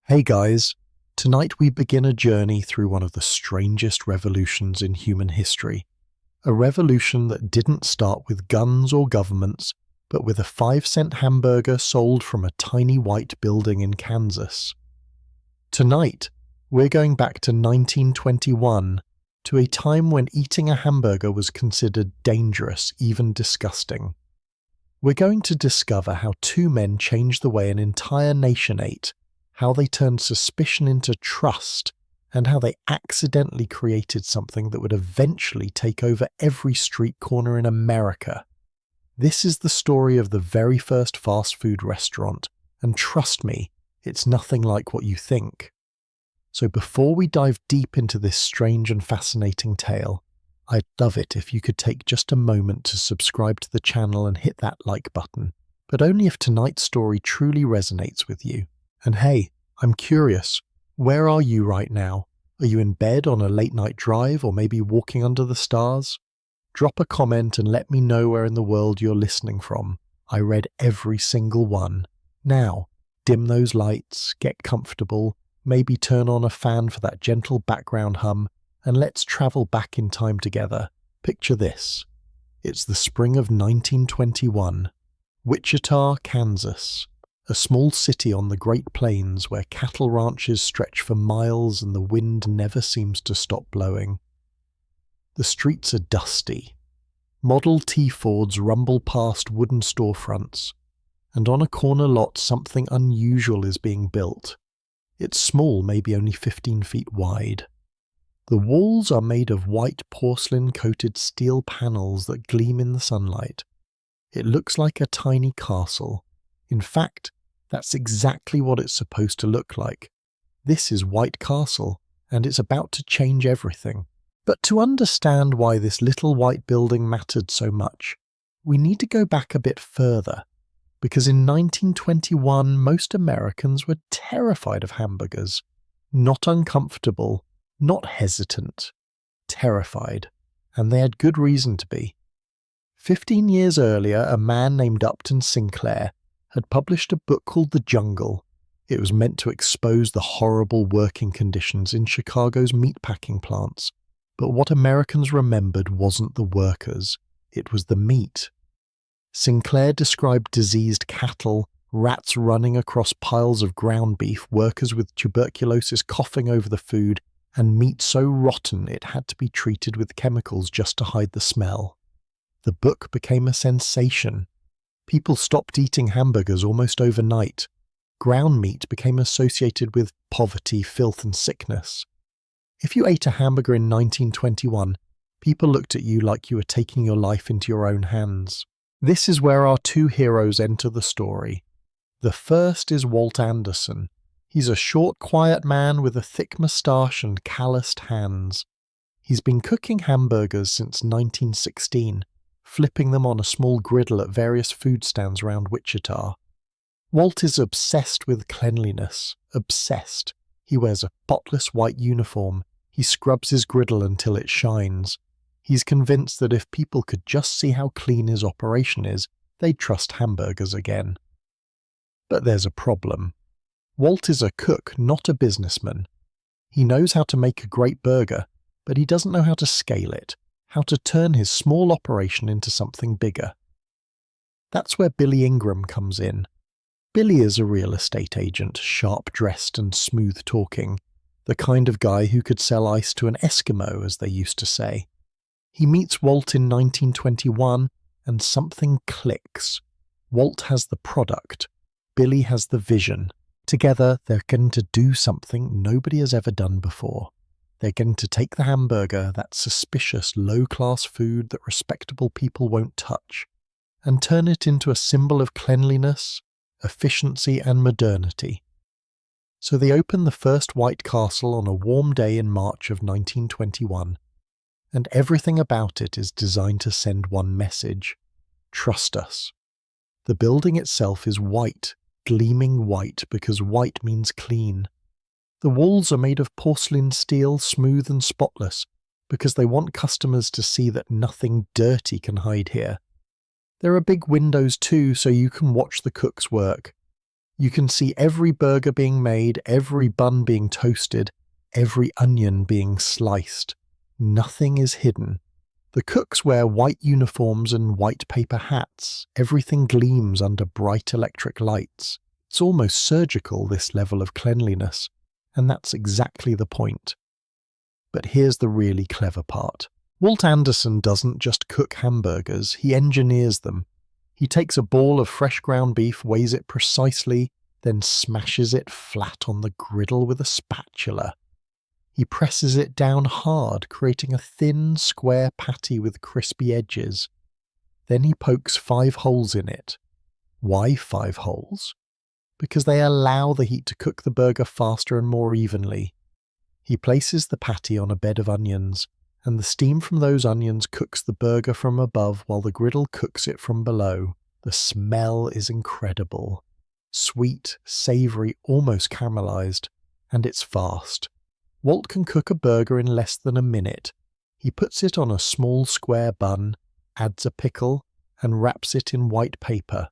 Hey guys, tonight we begin a journey through one of the strangest revolutions in human history. A revolution that didn't start with guns or governments, but with a 5-cent hamburger sold from a tiny white building in Kansas. Tonight, we're going back to 1921, to a time when eating a hamburger was considered dangerous, even disgusting. We're going to discover how two men changed the way an entire nation ate, how they turned suspicion into trust, and how they accidentally created something that would eventually take over every street corner in America. This is the story of the very first fast food restaurant, and trust me, it's nothing like what you think. So before we dive deep into this strange and fascinating tale, I'd love it if you could take just a moment to subscribe to the channel and hit that like button, but only if tonight's story truly resonates with you. And hey, I'm curious, where are you right now? Are you in bed on a late-night drive or maybe walking under the stars? Drop a comment and let me know where in the world you're listening from. I read every single one. Now, dim those lights, get comfortable, maybe turn on a fan for that gentle background hum, and let's travel back in time together. Picture this. It's the spring of 1921. Wichita, Kansas. A small city on the Great Plains where cattle ranches stretch for miles and the wind never seems to stop blowing. The streets are dusty. Model T Fords rumble past wooden storefronts, and on a corner lot something unusual is being built. It's small, maybe only 15 feet wide. The walls are made of white porcelain-coated steel panels that gleam in the sunlight. It looks like a tiny castle. In fact, that's exactly what it's supposed to look like. This is White Castle, and it's about to change everything. But to understand why this little white building mattered so much, we need to go back a bit further, because in 1921 most Americans were terrified of hamburgers. Not uncomfortable, not hesitant, terrified, and they had good reason to be. 15 years earlier, a man named Upton Sinclair had published a book called The Jungle. It was meant to expose the horrible working conditions in Chicago's meatpacking plants. But what Americans remembered wasn't the workers, it was the meat. Sinclair described diseased cattle, rats running across piles of ground beef, workers with tuberculosis coughing over the food, and meat so rotten it had to be treated with chemicals just to hide the smell. The book became a sensation. People stopped eating hamburgers almost overnight. Ground meat became associated with poverty, filth, and sickness. If you ate a hamburger in 1921, people looked at you like you were taking your life into your own hands. This is where our two heroes enter the story. The first is Walt Anderson. He's a short, quiet man with a thick moustache and calloused hands. He's been cooking hamburgers since 1916. Flipping them on a small griddle at various food stands around Wichita. Walt is obsessed with cleanliness. Obsessed. He wears a spotless white uniform. He scrubs his griddle until it shines. He's convinced that if people could just see how clean his operation is, they'd trust hamburgers again. But there's a problem. Walt is a cook, not a businessman. He knows how to make a great burger, but he doesn't know how to scale it. How to turn his small operation into something bigger. That's where Billy Ingram comes in. Billy is a real estate agent, sharp-dressed and smooth-talking, the kind of guy who could sell ice to an Eskimo, as they used to say. He meets Walt in 1921, and something clicks. Walt has the product. Billy has the vision. Together, they're going to do something nobody has ever done before. They're going to take the hamburger, that suspicious, low-class food that respectable people won't touch, and turn it into a symbol of cleanliness, efficiency, and modernity. So they open the first White Castle on a warm day in March of 1921, and everything about it is designed to send one message: trust us. The building itself is white, gleaming white, because white means clean. The walls are made of porcelain steel, smooth and spotless, because they want customers to see that nothing dirty can hide here. There are big windows too, so you can watch the cooks work. You can see every burger being made, every bun being toasted, every onion being sliced. Nothing is hidden. The cooks wear white uniforms and white paper hats. Everything gleams under bright electric lights. It's almost surgical, this level of cleanliness, and that's exactly the point. But here's the really clever part. Walt Anderson doesn't just cook hamburgers, he engineers them. He takes a ball of fresh ground beef, weighs it precisely, then smashes it flat on the griddle with a spatula. He presses it down hard, creating a thin, square patty with crispy edges. Then he pokes 5 holes in it. Why 5 holes? Because they allow the heat to cook the burger faster and more evenly. He places the patty on a bed of onions, and the steam from those onions cooks the burger from above while the griddle cooks it from below. The smell is incredible. Sweet, savoury, almost caramelized, and it's fast. Walt can cook a burger in less than a minute. He puts it on a small square bun, adds a pickle, and wraps it in white paper.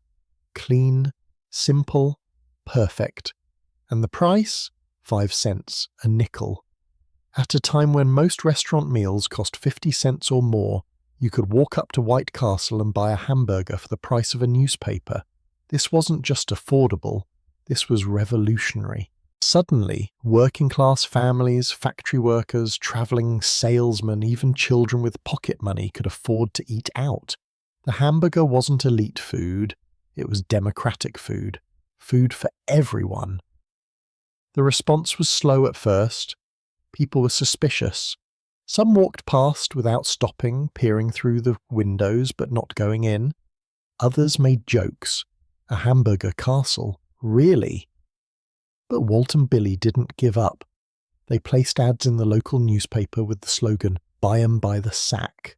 Clean, simple, perfect. And the price? 5 cents, a nickel. At a time when most restaurant meals cost 50 cents or more, you could walk up to White Castle and buy a hamburger for the price of a newspaper. This wasn't just affordable, this was revolutionary. Suddenly, working-class families, factory workers, travelling salesmen, even children with pocket money could afford to eat out. The hamburger wasn't elite food, it was democratic food. Food for everyone. The response was slow at first. People were suspicious. Some walked past without stopping, peering through the windows but not going in. Others made jokes. A hamburger castle? Really? But Walt and Billy didn't give up. They placed ads in the local newspaper with the slogan, "Buy 'em by the sack."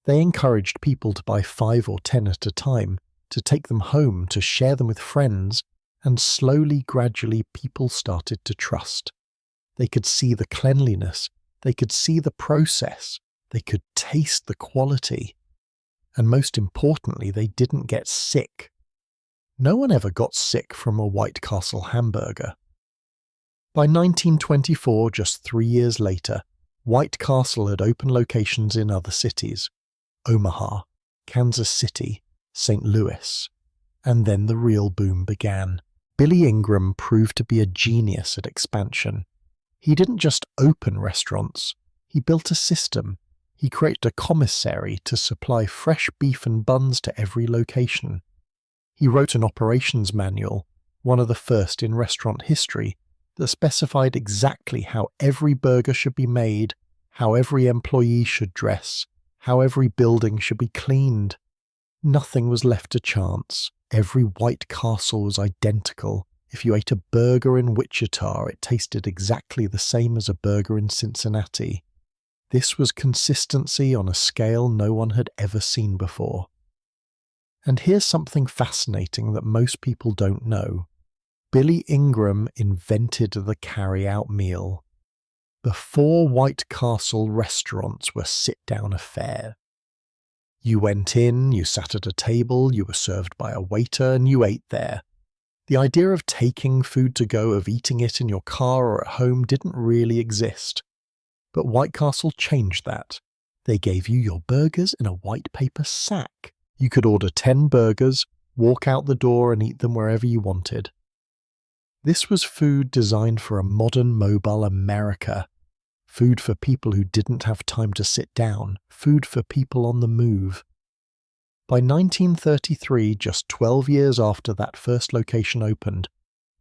They encouraged people to buy 5 or 10 at a time, to take them home, to share them with friends, and slowly, gradually, people started to trust. They could see the cleanliness, they could see the process, they could taste the quality. And most importantly, they didn't get sick. No one ever got sick from a White Castle hamburger. By 1924, just 3 years later, White Castle had opened locations in other cities: Omaha, Kansas City, St. Louis. And then the real boom began. Billy Ingram proved to be a genius at expansion. He didn't just open restaurants, he built a system. He created a commissary to supply fresh beef and buns to every location. He wrote an operations manual, one of the first in restaurant history, that specified exactly how every burger should be made, how every employee should dress, how every building should be cleaned. Nothing was left to chance. Every White Castle was identical. If you ate a burger in Wichita, it tasted exactly the same as a burger in Cincinnati. This was consistency on a scale no one had ever seen before. And here's something fascinating that most people don't know. Billy Ingram invented the carry-out meal. Before White Castle, restaurants were sit-down affairs. You went in, you sat at a table, you were served by a waiter, and you ate there. The idea of taking food to go, of eating it in your car or at home, didn't really exist. But White Castle changed that. They gave you your burgers in a white paper sack. You could order 10 burgers, walk out the door and eat them wherever you wanted. This was food designed for a modern, mobile America. Food for people who didn't have time to sit down. Food for people on the move. By 1933, just 12 years after that first location opened,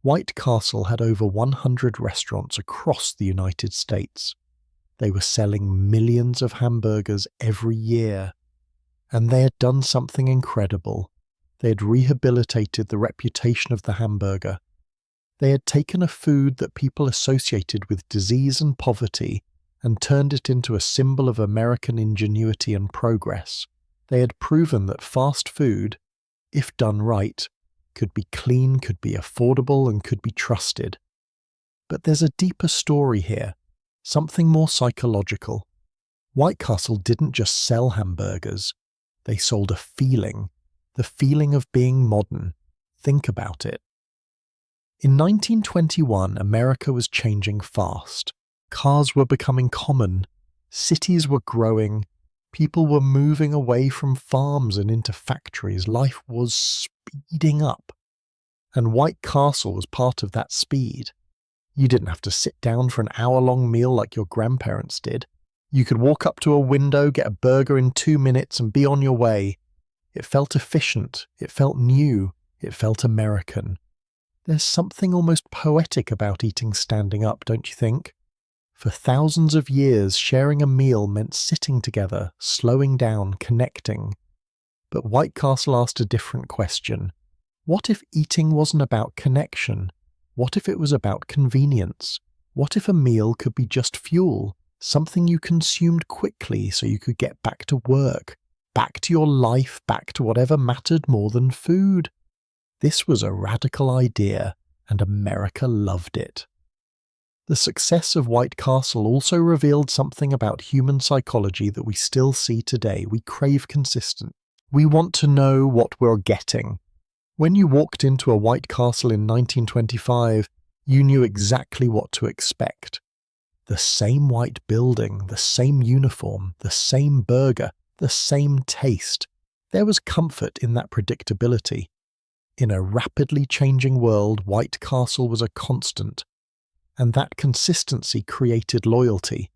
White Castle had over 100 restaurants across the United States. They were selling millions of hamburgers every year. And they had done something incredible. They had rehabilitated the reputation of the hamburger. They had taken a food that people associated with disease and poverty and turned it into a symbol of American ingenuity and progress. They had proven that fast food, if done right, could be clean, could be affordable, and could be trusted. But there's a deeper story here, something more psychological. White Castle didn't just sell hamburgers. They sold a feeling, the feeling of being modern. Think about it. In 1921, America was changing fast. Cars were becoming common, cities were growing, people were moving away from farms and into factories. Life was speeding up. And White Castle was part of that speed. You didn't have to sit down for an hour-long meal like your grandparents did. You could walk up to a window, get a burger in 2 minutes, and be on your way. It felt efficient, it felt new, it felt American. There's something almost poetic about eating standing up, don't you think? For thousands of years, sharing a meal meant sitting together, slowing down, connecting. But White Castle asked a different question. What if eating wasn't about connection? What if it was about convenience? What if a meal could be just fuel, something you consumed quickly so you could get back to work, back to your life, back to whatever mattered more than food? This was a radical idea, and America loved it. The success of White Castle also revealed something about human psychology that we still see today. We crave consistency. We want to know what we're getting. When you walked into a White Castle in 1925, you knew exactly what to expect. The same white building, the same uniform, the same burger, the same taste. There was comfort in that predictability. In a rapidly changing world, White Castle was a constant, and that consistency created loyalty.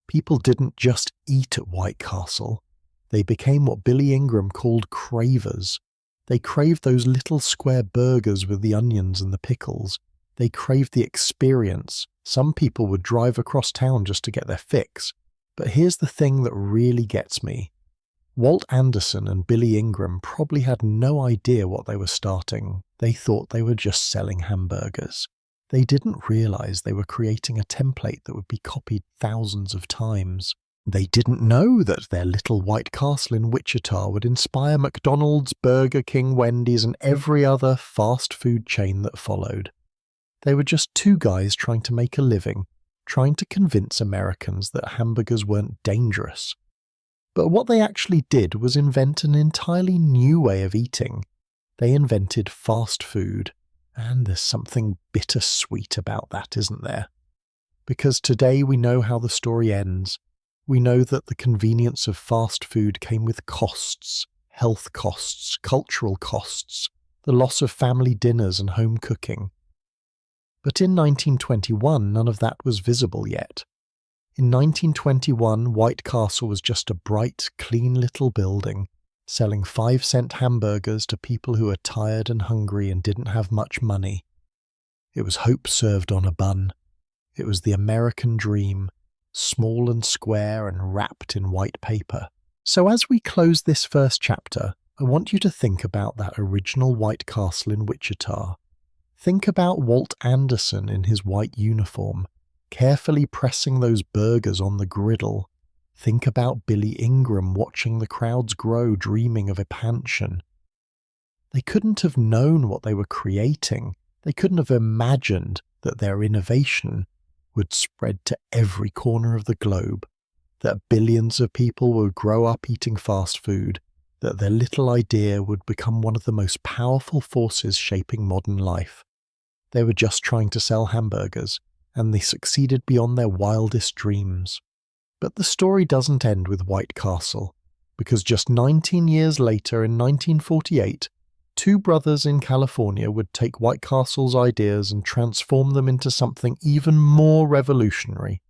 People didn't just eat at White Castle. They became what Billy Ingram called cravers. They craved those little square burgers with the onions and the pickles. They craved the experience. Some people would drive across town just to get their fix. But here's the thing that really gets me. Walt Anderson and Billy Ingram probably had no idea what they were starting. They thought they were just selling hamburgers. They didn't realize they were creating a template that would be copied thousands of times. They didn't know that their little White Castle in Wichita would inspire McDonald's, Burger King, Wendy's, and every other fast food chain that followed. They were just two guys trying to make a living, trying to convince Americans that hamburgers weren't dangerous. But what they actually did was invent an entirely new way of eating. They invented fast food, and there's something bittersweet about that, isn't there? Because today we know how the story ends. We know that the convenience of fast food came with costs, health costs, cultural costs, the loss of family dinners and home cooking. But in 1921, none of that was visible yet. In 1921, White Castle was just a bright, clean little building, selling 5-cent hamburgers to people who were tired and hungry and didn't have much money. It was hope served on a bun. It was the American dream, small and square and wrapped in white paper. So as we close this first chapter, I want you to think about that original White Castle in Wichita. Think about Walt Anderson in his white uniform, carefully pressing those burgers on the griddle. Think about Billy Ingram watching the crowds grow, dreaming of expansion. They couldn't have known what they were creating. They couldn't have imagined that their innovation would spread to every corner of the globe, that billions of people would grow up eating fast food, that their little idea would become one of the most powerful forces shaping modern life. They were just trying to sell hamburgers, and they succeeded beyond their wildest dreams. But the story doesn't end with White Castle, because just 19 years later, in 1948, two brothers in California would take White Castle's ideas and transform them into something even more revolutionary.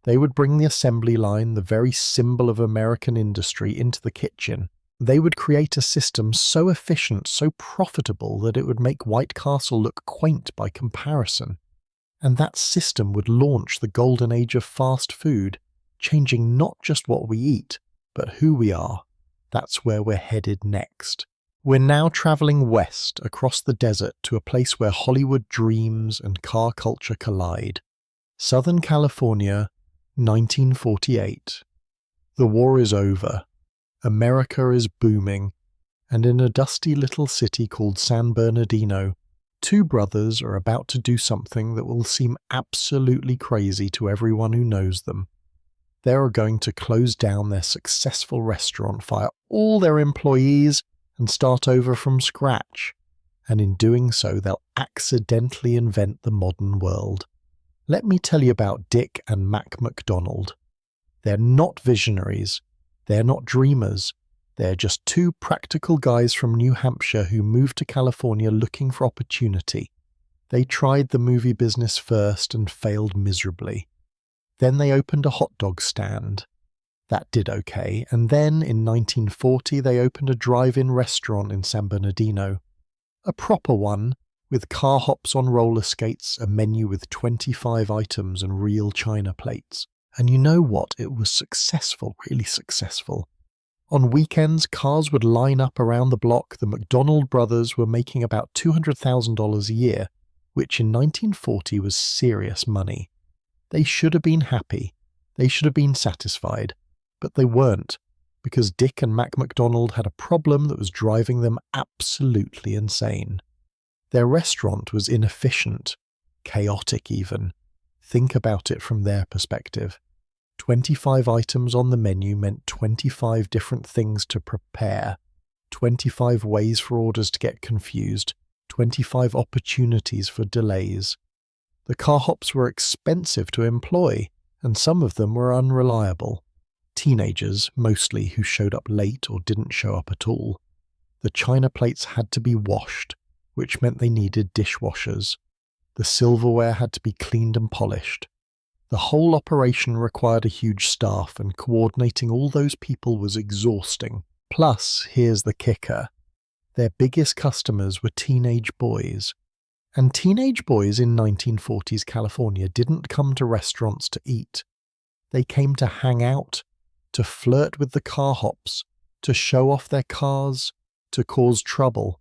They would bring the assembly line, the very symbol of American industry, into the kitchen. They would create a system so efficient, so profitable, that it would make White Castle look quaint by comparison. And that system would launch the golden age of fast food, changing not just what we eat, but who we are. That's where we're headed next. We're now traveling west across the desert to a place where Hollywood dreams and car culture collide. Southern California, 1948. The war is over. America is booming, and in a dusty little city called San Bernardino, two brothers are about to do something that will seem absolutely crazy to everyone who knows them. They are going to close down their successful restaurant, fire all their employees, and start over from scratch. and in doing so they'll accidentally invent the modern world. Let me tell you about Dick and Mac McDonald. They're not visionaries, they're not dreamers, they're just two practical guys from New Hampshire who moved to California looking for opportunity. They tried the movie business first and failed miserably. Then they opened a hot dog stand. That did okay, and then in 1940 they opened a drive-in restaurant in San Bernardino. A proper one, with car hops on roller skates, a menu with 25 items and real china plates. And you know what? It was successful, really successful. On weekends, cars would line up around the block. The McDonald brothers were making about $200,000 a year, which in 1940 was serious money. They should have been happy. They should have been satisfied. But they weren't, because Dick and Mac McDonald had a problem that was driving them absolutely insane. Their restaurant was inefficient, chaotic even. Think about it from their perspective. 25 items on the menu meant 25 different things to prepare, 25 ways for orders to get confused, 25 opportunities for delays. The car hops were expensive to employ, and some of them were unreliable. Teenagers, mostly, who showed up late or didn't show up at all. The china plates had to be washed, which meant they needed dishwashers. The silverware had to be cleaned and polished. The whole operation required a huge staff, and coordinating all those people was exhausting. Plus, here's the kicker. Their biggest customers were teenage boys. And teenage boys in 1940s California didn't come to restaurants to eat. They came to hang out, to flirt with the car hops, to show off their cars, to cause trouble.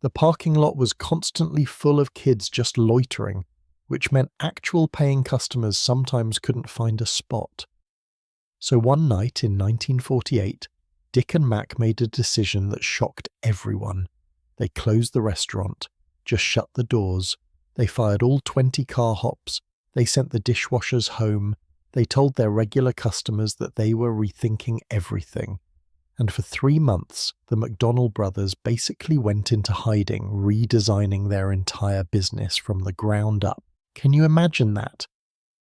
The parking lot was constantly full of kids just loitering, which meant actual paying customers sometimes couldn't find a spot. So one night in 1948, Dick and Mac made a decision that shocked everyone. They closed the restaurant, just shut the doors. They fired all 20 car hops. They sent the dishwashers home. They told their regular customers that they were rethinking everything. And for 3 months, the McDonald brothers basically went into hiding, redesigning their entire business from the ground up. Can you imagine that?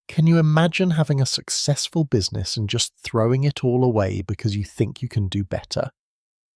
Can you imagine having a successful business and just throwing it all away because you think you can do better?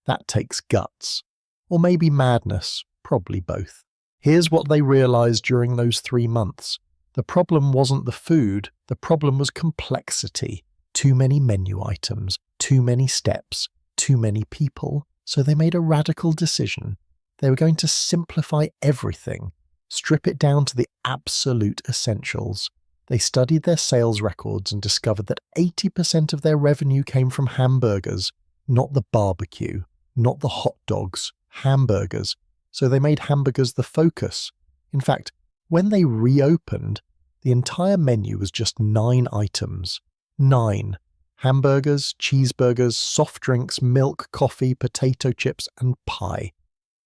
That takes guts. Or maybe madness, probably both. Here's what they realized during those 3 months. The problem wasn't the food, the problem was complexity. Too many menu items, too many steps, too many people. So they made a radical decision. They were going to simplify everything, strip it down to the absolute essentials. They studied their sales records and discovered that 80% of their revenue came from hamburgers, not the barbecue, not the hot dogs, hamburgers. So they made hamburgers the focus. In fact, when they reopened, the entire menu was just 9 items. 9. Hamburgers, cheeseburgers, soft drinks, milk, coffee, potato chips, and pie.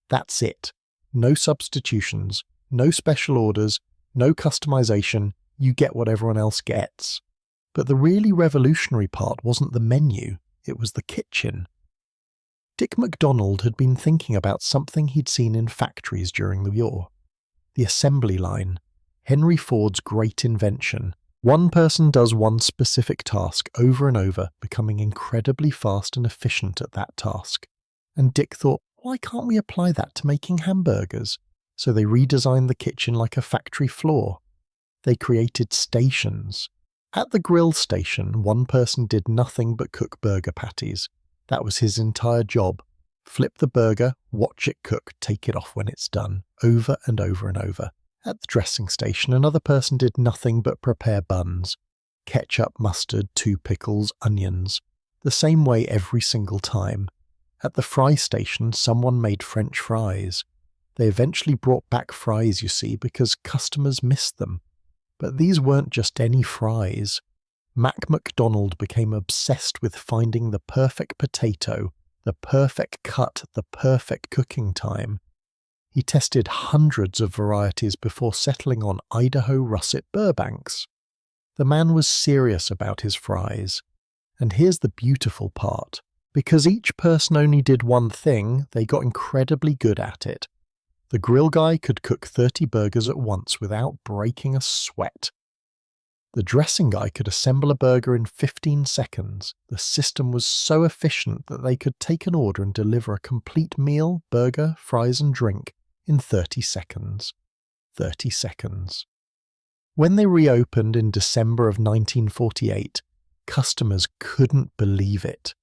That's it. No substitutions, no special orders, no customization. You get what everyone else gets. But the really revolutionary part wasn't the menu, it was the kitchen. Dick McDonald had been thinking about something he'd seen in factories during the war. The assembly line, Henry Ford's great invention. One person does one specific task over and over, becoming incredibly fast and efficient at that task. And Dick thought, why can't we apply that to making hamburgers? So they redesigned the kitchen like a factory floor. They created stations. At the grill station, one person did nothing but cook burger patties. That was his entire job. Flip the burger, watch it cook, take it off when it's done, over and over and over. At the dressing station, another person did nothing but prepare buns. Ketchup, mustard, 2 pickles, onions. The same way every single time. At the fry station, someone made French fries. They eventually brought back fries, you see, because customers missed them. But these weren't just any fries. Mac McDonald became obsessed with finding the perfect potato, the perfect cut, the perfect cooking time. He tested hundreds of varieties before settling on Idaho Russet Burbanks. The man was serious about his fries. And here's the beautiful part. Because each person only did one thing, they got incredibly good at it. The grill guy could cook 30 burgers at once without breaking a sweat. The dressing guy could assemble a burger in 15 seconds. The system was so efficient that they could take an order and deliver a complete meal, burger, fries and drink in 30 seconds. 30 seconds. When they reopened in December of 1948, customers couldn't believe it.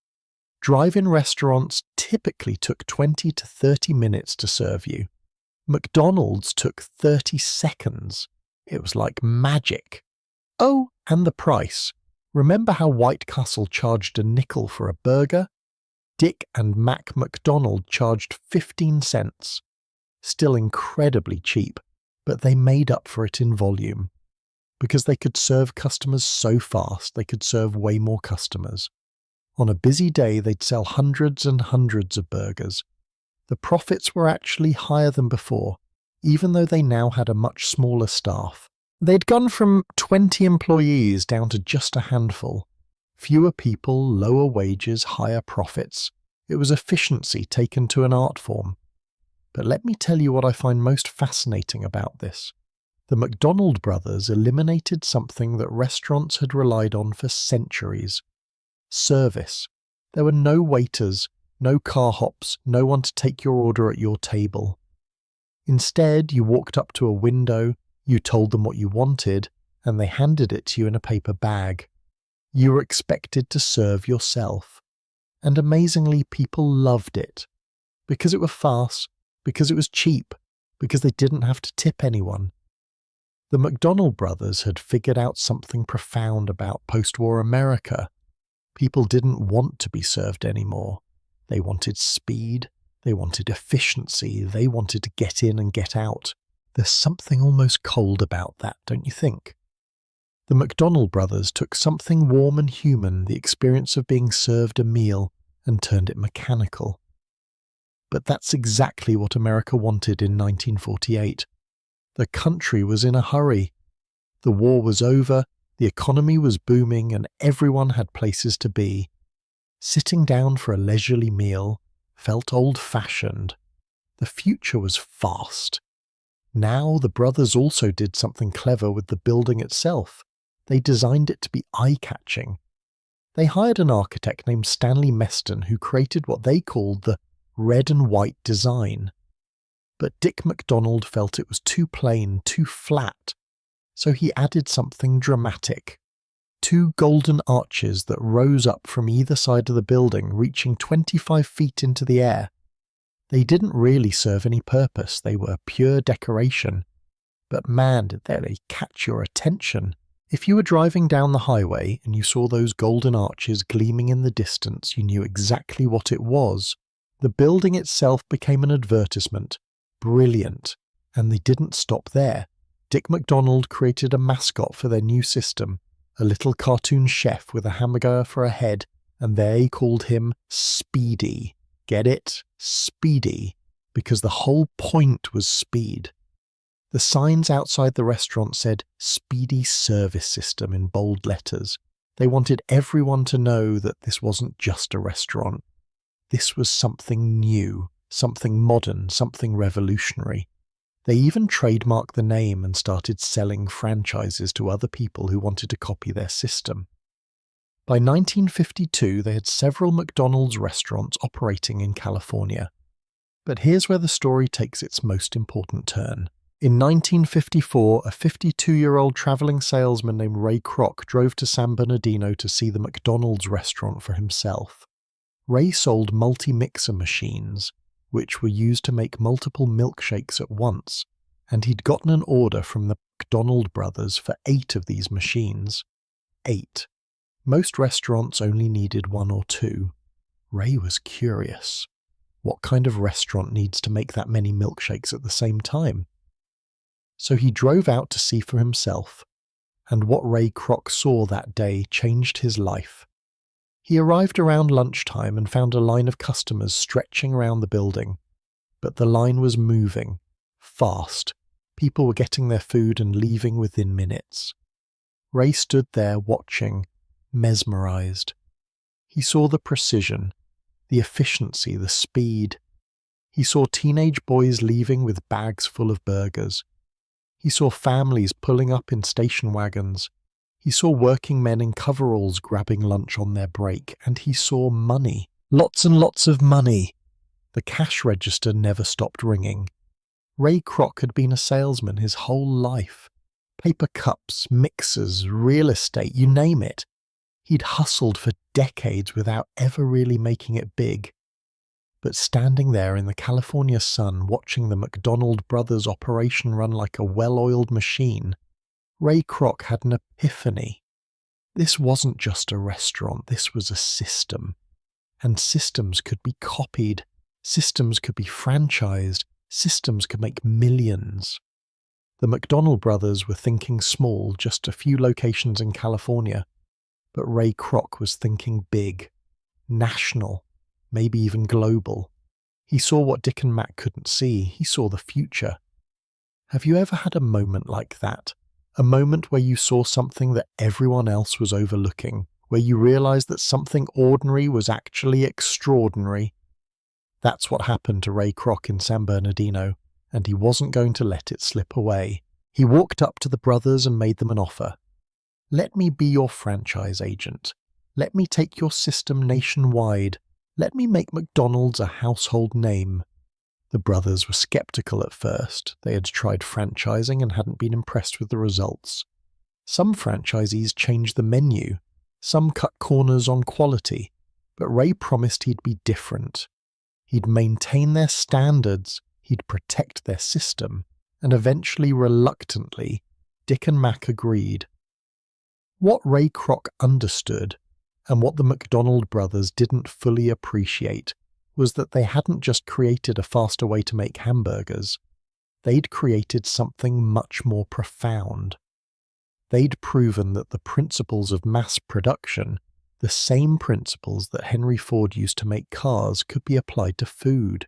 Drive-in restaurants typically took 20 to 30 minutes to serve you. McDonald's took 30 seconds. It was like magic. Oh, and the price. Remember how White Castle charged a nickel for a burger? Dick and Mac McDonald charged 15 cents. Still incredibly cheap, but they made up for it in volume. Because they could serve customers so fast, they could serve way more customers. On a busy day, they'd sell hundreds and hundreds of burgers. The profits were actually higher than before, even though they now had a much smaller staff. They'd gone from 20 employees down to just a handful. Fewer people, lower wages, higher profits. It was efficiency taken to an art form. But let me tell you what I find most fascinating about this. The McDonald brothers eliminated something that restaurants had relied on for centuries. Service. There were no waiters, no car hops, no one to take your order at your table. Instead, you walked up to a window, you told them what you wanted, and they handed it to you in a paper bag. You were expected to serve yourself. And amazingly, people loved it. Because it was fast, because it was cheap, because they didn't have to tip anyone. The McDonald brothers had figured out something profound about post-war America. People didn't want to be served anymore. They wanted speed, they wanted efficiency, they wanted to get in and get out. There's something almost cold about that, don't you think? The McDonald brothers took something warm and human, the experience of being served a meal, and turned it mechanical. But that's exactly what America wanted in 1948. The country was in a hurry. The war was over, the economy was booming, and everyone had places to be. Sitting down for a leisurely meal felt old-fashioned. The future was fast. Now the brothers also did something clever with the building itself. They designed it to be eye-catching. They hired an architect named Stanley Meston who created what they called the red and white design. But Dick McDonald felt it was too plain, too flat, so he added something dramatic. 2 golden arches that rose up from either side of the building, reaching 25 feet into the air. They didn't really serve any purpose, they were pure decoration. But man, did they catch your attention. If you were driving down the highway and you saw those golden arches gleaming in the distance, you knew exactly what it was. The building itself became an advertisement. Brilliant. And they didn't stop there. Dick McDonald created a mascot for their new system, a little cartoon chef with a hamburger for a head, and they called him Speedy. Get it? Speedy. Because the whole point was speed. The signs outside the restaurant said Speedy Service System in bold letters. They wanted everyone to know that this wasn't just a restaurant. This was something new, something modern, something revolutionary. They even trademarked the name and started selling franchises to other people who wanted to copy their system. By 1952, they had several McDonald's restaurants operating in California. But here's where the story takes its most important turn. In 1954, a 52-year-old traveling salesman named Ray Kroc drove to San Bernardino to see the McDonald's restaurant for himself. Ray sold multi-mixer machines, which were used to make multiple milkshakes at once, and he'd gotten an order from the McDonald brothers for 8 of these machines. 8. Most restaurants only needed 1 or 2. Ray was curious. What kind of restaurant needs to make that many milkshakes at the same time? So he drove out to see for himself, and what Ray Kroc saw that day changed his life. He arrived around lunchtime and found a line of customers stretching around the building. But the line was moving, fast. People were getting their food and leaving within minutes. Ray stood there watching, mesmerized. He saw the precision, the efficiency, the speed. He saw teenage boys leaving with bags full of burgers. He saw families pulling up in station wagons. He saw working men in coveralls grabbing lunch on their break, and he saw money. Lots and lots of money. The cash register never stopped ringing. Ray Kroc had been a salesman his whole life. Paper cups, mixers, real estate, you name it. He'd hustled for decades without ever really making it big. But standing there in the California sun, watching the McDonald brothers' operation run like a well-oiled machine, Ray Kroc had an epiphany. This wasn't just a restaurant, this was a system. And systems could be copied, systems could be franchised, systems could make millions. The McDonald brothers were thinking small, just a few locations in California. But Ray Kroc was thinking big, national, maybe even global. He saw what Dick and Mac couldn't see. He saw the future. Have you ever had a moment like that? A moment where you saw something that everyone else was overlooking, where you realized that something ordinary was actually extraordinary? That's what happened to Ray Kroc in San Bernardino, and he wasn't going to let it slip away. He walked up to the brothers and made them an offer. Let me be your franchise agent. Let me take your system nationwide. Let me make McDonald's a household name. The brothers were skeptical at first. They had tried franchising and hadn't been impressed with the results. Some franchisees changed the menu. Some cut corners on quality. But Ray promised he'd be different. He'd maintain their standards. He'd protect their system. And eventually, reluctantly, Dick and Mac agreed. What Ray Kroc understood, and what the McDonald brothers didn't fully appreciate, was that they hadn't just created a faster way to make hamburgers. They'd created something much more profound. They'd proven that the principles of mass production, the same principles that Henry Ford used to make cars, could be applied to food.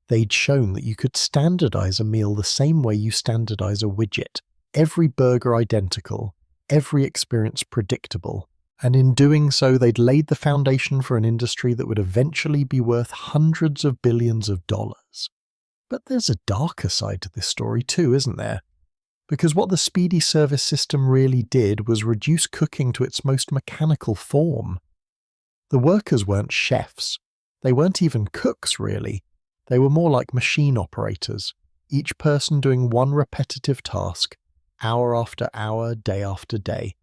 They'd shown that you could standardize a meal the same way you standardize a widget, every burger identical, every experience predictable, and in doing so they'd laid the foundation for an industry that would eventually be worth hundreds of billions of dollars. But there's a darker side to this story too, isn't there? Because what the speedy service system really did was reduce cooking to its most mechanical form. The workers weren't chefs. They weren't even cooks, really. They were more like machine operators, each person doing one repetitive task, hour after hour, day after day.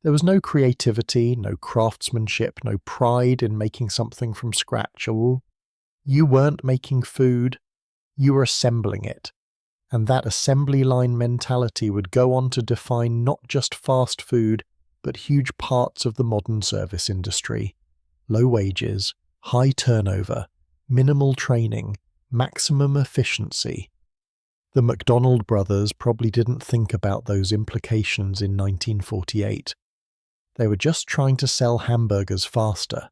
There was no creativity, no craftsmanship, no pride in making something from scratch. Or you weren't making food, you were assembling it. And that assembly line mentality would go on to define not just fast food, but huge parts of the modern service industry. Low wages, high turnover, minimal training, maximum efficiency. The McDonald brothers probably didn't think about those implications in 1948. They were just trying to sell hamburgers faster.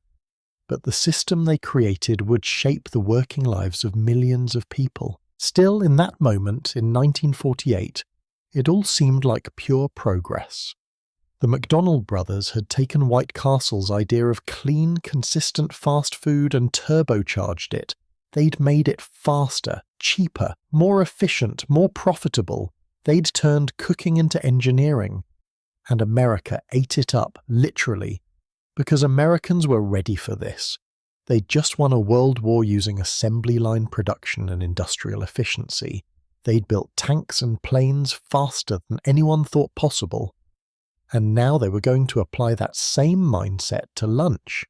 But the system they created would shape the working lives of millions of people. Still, in that moment, in 1948, it all seemed like pure progress. The McDonald brothers had taken White Castle's idea of clean, consistent fast food and turbocharged it. They'd made it faster, cheaper, more efficient, more profitable. They'd turned cooking into engineering. And America ate it up, literally, because Americans were ready for this. They'd just won a world war using assembly line production and industrial efficiency. They'd built tanks and planes faster than anyone thought possible. And now they were going to apply that same mindset to lunch.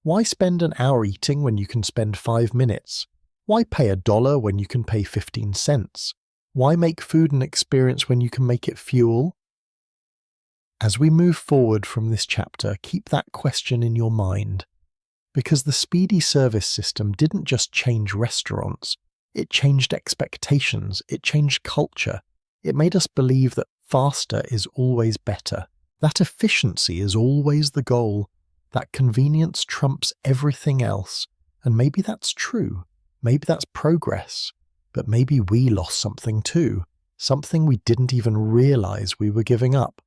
Why spend an hour eating when you can spend 5 minutes? Why pay $1 when you can pay 15 cents? Why make food an experience when you can make it fuel? As we move forward from this chapter, keep that question in your mind. Because the speedy service system didn't just change restaurants, it changed expectations, it changed culture. It made us believe that faster is always better, that efficiency is always the goal, that convenience trumps everything else. And maybe that's true, maybe that's progress, but maybe we lost something too, something we didn't even realize we were giving up.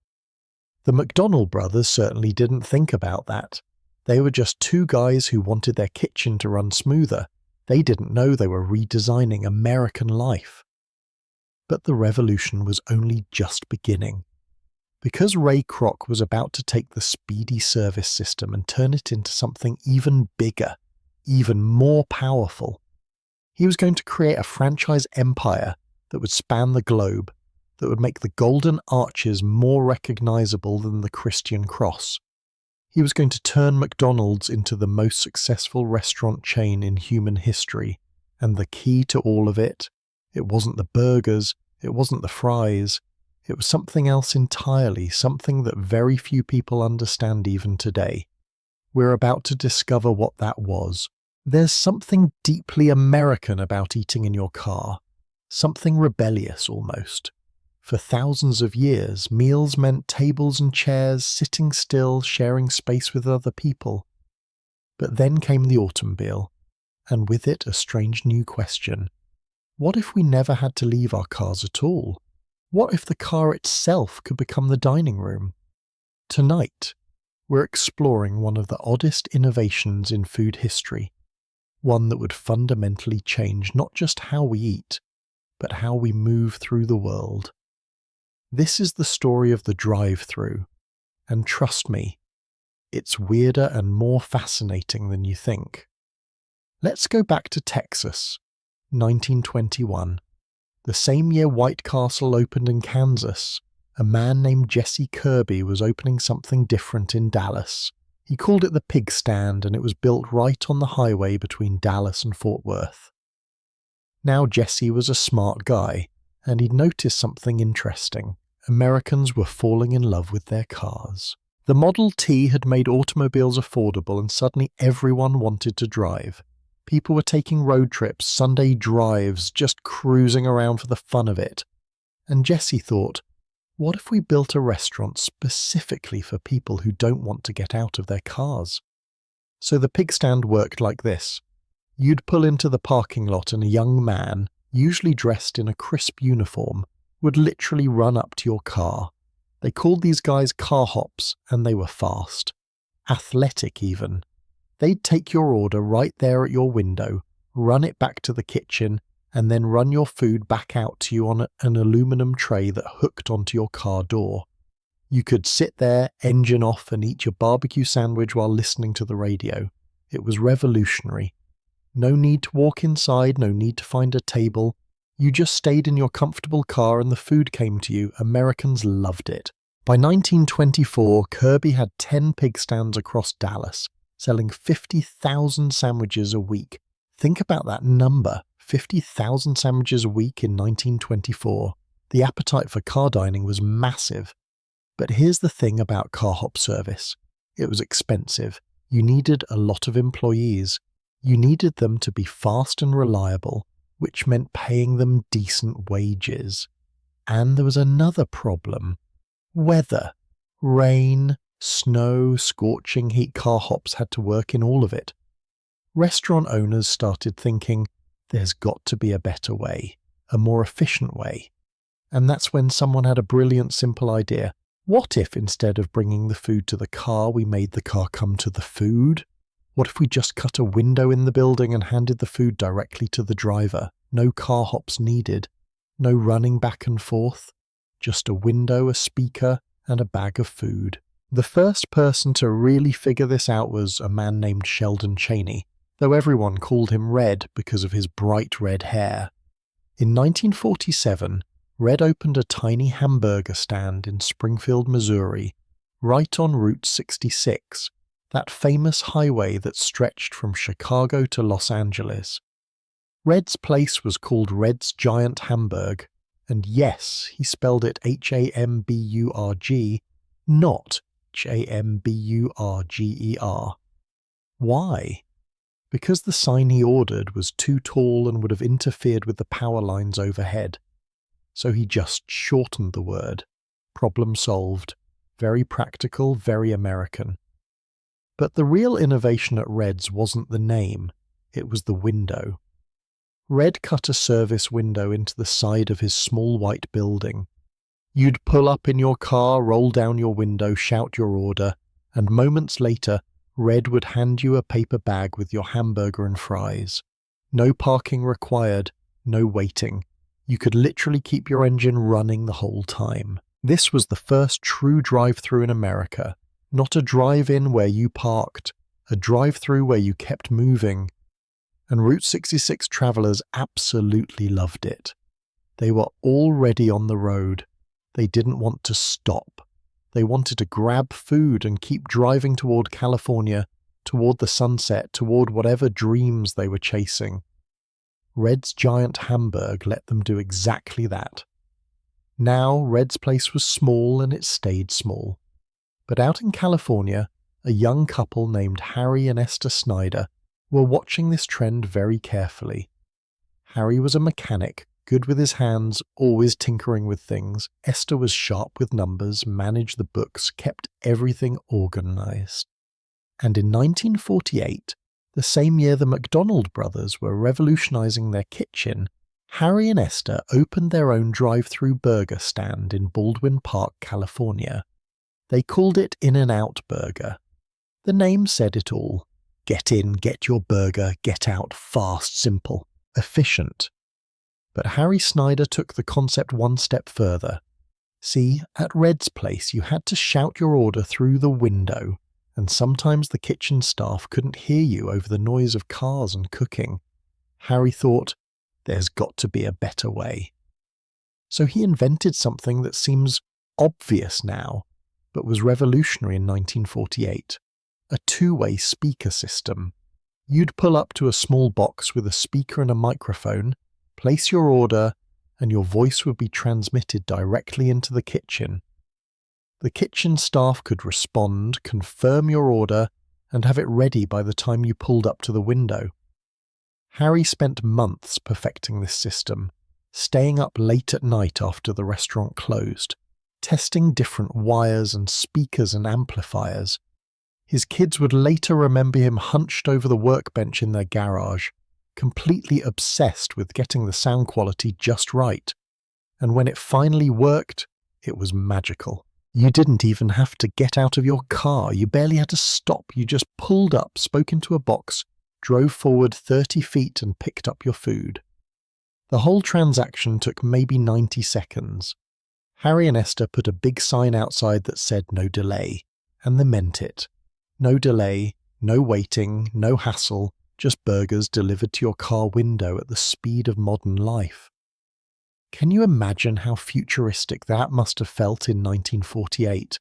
The McDonald brothers certainly didn't think about that. They were just two guys who wanted their kitchen to run smoother, They didn't know they were redesigning American life. But the revolution was only just beginning. Because Ray Kroc was about to take the speedy service system and turn it into something even bigger, even more powerful. He was going to create a franchise empire that would span the globe, that would make the golden arches more recognizable than the Christian cross. He was going to turn McDonald's into the most successful restaurant chain in human history, and the key to all of it wasn't the burgers, it wasn't the fries, it was something else entirely, something that very few people understand even today. We're about to discover what that was. There's something deeply American about eating in your car, something rebellious almost. For thousands of years, meals meant tables and chairs, sitting still, sharing space with other people. But then came the automobile, and with it a strange new question. What if we never had to leave our cars at all? What if the car itself could become the dining room? Tonight, we're exploring one of the oddest innovations in food history, one that would fundamentally change not just how we eat, but how we move through the world. This is the story of the drive-thru, and trust me, it's weirder and more fascinating than you think. Let's go back to Texas, 1921. The same year White Castle opened in Kansas, a man named Jesse Kirby was opening something different in Dallas. He called it the Pig Stand, and it was built right on the highway between Dallas and Fort Worth. Now Jesse was a smart guy, and he'd noticed something interesting. Americans were falling in love with their cars. The Model T had made automobiles affordable, and suddenly everyone wanted to drive. People were taking road trips, Sunday drives, just cruising around for the fun of it. And Jesse thought, what if we built a restaurant specifically for people who don't want to get out of their cars? So the Pig Stand worked like this. You'd pull into the parking lot and a young man, usually dressed in a crisp uniform, would literally run up to your car. They called these guys car hops, and they were fast. Athletic even. They'd take your order right there at your window, run it back to the kitchen, and then run your food back out to you on an aluminum tray that hooked onto your car door. You could sit there, engine off, and eat your barbecue sandwich while listening to the radio. It was revolutionary. No need to walk inside, no need to find a table. You just stayed in your comfortable car and the food came to you. Americans loved it. By 1924, Kirby had 10 pig stands across Dallas, selling 50,000 sandwiches a week. Think about that number, 50,000 sandwiches a week in 1924. The appetite for car dining was massive. But here's the thing about car hop service. It was expensive. You needed a lot of employees. You needed them to be fast and reliable, which meant paying them decent wages. And there was another problem. Weather. Rain, snow, scorching heat. Car hops had to work in all of it. Restaurant owners started thinking, there's got to be a better way, a more efficient way. And that's when someone had a brilliant, simple idea. What if instead of bringing the food to the car, we made the car come to the food? What if we just cut a window in the building and handed the food directly to the driver? No car hops needed. No running back and forth. Just a window, a speaker, and a bag of food. The first person to really figure this out was a man named Sheldon Chaney, though everyone called him Red because of his bright red hair. In 1947, Red opened a tiny hamburger stand in Springfield, Missouri, right on Route 66, that famous highway that stretched from Chicago to Los Angeles. Red's place was called Red's Giant Hamburg, and yes, he spelled it Hamburg, not Hamburger. Why? Because the sign he ordered was too tall and would have interfered with the power lines overhead. So he just shortened the word. Problem solved. Very practical, very American. But the real innovation at Red's wasn't the name, it was the window. Red cut a service window into the side of his small white building. You'd pull up in your car, roll down your window, shout your order, and moments later, Red would hand you a paper bag with your hamburger and fries. No parking required, no waiting. You could literally keep your engine running the whole time. This was the first true drive-thru in America, not a drive-in where you parked, a drive-thru where you kept moving. And Route 66 travelers absolutely loved it. They were already on the road. They didn't want to stop. They wanted to grab food and keep driving toward California, toward the sunset, toward whatever dreams they were chasing. Red's Giant Hamburg let them do exactly that. Now, Red's place was small and it stayed small. But out in California, a young couple named Harry and Esther Snyder were watching this trend very carefully. Harry was a mechanic, good with his hands, always tinkering with things. Esther was sharp with numbers, managed the books, kept everything organized. And in 1948, the same year the McDonald brothers were revolutionizing their kitchen, Harry and Esther opened their own drive-thru burger stand in Baldwin Park, California. They called it In-N-Out Burger. The name said it all. Get in, get your burger, get out, fast, simple, efficient. But Harry Snyder took the concept one step further. See, at Red's place you had to shout your order through the window, and sometimes the kitchen staff couldn't hear you over the noise of cars and cooking. Harry thought, there's got to be a better way. So he invented something that seems obvious now, but was revolutionary in 1948. A two-way speaker system. You'd pull up to a small box with a speaker and a microphone, place your order, and your voice would be transmitted directly into the kitchen. The kitchen staff could respond, confirm your order, and have it ready by the time you pulled up to the window. Harry spent months perfecting this system, staying up late at night after the restaurant closed, testing different wires and speakers and amplifiers. His kids would later remember him hunched over the workbench in their garage, completely obsessed with getting the sound quality just right. And when it finally worked, it was magical. You didn't even have to get out of your car. You barely had to stop. You just pulled up, spoke into a box, drove forward 30 feet and picked up your food. The whole transaction took maybe 90 seconds. Harry and Esther put a big sign outside that said no delay, and they meant it. No delay, no waiting, no hassle, just burgers delivered to your car window at the speed of modern life. Can you imagine how futuristic that must have felt in 1948?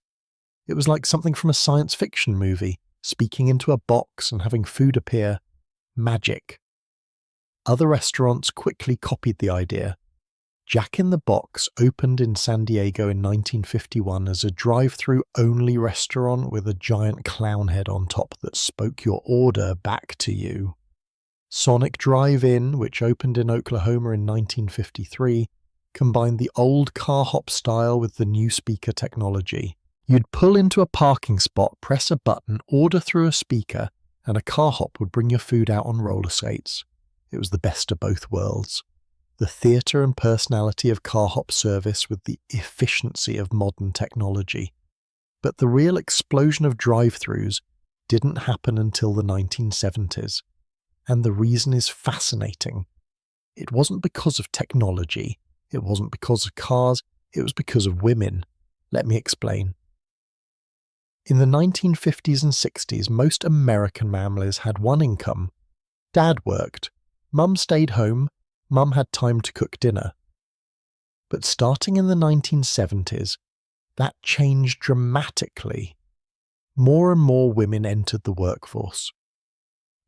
It was like something from a science fiction movie, speaking into a box and having food appear. Magic. Other restaurants quickly copied the idea. Jack in the Box opened in San Diego in 1951 as a drive-thru only restaurant with a giant clown head on top that spoke your order back to you. Sonic Drive-In, which opened in Oklahoma in 1953, combined the old car hop style with the new speaker technology. You'd pull into a parking spot, press a button, order through a speaker, and a car hop would bring your food out on roller skates. It was the best of both worlds. The theatre and personality of car hop service with the efficiency of modern technology. But the real explosion of drive-thrus didn't happen until the 1970s. And the reason is fascinating. It wasn't because of technology. It wasn't because of cars. It was because of women. Let me explain. In the 1950s and 60s, most American families had one income. Dad worked. Mum stayed home. Mum had time to cook dinner. But starting in the 1970s, that changed dramatically. More and more women entered the workforce.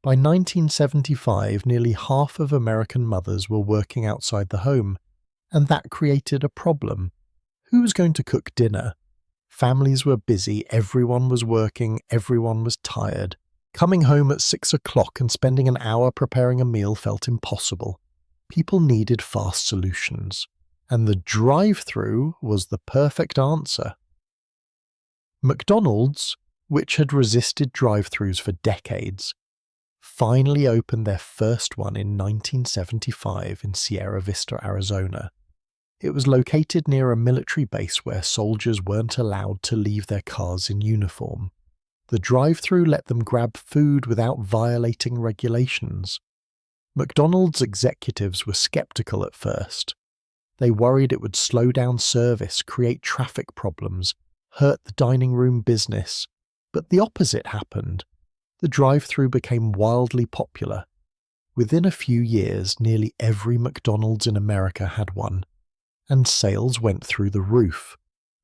By 1975, nearly half of American mothers were working outside the home, and that created a problem. Who was going to cook dinner? Families were busy, everyone was working, everyone was tired. Coming home at 6 o'clock and spending an hour preparing a meal felt impossible. People needed fast solutions, and the drive-thru was the perfect answer. McDonald's, which had resisted drive-thrus for decades, finally opened their first one in 1975 in Sierra Vista, Arizona. It was located near a military base where soldiers weren't allowed to leave their cars in uniform. The drive-thru let them grab food without violating regulations. McDonald's executives were skeptical at first. They worried it would slow down service, create traffic problems, hurt the dining room business. But the opposite happened. The drive-thru became wildly popular. Within a few years, nearly every McDonald's in America had one, and sales went through the roof.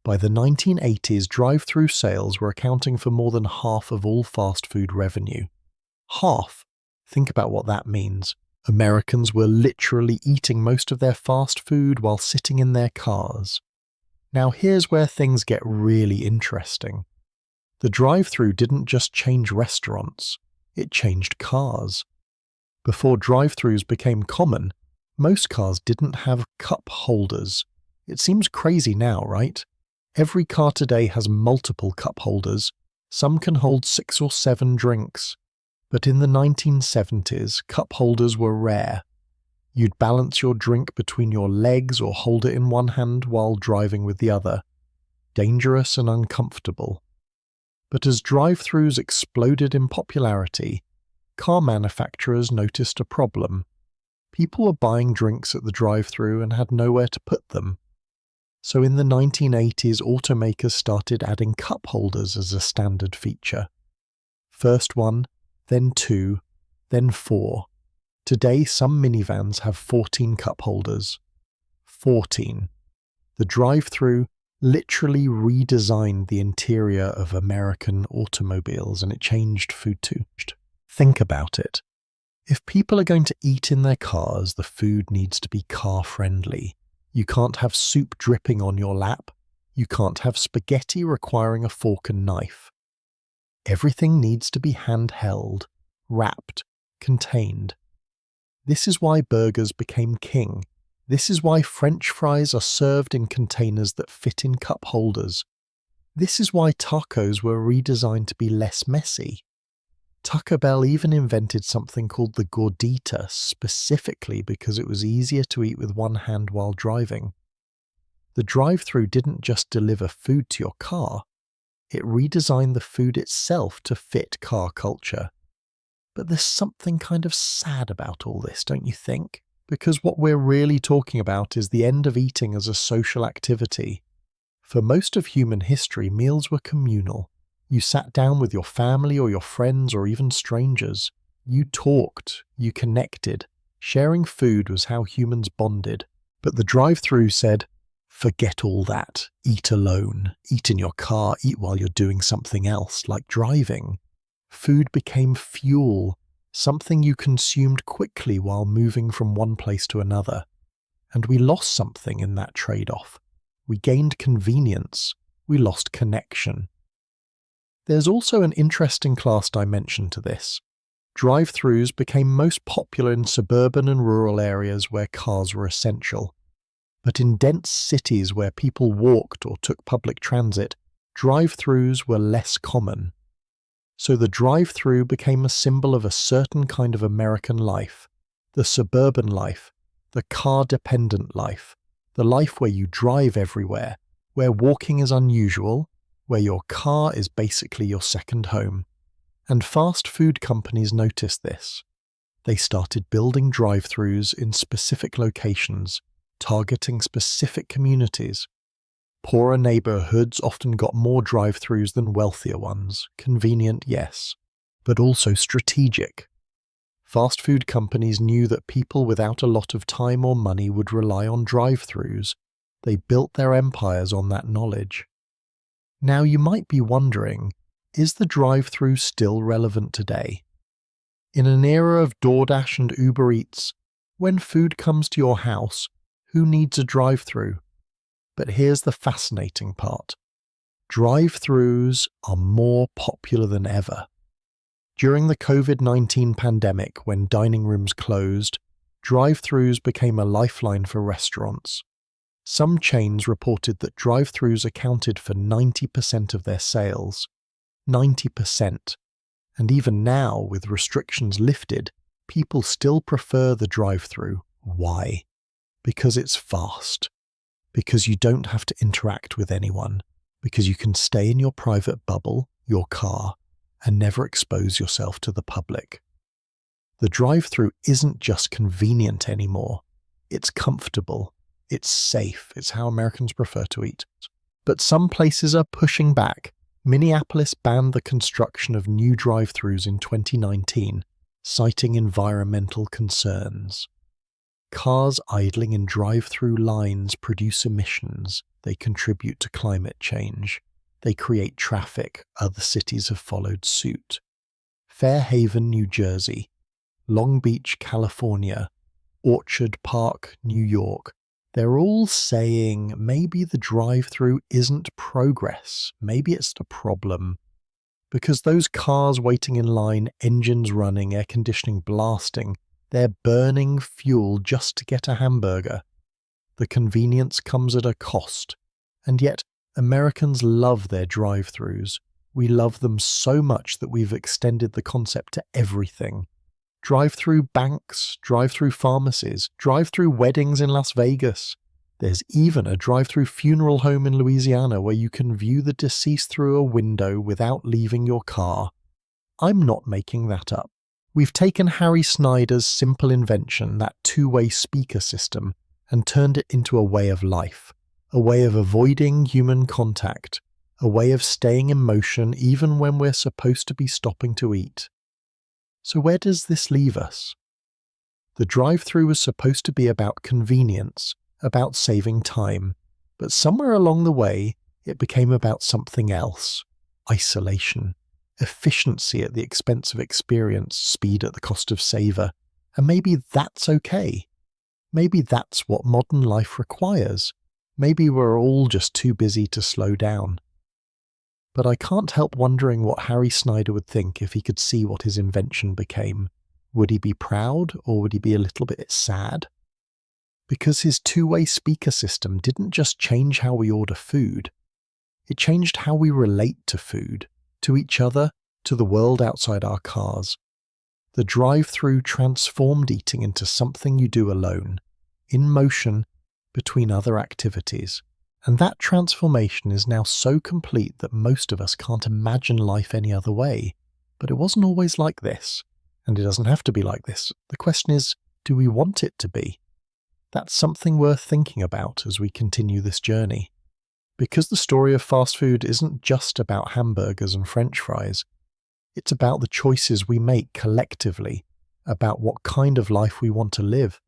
By the 1980s, drive-thru sales were accounting for more than half of all fast food revenue. Half. Think about what that means. Americans were literally eating most of their fast food while sitting in their cars. Now here's where things get really interesting. The drive-thru didn't just change restaurants, it changed cars. Before drive-thrus became common, most cars didn't have cup holders. It seems crazy now, right? Every car today has multiple cup holders. Some can hold 6 or 7 drinks. But in the 1970s, cup holders were rare. You'd balance your drink between your legs or hold it in one hand while driving with the other. Dangerous and uncomfortable. But as drive-thrus exploded in popularity, car manufacturers noticed a problem. People were buying drinks at the drive-thru and had nowhere to put them. So in the 1980s, automakers started adding cup holders as a standard feature. First one, then 2, then 4. Today, some minivans have 14 cup holders. 14. The drive-thru literally redesigned the interior of American automobiles, and it changed food too. Think about it. If people are going to eat in their cars, the food needs to be car-friendly. You can't have soup dripping on your lap. You can't have spaghetti requiring a fork and knife. Everything needs to be handheld, wrapped, contained. This is why burgers became king. This is why French fries are served in containers that fit in cup holders. This is why tacos were redesigned to be less messy. Taco Bell even invented something called the gordita specifically because it was easier to eat with one hand while driving. The drive-thru didn't just deliver food to your car, it redesigned the food itself to fit car culture. But there's something kind of sad about all this, don't you think? Because what we're really talking about is the end of eating as a social activity. For most of human history, meals were communal. You sat down with your family or your friends or even strangers. You talked, you connected. Sharing food was how humans bonded. But the drive-thru said, forget all that. Eat alone. Eat in your car. Eat while you're doing something else, like driving. Food became fuel, something you consumed quickly while moving from one place to another. And we lost something in that trade-off. We gained convenience. We lost connection. There's also an interesting class dimension to this. Drive-thrus became most popular in suburban and rural areas where cars were essential. But in dense cities where people walked or took public transit, drive-thrus were less common. So the drive-thru became a symbol of a certain kind of American life, the suburban life, the car-dependent life, the life where you drive everywhere, where walking is unusual, where your car is basically your second home. And fast food companies noticed this. They started building drive-thrus in specific locations, targeting specific communities. Poorer neighborhoods often got more drive-thrus than wealthier ones. Convenient, yes, but also strategic. Fast food companies knew that people without a lot of time or money would rely on drive-thrus. They built their empires on that knowledge. Now you might be wondering, is the drive-thru still relevant today? In an era of DoorDash and Uber Eats, when food comes to your house, who needs a drive-thru? But here's the fascinating part. Drive-thrus are more popular than ever. During the COVID-19 pandemic, when dining rooms closed, drive-thrus became a lifeline for restaurants. Some chains reported that drive-thrus accounted for 90% of their sales. 90%. And even now, with restrictions lifted, people still prefer the drive-thru. Why? Because it's fast. Because you don't have to interact with anyone. Because you can stay in your private bubble, your car, and never expose yourself to the public. The drive-thru isn't just convenient anymore. It's comfortable. It's safe. It's how Americans prefer to eat. But some places are pushing back. Minneapolis banned the construction of new drive-thrus in 2019, citing environmental concerns. Cars idling in drive-thru lines produce emissions. They contribute to climate change. They create traffic. Other cities have followed suit. Fairhaven, New Jersey, Long Beach, California, Orchard Park, New York. They're all saying maybe the drive-thru isn't progress. Maybe it's the problem. Because those cars waiting in line, engines running, air conditioning blasting, they're burning fuel just to get a hamburger. The convenience comes at a cost. And yet, Americans love their drive-thrus. We love them so much that we've extended the concept to everything. Drive-thru banks, drive-thru pharmacies, drive-thru weddings in Las Vegas. There's even a drive-thru funeral home in Louisiana where you can view the deceased through a window without leaving your car. I'm not making that up. We've taken Harry Snyder's simple invention, that two-way speaker system, and turned it into a way of life, a way of avoiding human contact, a way of staying in motion even when we're supposed to be stopping to eat. So where does this leave us? The drive-thru was supposed to be about convenience, about saving time, but somewhere along the way, it became about something else. Isolation, efficiency at the expense of experience, speed at the cost of savor. And maybe that's okay. Maybe that's what modern life requires. Maybe we're all just too busy to slow down. But I can't help wondering what Harry Snyder would think if he could see what his invention became. Would he be proud, or would he be a little bit sad? Because his two-way speaker system didn't just change how we order food. It changed how we relate to food, to each other, to the world outside our cars. The drive-thru transformed eating into something you do alone, in motion, between other activities. And that transformation is now so complete that most of us can't imagine life any other way. But it wasn't always like this, and it doesn't have to be like this. The question is, do we want it to be? That's something worth thinking about as we continue this journey. Because the story of fast food isn't just about hamburgers and French fries. It's about the choices we make collectively, about what kind of life we want to live.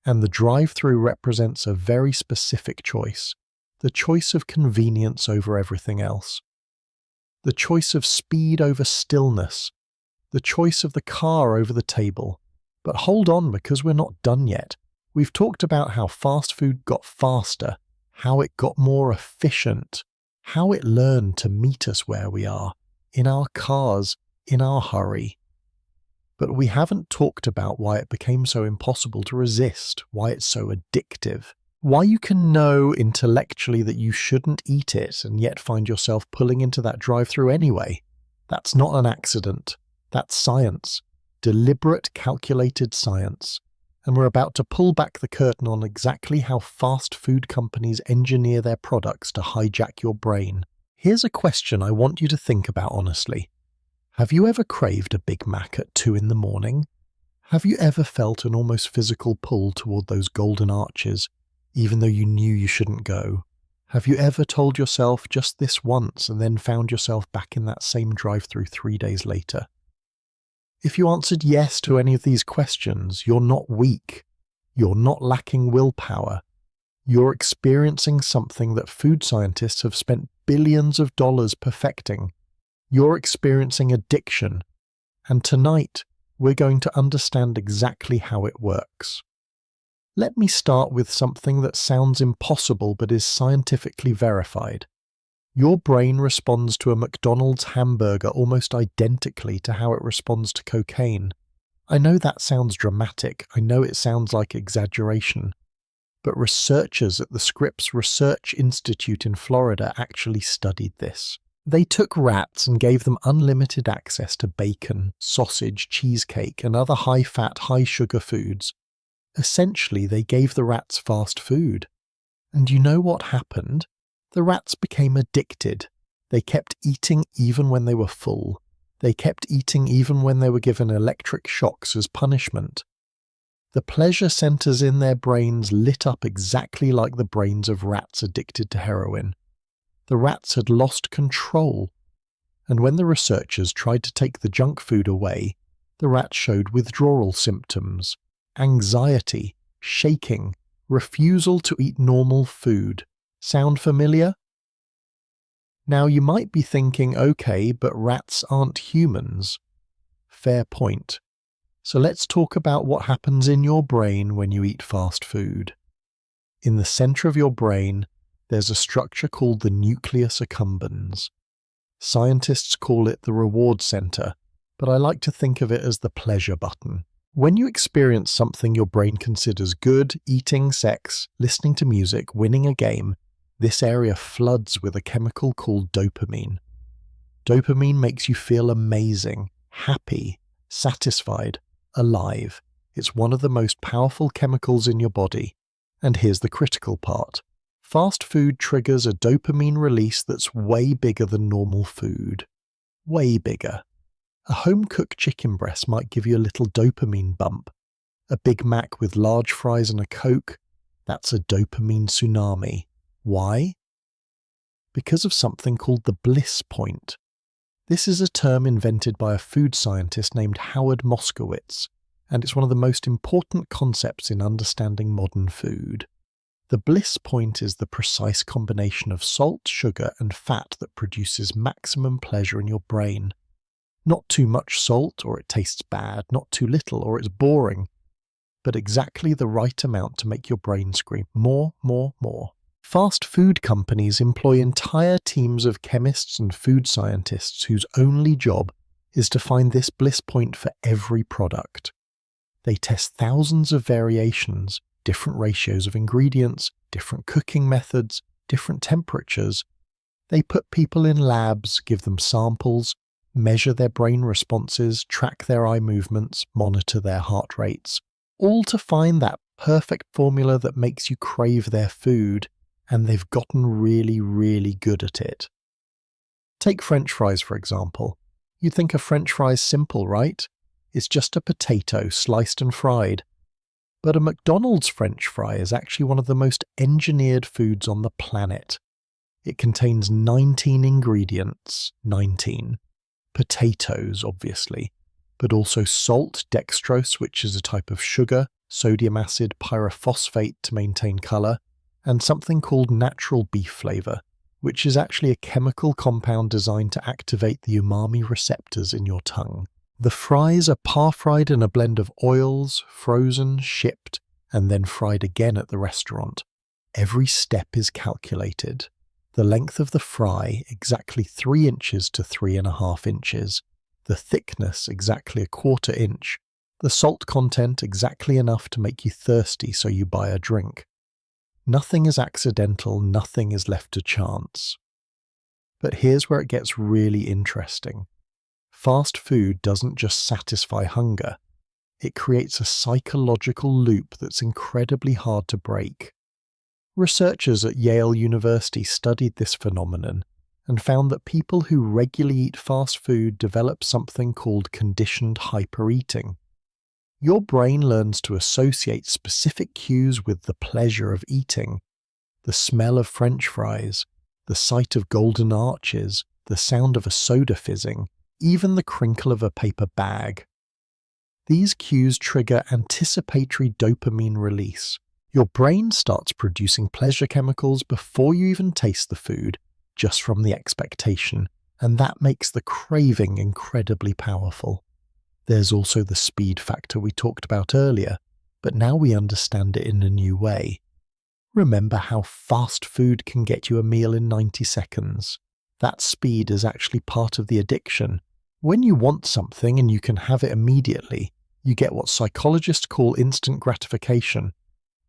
And the drive-thru represents a very specific choice. The choice of convenience over everything else. The choice of speed over stillness. The choice of the car over the table. But hold on, because we're not done yet. We've talked about how fast food got faster, how it got more efficient, how it learned to meet us where we are, in our cars, in our hurry. But we haven't talked about why it became so impossible to resist, why it's so addictive. Why you can know intellectually that you shouldn't eat it and yet find yourself pulling into that drive-thru anyway. That's not an accident. That's science. Deliberate, calculated science. And we're about to pull back the curtain on exactly how fast food companies engineer their products to hijack your brain. Here's a question I want you to think about honestly. Have you ever craved a Big Mac at 2 in the morning? Have you ever felt an almost physical pull toward those golden arches, even though you knew you shouldn't go? Have you ever told yourself just this once and then found yourself back in that same drive-thru 3 days later? If you answered yes to any of these questions, you're not weak. You're not lacking willpower. You're experiencing something that food scientists have spent billions of dollars perfecting. You're experiencing addiction. And tonight, we're going to understand exactly how it works. Let me start with something that sounds impossible but is scientifically verified. Your brain responds to a McDonald's hamburger almost identically to how it responds to cocaine. I know that sounds dramatic, I know it sounds like exaggeration, but researchers at the Scripps Research Institute in Florida actually studied this. They took rats and gave them unlimited access to bacon, sausage, cheesecake, and other high-fat, high-sugar foods. Essentially, they gave the rats fast food. And you know what happened? The rats became addicted. They kept eating even when they were full. They kept eating even when they were given electric shocks as punishment. The pleasure centers in their brains lit up exactly like the brains of rats addicted to heroin. The rats had lost control, and when the researchers tried to take the junk food away, the rats showed withdrawal symptoms, anxiety, shaking, refusal to eat normal food. Sound familiar? Now you might be thinking, okay, but rats aren't humans. Fair point. So let's talk about what happens in your brain when you eat fast food. In the center of your brain, there's a structure called the nucleus accumbens. Scientists call it the reward center, but I like to think of it as the pleasure button. When you experience something your brain considers good, eating, sex, listening to music, winning a game, this area floods with a chemical called dopamine. Dopamine makes you feel amazing, happy, satisfied, alive. It's one of the most powerful chemicals in your body. And here's the critical part. Fast food triggers a dopamine release that's way bigger than normal food. Way bigger. A home-cooked chicken breast might give you a little dopamine bump. A Big Mac with large fries and a Coke, that's a dopamine tsunami. Why? Because of something called the bliss point. This is a term invented by a food scientist named Howard Moskowitz, and it's one of the most important concepts in understanding modern food. The bliss point is the precise combination of salt, sugar, and fat that produces maximum pleasure in your brain. Not too much salt, or it tastes bad, not too little, or it's boring, but exactly the right amount to make your brain scream, more, more, more. Fast food companies employ entire teams of chemists and food scientists whose only job is to find this bliss point for every product. They test thousands of variations, different ratios of ingredients, different cooking methods, different temperatures. They put people in labs, give them samples, measure their brain responses, track their eye movements, monitor their heart rates, all to find that perfect formula that makes you crave their food, and they've gotten really, really good at it. Take French fries, for example. You'd think a French fry's simple, right? It's just a potato sliced and fried. But a McDonald's French fry is actually one of the most engineered foods on the planet. It contains 19 ingredients, 19. Potatoes, obviously, but also salt, dextrose, which is a type of sugar, sodium acid, pyrophosphate to maintain colour, and something called natural beef flavour, which is actually a chemical compound designed to activate the umami receptors in your tongue. The fries are par-fried in a blend of oils, frozen, shipped, and then fried again at the restaurant. Every step is calculated. The length of the fry exactly 3 inches to 3.5 inches. The thickness exactly 1/4 inch. The salt content exactly enough to make you thirsty so you buy a drink. Nothing is accidental, nothing is left to chance. But here's where it gets really interesting. Fast food doesn't just satisfy hunger. It creates a psychological loop that's incredibly hard to break. Researchers at Yale University studied this phenomenon and found that people who regularly eat fast food develop something called conditioned hypereating. Your brain learns to associate specific cues with the pleasure of eating. The smell of French fries, the sight of golden arches, the sound of a soda fizzing, even the crinkle of a paper bag. These cues trigger anticipatory dopamine release. Your brain starts producing pleasure chemicals before you even taste the food, just from the expectation, and that makes the craving incredibly powerful. There's also the speed factor we talked about earlier, but now we understand it in a new way. Remember how fast food can get you a meal in 90 seconds? That speed is actually part of the addiction. When you want something and you can have it immediately, you get what psychologists call instant gratification.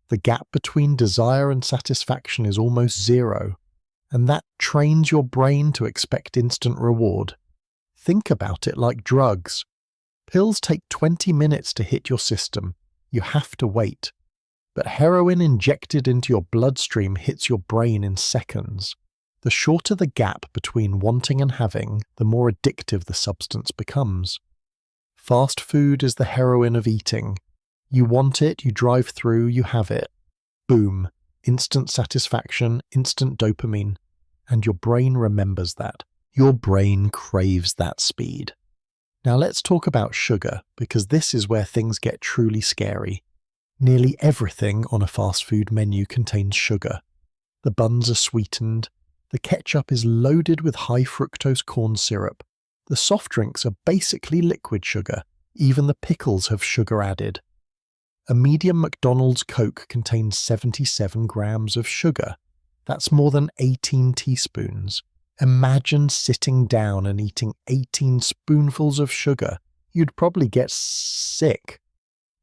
The gap between desire and satisfaction is almost zero, and that trains your brain to expect instant reward. Think about it like drugs. Pills take 20 minutes to hit your system. You have to wait. But heroin injected into your bloodstream hits your brain in seconds. The shorter the gap between wanting and having, the more addictive the substance becomes. Fast food is the heroin of eating. You want it, you drive through, you have it. Boom. Instant satisfaction, instant dopamine. And your brain remembers that. Your brain craves that speed. Now let's talk about sugar, because this is where things get truly scary. Nearly everything on a fast food menu contains sugar. The buns are sweetened. The ketchup is loaded with high fructose corn syrup. The soft drinks are basically liquid sugar. Even the pickles have sugar added. A medium McDonald's Coke contains 77 grams of sugar. That's more than 18 teaspoons. Imagine sitting down and eating 18 spoonfuls of sugar. You'd probably get sick.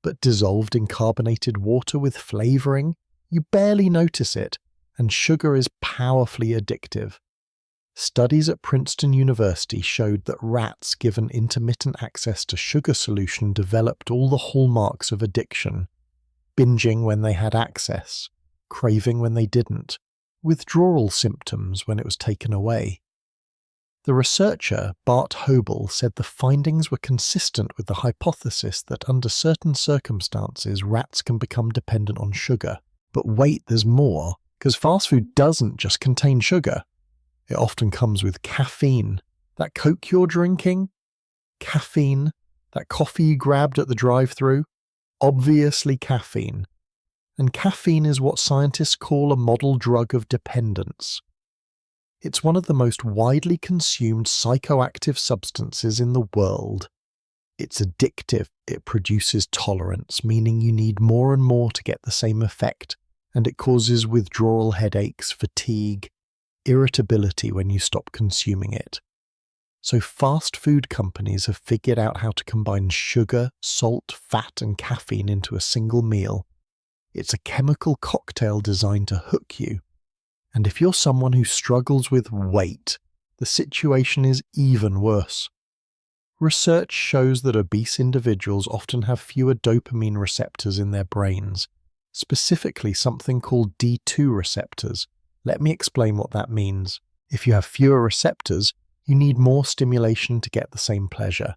But dissolved in carbonated water with flavouring, you barely notice it, and sugar is powerfully addictive. Studies at Princeton University showed that rats given intermittent access to sugar solution developed all the hallmarks of addiction: binging when they had access, craving when they didn't, withdrawal symptoms when it was taken away. The researcher, Bart Hobel, said the findings were consistent with the hypothesis that under certain circumstances rats can become dependent on sugar. But wait, there's more, because fast food doesn't just contain sugar. It often comes with caffeine. That Coke you're drinking? Caffeine. That coffee you grabbed at the drive-thru? Obviously caffeine. And caffeine is what scientists call a model drug of dependence. It's one of the most widely consumed psychoactive substances in the world. It's addictive. It produces tolerance, meaning you need more and more to get the same effect, and it causes withdrawal headaches, fatigue, irritability when you stop consuming it. So fast food companies have figured out how to combine sugar, salt, fat, and caffeine into a single meal. It's a chemical cocktail designed to hook you. And if you're someone who struggles with weight, the situation is even worse. Research shows that obese individuals often have fewer dopamine receptors in their brains, specifically something called D2 receptors. Let me explain what that means. If you have fewer receptors, you need more stimulation to get the same pleasure.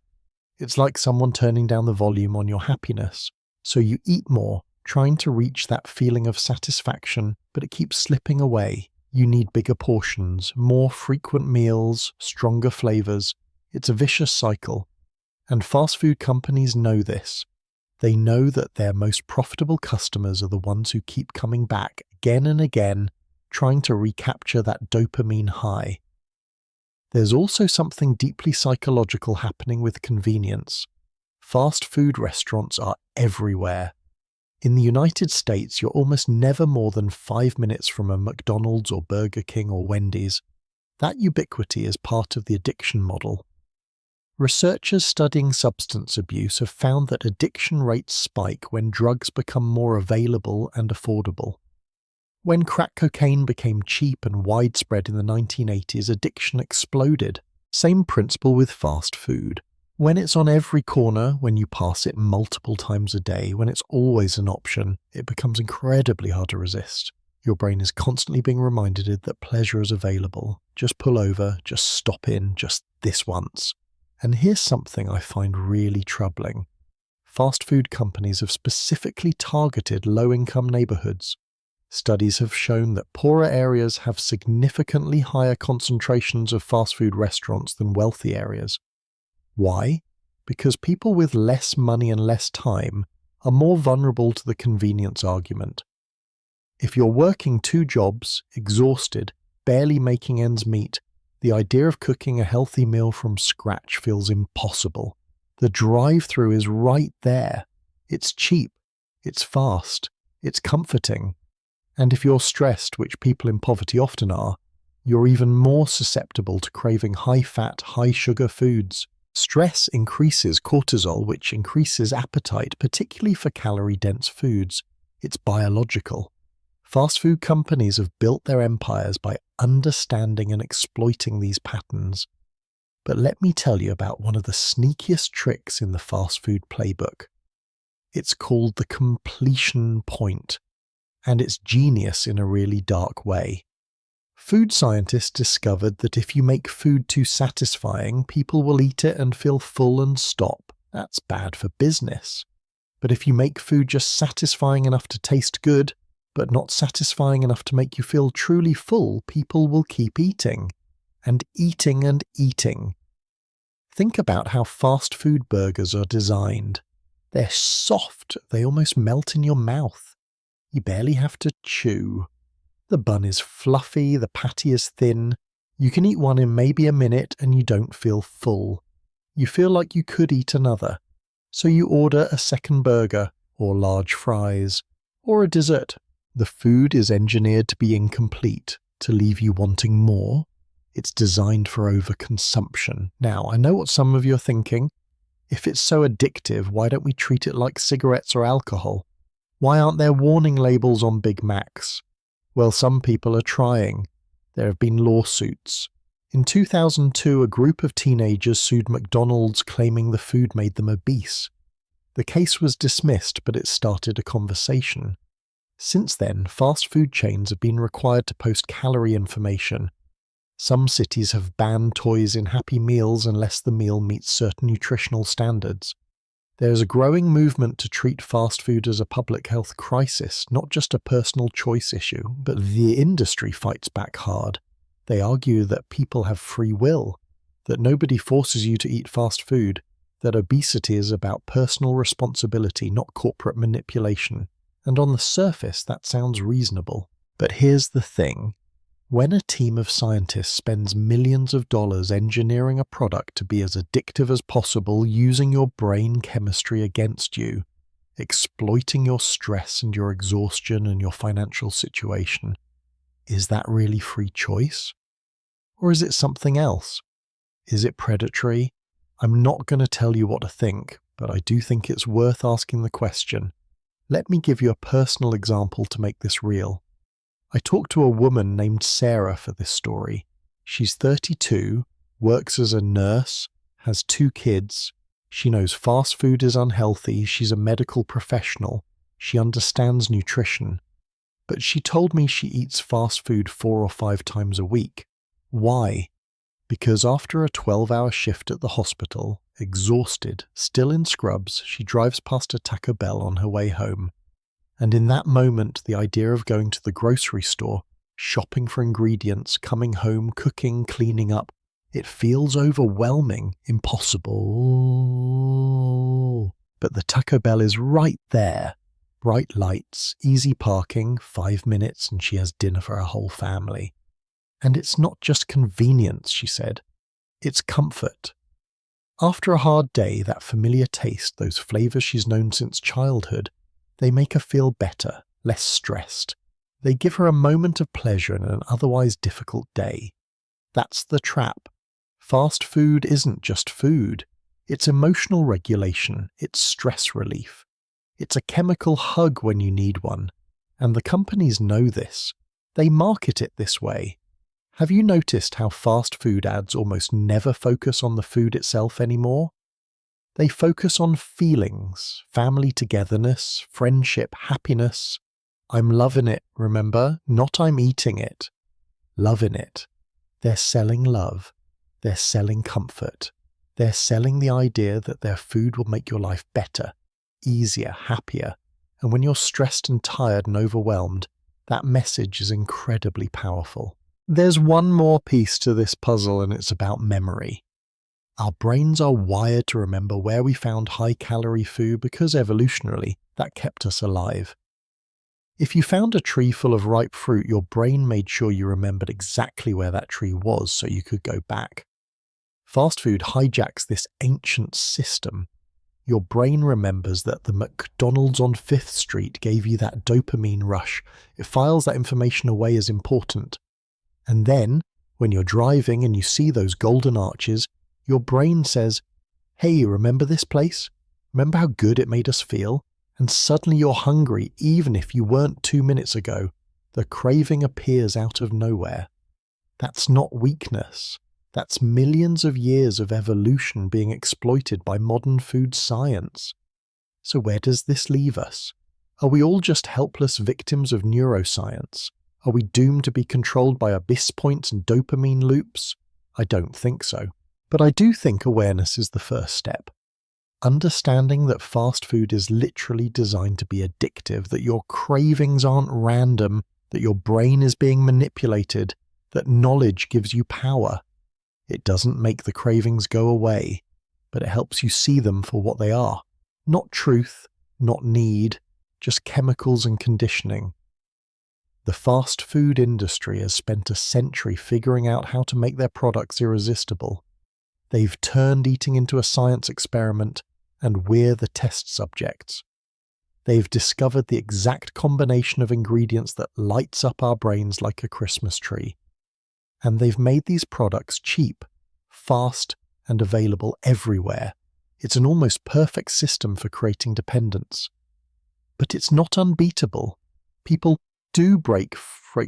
It's like someone turning down the volume on your happiness. So you eat more, trying to reach that feeling of satisfaction, but it keeps slipping away. You need bigger portions, more frequent meals, stronger flavors. It's a vicious cycle. And fast food companies know this. They know that their most profitable customers are the ones who keep coming back again and again, trying to recapture that dopamine high. There's also something deeply psychological happening with convenience. Fast food restaurants are everywhere. In the United States, you're almost never more than 5 minutes from a McDonald's or Burger King or Wendy's. That ubiquity is part of the addiction model. Researchers studying substance abuse have found that addiction rates spike when drugs become more available and affordable. When crack cocaine became cheap and widespread in the 1980s, addiction exploded. Same principle with fast food. When it's on every corner, when you pass it multiple times a day, when it's always an option, it becomes incredibly hard to resist. Your brain is constantly being reminded that pleasure is available. Just pull over, just stop in, just this once. And here's something I find really troubling. Fast food companies have specifically targeted low-income neighborhoods. Studies have shown that poorer areas have significantly higher concentrations of fast food restaurants than wealthy areas. Why? Because people with less money and less time are more vulnerable to the convenience argument. If you're working 2 jobs, exhausted, barely making ends meet, the idea of cooking a healthy meal from scratch feels impossible. The drive-thru is right there. It's cheap, it's fast, it's comforting. And if you're stressed, which people in poverty often are, you're even more susceptible to craving high-fat, high-sugar foods. Stress increases cortisol, which increases appetite, particularly for calorie-dense foods. It's biological. Fast food companies have built their empires by understanding and exploiting these patterns. But let me tell you about one of the sneakiest tricks in the fast food playbook. It's called the completion point, and it's genius in a really dark way. Food scientists discovered that if you make food too satisfying, people will eat it and feel full and stop. That's bad for business. But if you make food just satisfying enough to taste good, but not satisfying enough to make you feel truly full, people will keep eating. And eating and eating. Think about how fast food burgers are designed. They're soft, they almost melt in your mouth. You barely have to chew. The bun is fluffy, the patty is thin. You can eat one in maybe a minute and you don't feel full. You feel like you could eat another. So you order a second burger, or large fries, or a dessert. The food is engineered to be incomplete, to leave you wanting more. It's designed for overconsumption. Now, I know what some of you are thinking. If it's so addictive, why don't we treat it like cigarettes or alcohol? Why aren't there warning labels on Big Macs? Well, some people are trying. There have been lawsuits. In 2002, a group of teenagers sued McDonald's claiming the food made them obese. The case was dismissed, but it started a conversation. Since then, fast food chains have been required to post calorie information. Some cities have banned toys in Happy Meals unless the meal meets certain nutritional standards. There is a growing movement to treat fast food as a public health crisis, not just a personal choice issue, but the industry fights back hard. They argue that people have free will, that nobody forces you to eat fast food, that obesity is about personal responsibility, not corporate manipulation. And on the surface, that sounds reasonable. But here's the thing. When a team of scientists spends millions of dollars engineering a product to be as addictive as possible, using your brain chemistry against you, exploiting your stress and your exhaustion and your financial situation, is that really free choice? Or is it something else? Is it predatory? I'm not going to tell you what to think, but I do think it's worth asking the question. Let me give you a personal example to make this real. I talked to a woman named Sarah for this story. She's 32, works as a nurse, has 2 kids. She knows fast food is unhealthy. She's a medical professional. She understands nutrition. But she told me she eats fast food 4 or 5 times a week. Why? Because after a 12-hour shift at the hospital, exhausted, still in scrubs, she drives past a Taco Bell on her way home. And in that moment, the idea of going to the grocery store, shopping for ingredients, coming home, cooking, cleaning up, it feels overwhelming, impossible. But the Taco Bell is right there. Bright lights, easy parking, 5 minutes, and she has dinner for her whole family. And it's not just convenience, she said. It's comfort. After a hard day, that familiar taste, those flavors she's known since childhood, they make her feel better, less stressed. They give her a moment of pleasure in an otherwise difficult day. That's the trap. Fast food isn't just food. It's emotional regulation. It's stress relief. It's a chemical hug when you need one. And the companies know this. They market it this way. Have you noticed how fast food ads almost never focus on the food itself anymore? They focus on feelings, family togetherness, friendship, happiness. I'm loving it, remember? Not I'm eating it. Loving it. They're selling love. They're selling comfort. They're selling the idea that their food will make your life better, easier, happier. And when you're stressed and tired and overwhelmed, that message is incredibly powerful. There's one more piece to this puzzle, and it's about memory. Our brains are wired to remember where we found high-calorie food because evolutionarily, that kept us alive. If you found a tree full of ripe fruit, your brain made sure you remembered exactly where that tree was so you could go back. Fast food hijacks this ancient system. Your brain remembers that the McDonald's on 5th Street gave you that dopamine rush. It files that information away as important. And then, when you're driving and you see those golden arches, your brain says, hey, remember this place? Remember how good it made us feel? And suddenly you're hungry even if you weren't 2 minutes ago. The craving appears out of nowhere. That's not weakness. That's millions of years of evolution being exploited by modern food science. So where does this leave us? Are we all just helpless victims of neuroscience? Are we doomed to be controlled by abyss points and dopamine loops? I don't think so. But I do think awareness is the first step. Understanding that fast food is literally designed to be addictive, that your cravings aren't random, that your brain is being manipulated, that knowledge gives you power. It doesn't make the cravings go away, but it helps you see them for what they are. Not truth, not need, just chemicals and conditioning. The fast food industry has spent a century figuring out how to make their products irresistible. They've turned eating into a science experiment, and we're the test subjects. They've discovered the exact combination of ingredients that lights up our brains like a Christmas tree. And they've made these products cheap, fast, and available everywhere. It's an almost perfect system for creating dependence. But it's not unbeatable. People do break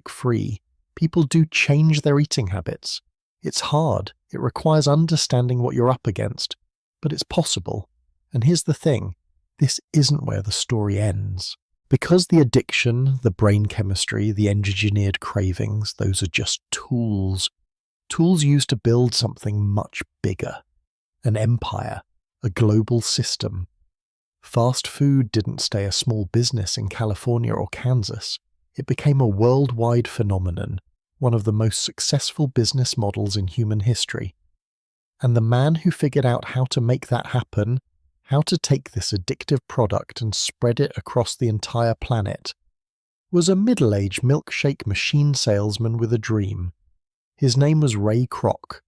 free. People do change their eating habits. It's hard. It requires understanding what you're up against. But it's possible. And here's the thing. This isn't where the story ends. Because the addiction, the brain chemistry, the engineered cravings, those are just tools. Tools used to build something much bigger. An empire. A global system. Fast food didn't stay a small business in California or Kansas. It became a worldwide phenomenon, one of the most successful business models in human history. And the man who figured out how to make that happen, how to take this addictive product and spread it across the entire planet, was a middle-aged milkshake machine salesman with a dream. His name was Ray Kroc,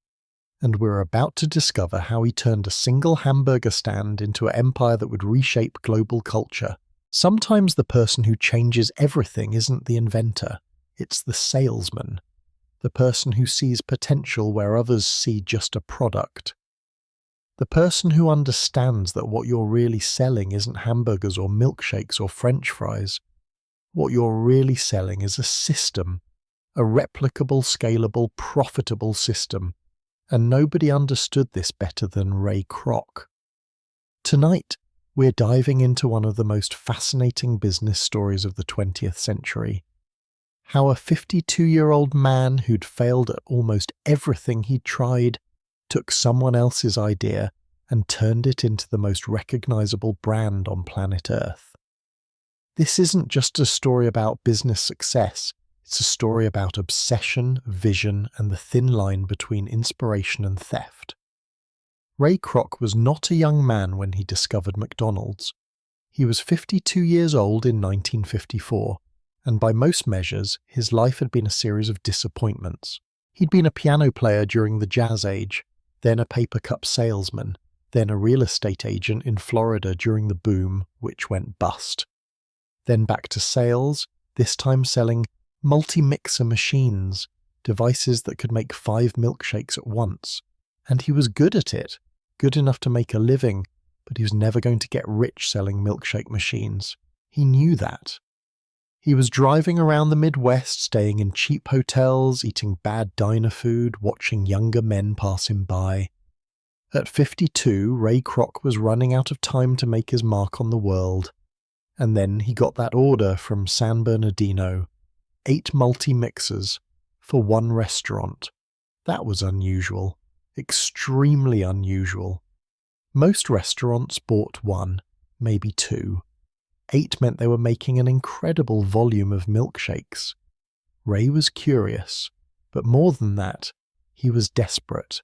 and we're about to discover how he turned a single hamburger stand into an empire that would reshape global culture. Sometimes the person who changes everything isn't the inventor, it's the salesman, the person who sees potential where others see just a product. The person who understands that what you're really selling isn't hamburgers or milkshakes or French fries. What you're really selling is a system, a replicable, scalable, profitable system. And nobody understood this better than Ray Kroc. Tonight, we're diving into one of the most fascinating business stories of the 20th century. How a 52-year-old man who'd failed at almost everything he'd tried took someone else's idea and turned it into the most recognizable brand on planet Earth. This isn't just a story about business success. It's a story about obsession, vision, and the thin line between inspiration and theft. Ray Kroc was not a young man when he discovered McDonald's. He was 52 years old in 1954, and by most measures, his life had been a series of disappointments. He'd been a piano player during the Jazz Age, then a paper cup salesman, then a real estate agent in Florida during the boom, which went bust. Then back to sales, this time selling multi-mixer machines, devices that could make 5 milkshakes at once. And he was good at it, good enough to make a living, but he was never going to get rich selling milkshake machines. He knew that. He was driving around the Midwest, staying in cheap hotels, eating bad diner food, watching younger men pass him by. At 52, Ray Kroc was running out of time to make his mark on the world. And then he got that order from San Bernardino, 8 multi-mixers for one restaurant. That was unusual. Extremely unusual. Most restaurants bought 1, maybe 2. 8 meant they were making an incredible volume of milkshakes. Ray was curious, but more than that, he was desperate.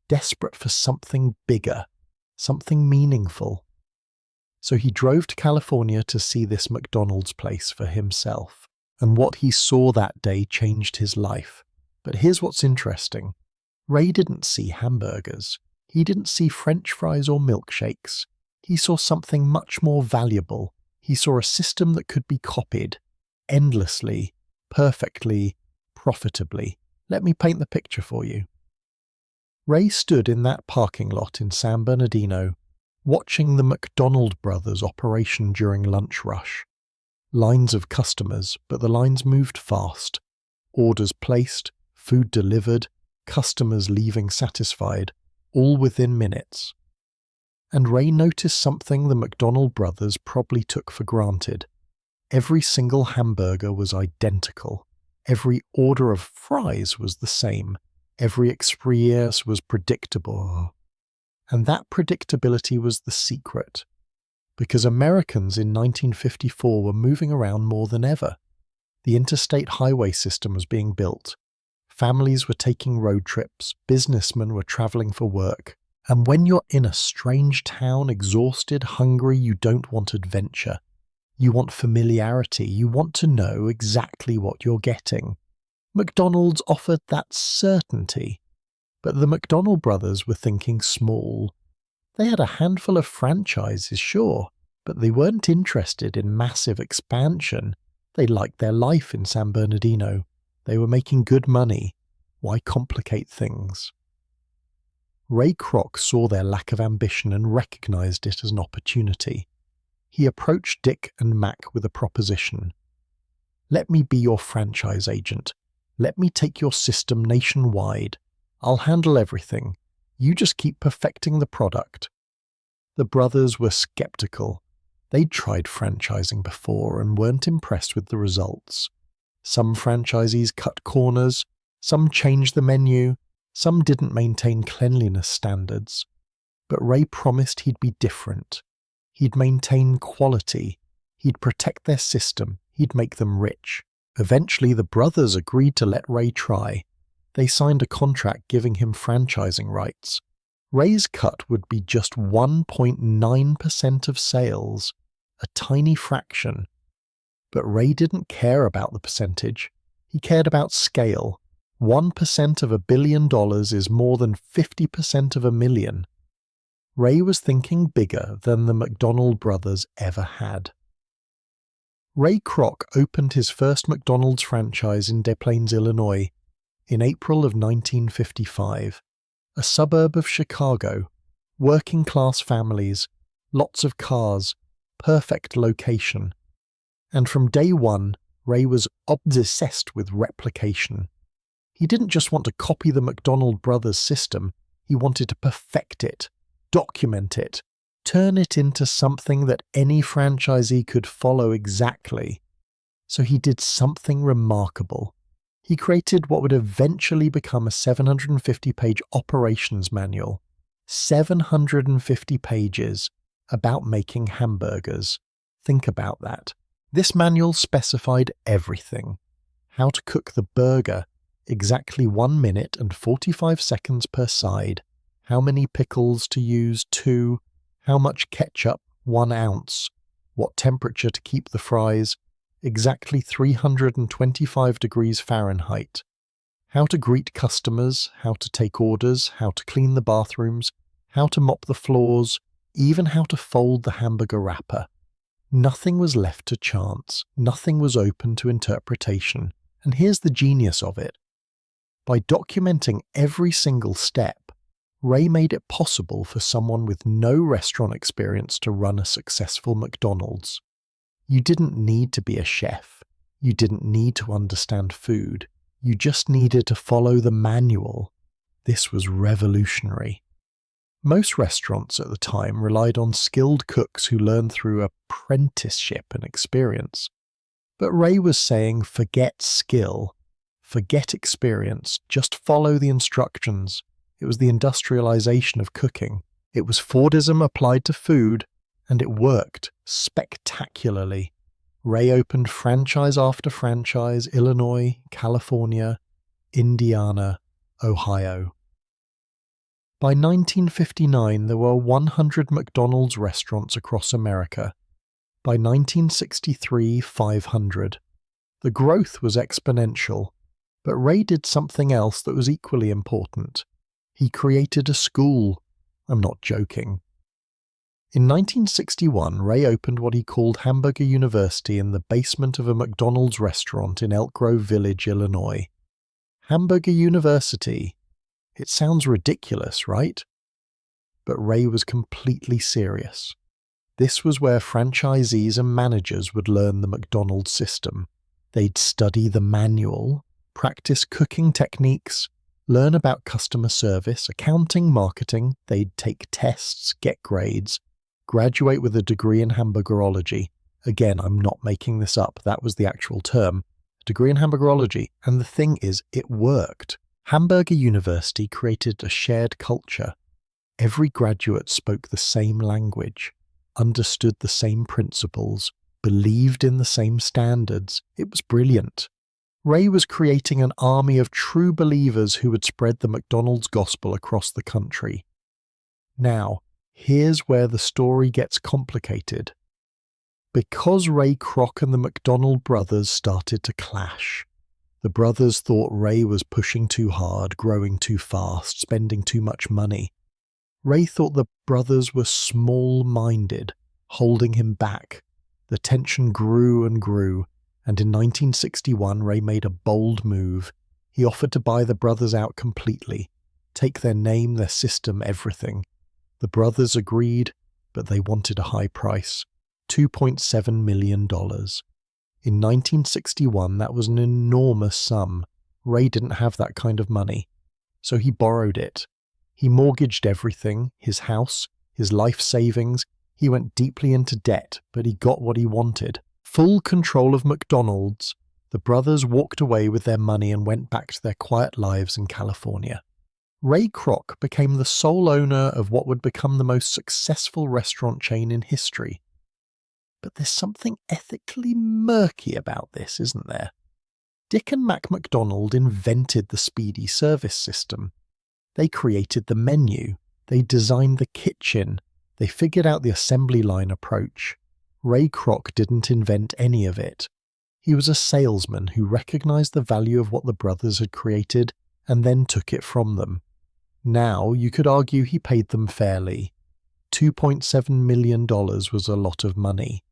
Desperate for something bigger, something meaningful. So he drove to California to see this McDonald's place for himself. And what he saw that day changed his life. But here's what's interesting. Ray didn't see hamburgers. He didn't see French fries or milkshakes. He saw something much more valuable. He saw a system that could be copied, endlessly, perfectly, profitably. Let me paint the picture for you. Ray stood in that parking lot in San Bernardino, watching the McDonald brothers' operation during lunch rush. Lines of customers, but the lines moved fast. Orders placed, food delivered, customers leaving satisfied, all within minutes. And Ray noticed something the McDonald brothers probably took for granted. Every single hamburger was identical. Every order of fries was the same. Every experience was predictable. And that predictability was the secret. Because Americans in 1954 were moving around more than ever. The interstate highway system was being built. Families were taking road trips. Businessmen were traveling for work. And when you're in a strange town, exhausted, hungry, you don't want adventure. You want familiarity. You want to know exactly what you're getting. McDonald's offered that certainty. But the McDonald brothers were thinking small. They had a handful of franchises, sure, but they weren't interested in massive expansion. They liked their life in San Bernardino. They were making good money. Why complicate things? Ray Kroc saw their lack of ambition and recognized it as an opportunity. He approached Dick and Mac with a proposition. Let me be your franchise agent. Let me take your system nationwide. I'll handle everything. You just keep perfecting the product. The brothers were skeptical. They'd tried franchising before and weren't impressed with the results. Some franchisees cut corners, some changed the menu, some didn't maintain cleanliness standards. But Ray promised he'd be different. He'd maintain quality. He'd protect their system. He'd make them rich. Eventually, the brothers agreed to let Ray try. They signed a contract giving him franchising rights. Ray's cut would be just 1.9% of sales, a tiny fraction. But Ray didn't care about the percentage. He cared about scale. 1% of $1 billion is more than 50% of $1 million. Ray was thinking bigger than the McDonald brothers ever had. Ray Kroc opened his first McDonald's franchise in Des Plaines, Illinois, in April of 1955, a suburb of Chicago, working-class families, lots of cars, perfect location. And from day one, Ray was obsessed with replication. He didn't just want to copy the McDonald brothers' system, he wanted to perfect it, document it, turn it into something that any franchisee could follow exactly. So he did something remarkable. He created what would eventually become a 750-page operations manual. 750 pages about making hamburgers. Think about that. This manual specified everything. How to cook the burger, exactly 1 minute and 45 seconds per side. How many pickles to use, 2. How much ketchup, 1 ounce. What temperature to keep the fries, exactly 325 degrees Fahrenheit. How to greet customers, how to take orders, how to clean the bathrooms, how to mop the floors, even how to fold the hamburger wrapper. Nothing was left to chance. Nothing was open to interpretation. And here's the genius of it. By documenting every single step, Ray made it possible for someone with no restaurant experience to run a successful McDonald's. You didn't need to be a chef. You didn't need to understand food. You just needed to follow the manual. This was revolutionary. Most restaurants at the time relied on skilled cooks who learned through apprenticeship and experience. But Ray was saying, forget skill, forget experience, just follow the instructions. It was the industrialization of cooking. It was Fordism applied to food, and it worked spectacularly. Ray opened franchise after franchise, Illinois, California, Indiana, Ohio. By 1959, there were 100 McDonald's restaurants across America. By 1963, 500. The growth was exponential, but Ray did something else that was equally important. He created a school. I'm not joking. In 1961, Ray opened what he called Hamburger University in the basement of a McDonald's restaurant in Elk Grove Village, Illinois. Hamburger University. It sounds ridiculous, right? But Ray was completely serious. This was where franchisees and managers would learn the McDonald's system. They'd study the manual, practice cooking techniques, learn about customer service, accounting, marketing. They'd take tests, get grades, graduate with a degree in hamburgerology. Again, I'm not making this up, that was the actual term. a degree in hamburgerology, and the thing is, it worked. Hamburger University created a shared culture. Every graduate spoke the same language, understood the same principles, believed in the same standards. It was brilliant. Ray was creating an army of true believers who would spread the McDonald's gospel across the country. Now, here's where the story gets complicated. Because Ray Kroc and the McDonald brothers started to clash. The brothers thought Ray was pushing too hard, growing too fast, spending too much money. Ray thought the brothers were small-minded, holding him back. The tension grew and grew, and in 1961 Ray made a bold move. He offered to buy the brothers out completely, take their name, their system, everything. The brothers agreed, but they wanted a high price, $2.7 million. In 1961, that was an enormous sum. Ray didn't have that kind of money, so he borrowed it. He mortgaged everything, his house, his life savings. He went deeply into debt, but he got what he wanted. Full control of McDonald's. The brothers walked away with their money and went back to their quiet lives in California. Ray Kroc became the sole owner of what would become the most successful restaurant chain in history. But there's something ethically murky about this, isn't there? Dick and Mac McDonald invented the speedy service system. They created the menu. They designed the kitchen. They figured out the assembly line approach. Ray Kroc didn't invent any of it. He was a salesman who recognized the value of what the brothers had created and then took it from them. Now, you could argue he paid them fairly. $2.7 million was a lot of money.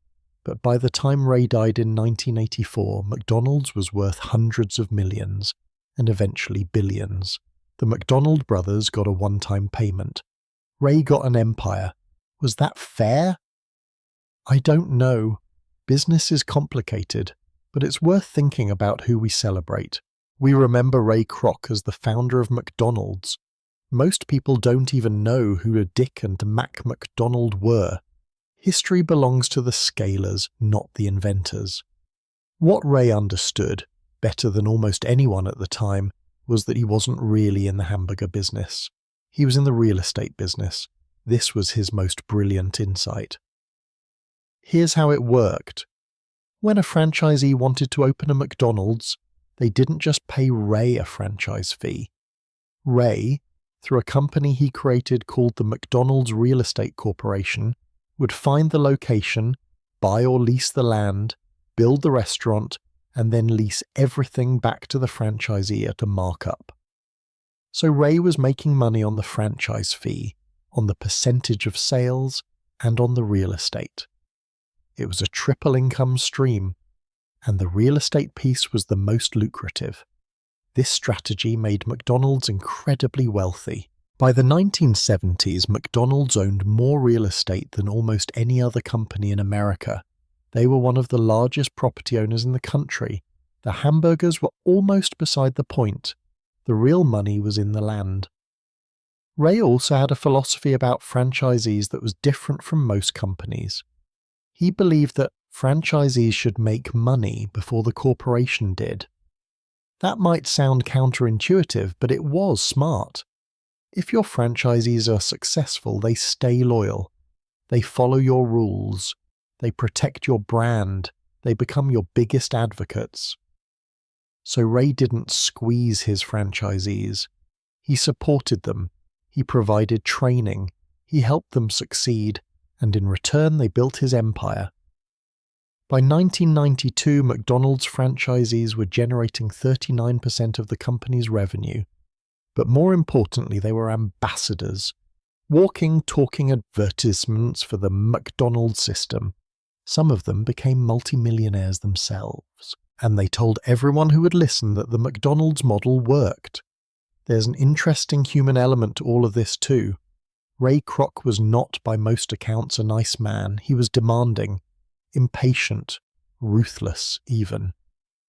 But by the time Ray died in 1984, McDonald's was worth hundreds of millions, and eventually billions. The McDonald brothers got a one-time payment. Ray got an empire. Was that fair? I don't know. Business is complicated, but it's worth thinking about who we celebrate. We remember Ray Kroc as the founder of McDonald's. Most people don't even know who Dick and Mac McDonald were. History belongs to the scalers, not the inventors. What Ray understood, better than almost anyone at the time, was that he wasn't really in the hamburger business. He was in the real estate business. This was his most brilliant insight. Here's how it worked. When a franchisee wanted to open a McDonald's, they didn't just pay Ray a franchise fee. Ray, through a company he created called the McDonald's Real Estate Corporation, would find the location, buy or lease the land, build the restaurant, and then lease everything back to the franchisee at a markup. So Ray was making money on the franchise fee, on the percentage of sales, and on the real estate. It was a triple income stream, and the real estate piece was the most lucrative. This strategy made McDonald's incredibly wealthy. By the 1970s, McDonald's owned more real estate than almost any other company in America. They were one of the largest property owners in the country. The hamburgers were almost beside the point. The real money was in the land. Ray also had a philosophy about franchisees that was different from most companies. He believed that franchisees should make money before the corporation did. That might sound counterintuitive, but it was smart. If your franchisees are successful, they stay loyal. They follow your rules. They protect your brand. They become your biggest advocates. So Ray didn't squeeze his franchisees. He supported them. He provided training. He helped them succeed, and in return they built his empire. By 1992, McDonald's franchisees were generating 39% of the company's revenue. But more importantly, they were ambassadors, walking, talking advertisements for the McDonald's system. Some of them became multimillionaires themselves, and they told everyone who would listen that the McDonald's model worked. There's an interesting human element to all of this too. Ray Kroc was not, by most accounts, a nice man. He was demanding, impatient, ruthless even.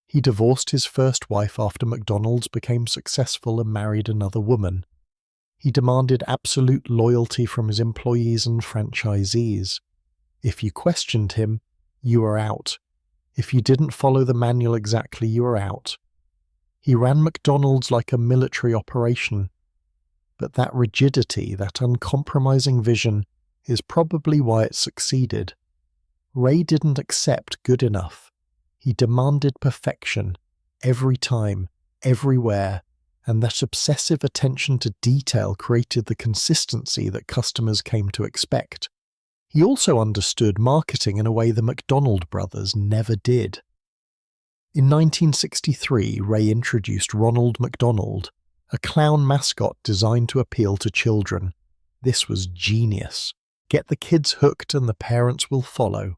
He divorced his first wife after McDonald's became successful and married another woman. He demanded absolute loyalty from his employees and franchisees. If you questioned him, you were out. If you didn't follow the manual exactly, you were out. He ran McDonald's like a military operation. But that rigidity, that uncompromising vision, is probably why it succeeded. Ray didn't accept good enough. He demanded perfection, every time, everywhere, and that obsessive attention to detail created the consistency that customers came to expect. He also understood marketing in a way the McDonald brothers never did. In 1963, Ray introduced Ronald McDonald, a clown mascot designed to appeal to children. This was genius. Get the kids hooked and the parents will follow.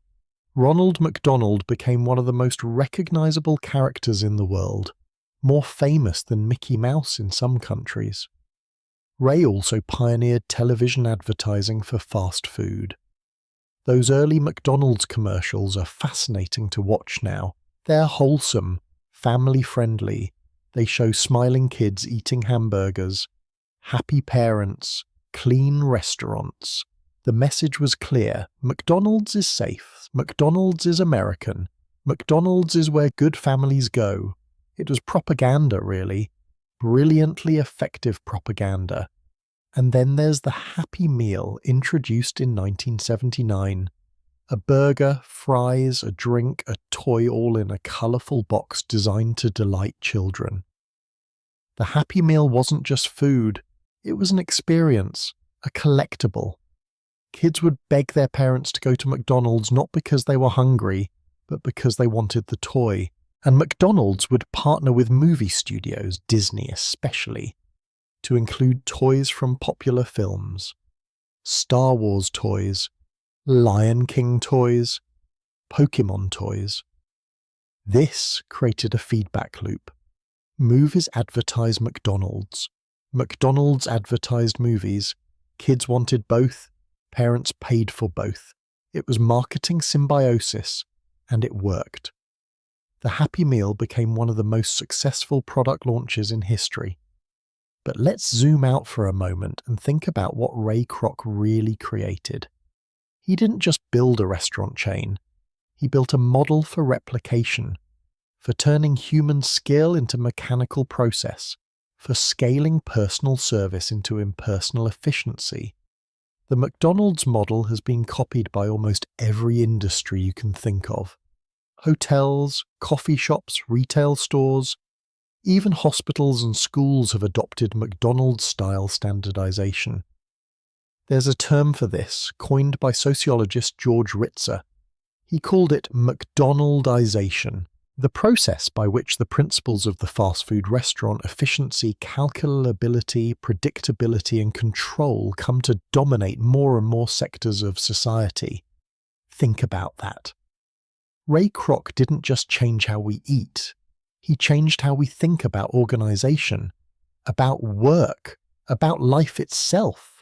Ronald McDonald became one of the most recognizable characters in the world, more famous than Mickey Mouse in some countries. Ray also pioneered television advertising for fast food. Those early McDonald's commercials are fascinating to watch now. They're wholesome, family-friendly. They show smiling kids eating hamburgers, happy parents, clean restaurants. The message was clear. McDonald's is safe. McDonald's is American. McDonald's is where good families go. It was propaganda, really. Brilliantly effective propaganda. And then there's the Happy Meal, introduced in 1979. A burger, fries, a drink, a toy, all in a colourful box designed to delight children. The Happy Meal wasn't just food. It was an experience, a collectible. Kids would beg their parents to go to McDonald's not because they were hungry, but because they wanted the toy. And McDonald's would partner with movie studios, Disney especially, to include toys from popular films. Star Wars toys, Lion King toys, Pokemon toys. This created a feedback loop. Movies advertised McDonald's. McDonald's advertised movies. Kids wanted both. Parents paid for both. It was marketing symbiosis, and it worked. The Happy Meal became one of the most successful product launches in history. But let's zoom out for a moment and think about what Ray Kroc really created. He didn't just build a restaurant chain. He built a model for replication, for turning human skill into mechanical process, for scaling personal service into impersonal efficiency. The McDonald's model has been copied by almost every industry you can think of. Hotels, coffee shops, retail stores, even hospitals and schools have adopted McDonald's-style standardization. There's a term for this, coined by sociologist George Ritzer. He called it McDonaldization, the process by which the principles of the fast food restaurant efficiency, calculability, predictability, and control come to dominate more and more sectors of society. Think about that. Ray Kroc didn't just change how we eat. He changed how we think about organization, about work, about life itself.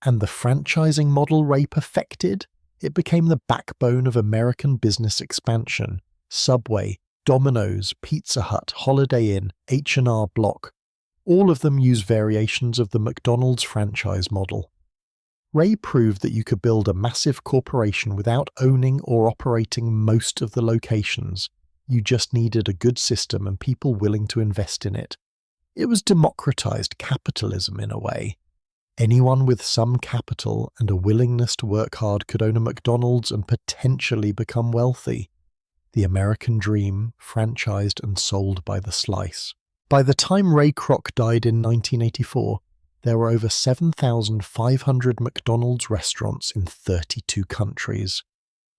And the franchising model Ray perfected, it became the backbone of American business expansion. Subway, Domino's, Pizza Hut, Holiday Inn, H&R Block, all of them use variations of the McDonald's franchise model. Ray proved that you could build a massive corporation without owning or operating most of the locations. You just needed a good system and people willing to invest in it. It was democratized capitalism in a way. Anyone with some capital and a willingness to work hard could own a McDonald's and potentially become wealthy. The American dream, franchised and sold by the slice. By the time Ray Kroc died in 1984, there were over 7,500 McDonald's restaurants in 32 countries.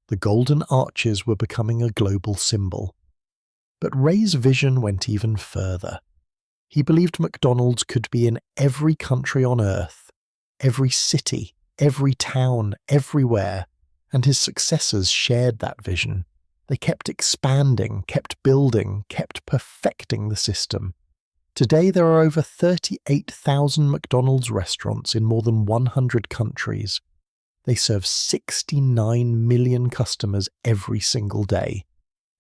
The Golden Arches were becoming a global symbol. But Ray's vision went even further. He believed McDonald's could be in every country on Earth, every city, every town, everywhere, and his successors shared that vision. They kept expanding, kept building, kept perfecting the system. Today there are over 38,000 McDonald's restaurants in more than 100 countries. They serve 69 million customers every single day.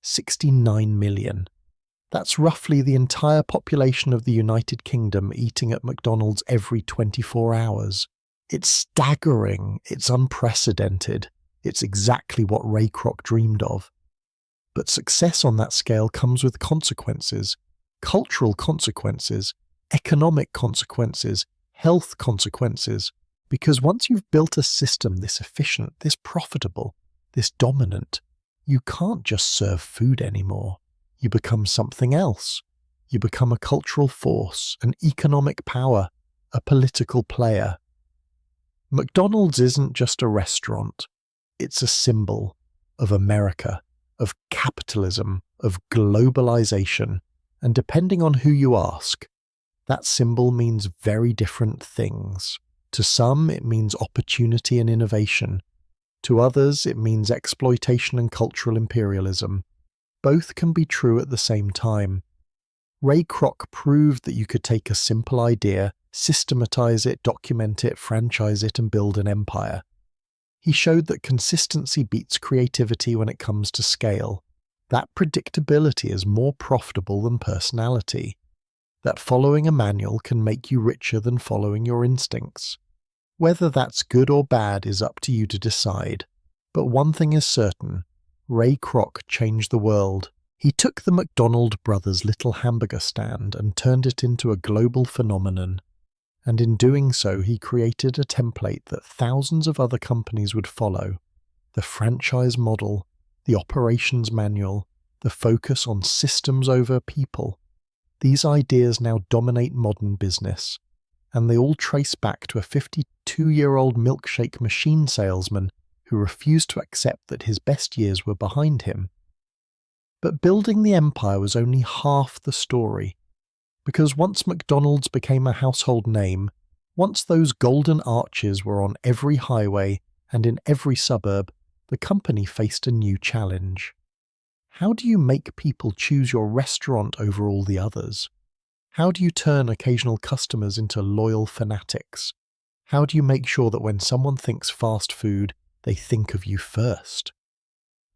69 million. That's roughly the entire population of the United Kingdom eating at McDonald's every 24 hours. It's staggering. It's unprecedented. It's exactly what Ray Kroc dreamed of. But success on that scale comes with consequences, cultural consequences, economic consequences, health consequences. Because once you've built a system this efficient, this profitable, this dominant, you can't just serve food anymore. You become something else. You become a cultural force, an economic power, a political player. McDonald's isn't just a restaurant. It's a symbol of America, of capitalism, of globalization. And depending on who you ask, that symbol means very different things. To some, it means opportunity and innovation. To others, it means exploitation and cultural imperialism. Both can be true at the same time. Ray Kroc proved that you could take a simple idea, systematize it, document it, franchise it, and build an empire. He showed that consistency beats creativity when it comes to scale. That predictability is more profitable than personality. That following a manual can make you richer than following your instincts. Whether that's good or bad is up to you to decide. But one thing is certain, Ray Kroc changed the world. He took the McDonald brothers' little hamburger stand and turned it into a global phenomenon. And in doing so, he created a template that thousands of other companies would follow. The franchise model, the operations manual, the focus on systems over people. These ideas now dominate modern business, and they all trace back to a 52-year-old milkshake machine salesman who refused to accept that his best years were behind him. But building the empire was only half the story, because once McDonald's became a household name, once those golden arches were on every highway and in every suburb, the company faced a new challenge. How do you make people choose your restaurant over all the others? How do you turn occasional customers into loyal fanatics? How do you make sure that when someone thinks fast food, they think of you first?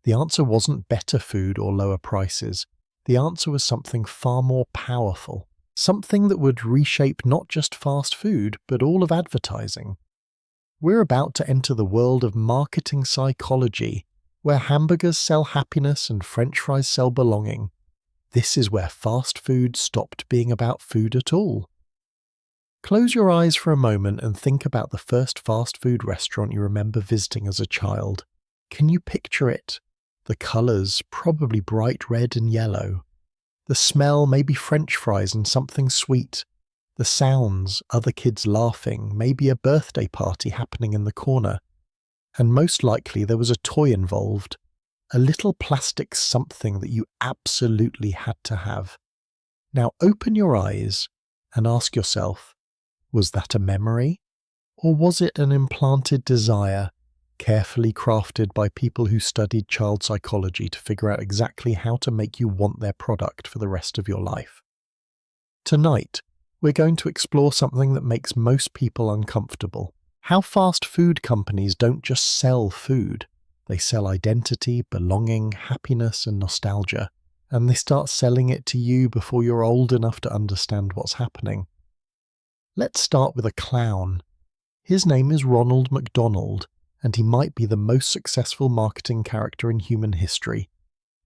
The answer wasn't better food or lower prices. The answer was something far more powerful. Something that would reshape not just fast food, but all of advertising. We're about to enter the world of marketing psychology, where hamburgers sell happiness and French fries sell belonging. This is where fast food stopped being about food at all. Close your eyes for a moment and think about the first fast food restaurant you remember visiting as a child. Can you picture it? The colours, probably bright red and yellow. The smell, maybe French fries and something sweet. The sounds, other kids laughing, maybe a birthday party happening in the corner. And most likely there was a toy involved. A little plastic something that you absolutely had to have. Now open your eyes and ask yourself, was that a memory? Or was it an implanted desire, carefully crafted by people who studied child psychology to figure out exactly how to make you want their product for the rest of your life? Tonight, we're going to explore something that makes most people uncomfortable. How fast food companies don't just sell food. They sell identity, belonging, happiness, and nostalgia. And they start selling it to you before you're old enough to understand what's happening. Let's start with a clown. His name is Ronald McDonald, and he might be the most successful marketing character in human history.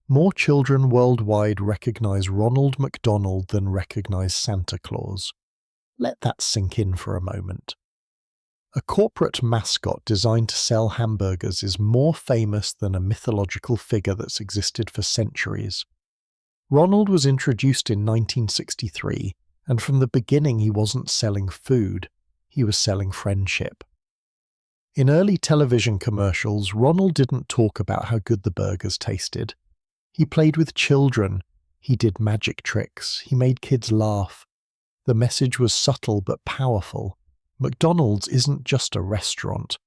More children worldwide recognize Ronald McDonald than recognize Santa Claus. Let that sink in for a moment. A corporate mascot designed to sell hamburgers is more famous than a mythological figure that's existed for centuries. Ronald was introduced in 1963, and from the beginning he wasn't selling food, he was selling friendship. In early television commercials, Ronald didn't talk about how good the burgers tasted. He played with children, he did magic tricks, he made kids laugh. The message was subtle but powerful. McDonald's isn't just a restaurant.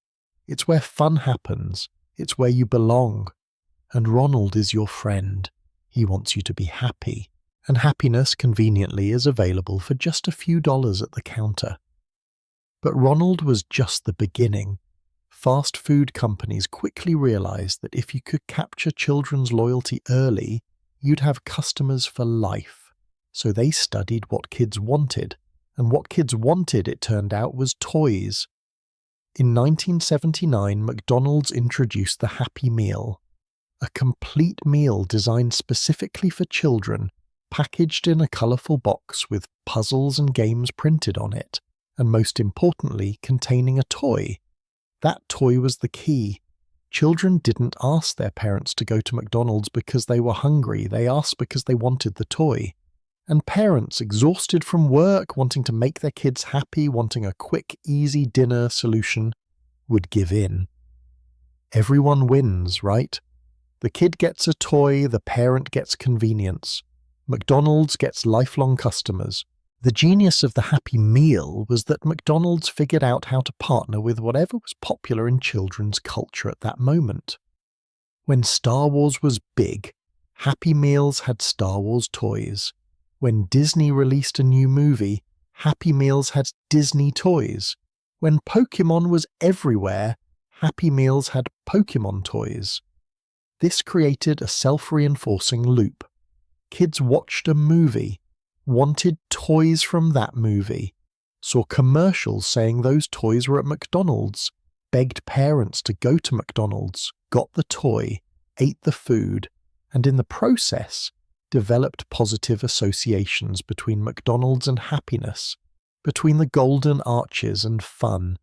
It's where fun happens. It's where you belong. And Ronald is your friend. He wants you to be happy. And happiness, conveniently, is available for just a few dollars at the counter. But Ronald was just the beginning. Fast food companies quickly realized that if you could capture children's loyalty early, you'd have customers for life. So they studied what kids wanted. And what kids wanted, it turned out, was toys. In 1979, McDonald's introduced the Happy Meal. A complete meal designed specifically for children, packaged in a colourful box with puzzles and games printed on it, and most importantly, containing a toy. That toy was the key. Children didn't ask their parents to go to McDonald's because they were hungry, they asked because they wanted the toy. And parents, exhausted from work, wanting to make their kids happy, wanting a quick, easy dinner solution, would give in. Everyone wins, right? The kid gets a toy, the parent gets convenience. McDonald's gets lifelong customers. The genius of the Happy Meal was that McDonald's figured out how to partner with whatever was popular in children's culture at that moment. When Star Wars was big, Happy Meals had Star Wars toys. When Disney released a new movie, Happy Meals had Disney toys. When Pokémon was everywhere, Happy Meals had Pokémon toys. This created a self-reinforcing loop. Kids watched a movie, wanted toys from that movie, saw commercials saying those toys were at McDonald's, begged parents to go to McDonald's, got the toy, ate the food, and in the process, developed positive associations between McDonald's and happiness, between the golden arches and fun.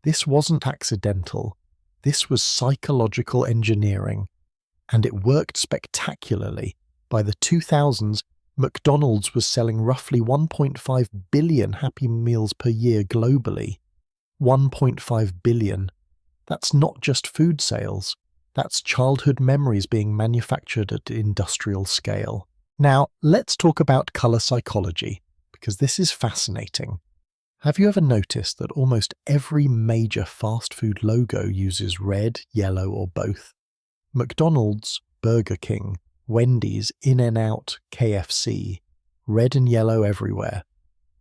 This wasn't accidental. This was psychological engineering. And it worked spectacularly. By the 2000s, McDonald's was selling roughly 1.5 billion Happy Meals per year globally. 1.5 billion. That's not just food sales. That's childhood memories being manufactured at industrial scale. Now, let's talk about colour psychology, because this is fascinating. Have you ever noticed that almost every major fast food logo uses red, yellow, or both? McDonald's, Burger King, Wendy's, In-N-Out, KFC, red and yellow everywhere.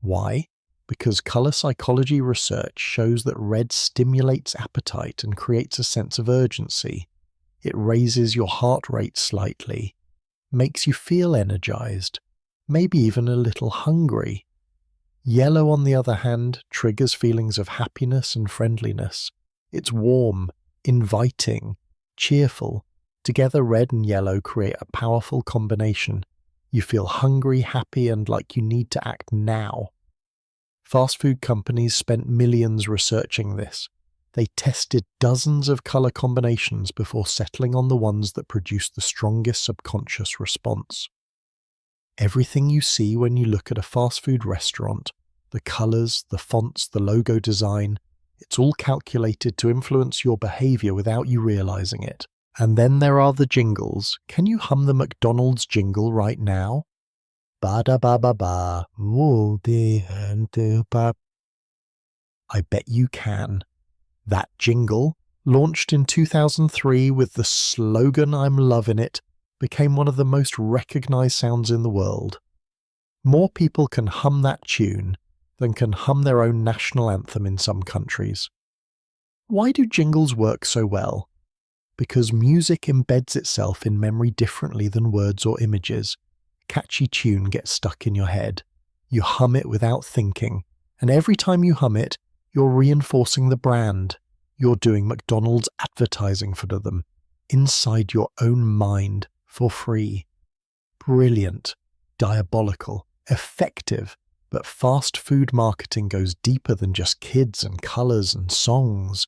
Why? Because colour psychology research shows that red stimulates appetite and creates a sense of urgency. It raises your heart rate slightly, makes you feel energized, maybe even a little hungry. Yellow, on the other hand, triggers feelings of happiness and friendliness. It's warm, inviting, cheerful. Together, red and yellow create a powerful combination. You feel hungry, happy, and like you need to act now. Fast food companies spent millions researching this. They tested dozens of colour combinations before settling on the ones that produced the strongest subconscious response. Everything you see when you look at a fast food restaurant, the colours, the fonts, the logo design, it's all calculated to influence your behaviour without you realising it. And then there are the jingles. Can you hum the McDonald's jingle right now? Ba-da-ba-ba-ba, ba. I bet you can. That jingle, launched in 2003 with the slogan "I'm loving it," became one of the most recognised sounds in the world. More people can hum that tune than can hum their own national anthem in some countries. Why do jingles work so well? Because music embeds itself in memory differently than words or images. Catchy tune gets stuck in your head. You hum it without thinking, and every time you hum it, you're reinforcing the brand. You're doing McDonald's advertising for them, inside your own mind, for free. Brilliant, diabolical, effective, but fast food marketing goes deeper than just kids and colours and songs.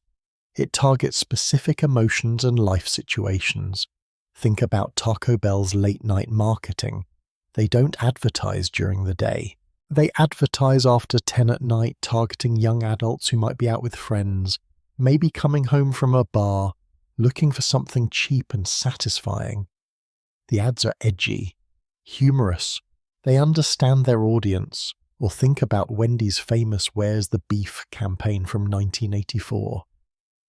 It targets specific emotions and life situations. Think about Taco Bell's late-night marketing. They don't advertise during the day. They advertise after 10 at night, targeting young adults who might be out with friends, maybe coming home from a bar, looking for something cheap and satisfying. The ads are edgy, humorous. They understand their audience. Or think about Wendy's famous "Where's the Beef" campaign from 1984.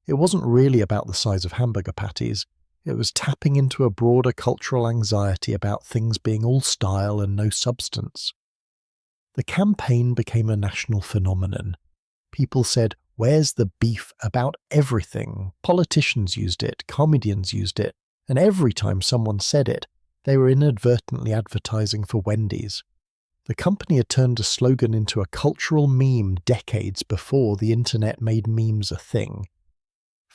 It wasn't really about the size of hamburger patties. It was tapping into a broader cultural anxiety about things being all style and no substance. The campaign became a national phenomenon. People said, "Where's the beef?" about everything. Politicians used it, comedians used it, and every time someone said it, they were inadvertently advertising for Wendy's. The company had turned a slogan into a cultural meme decades before the internet made memes a thing.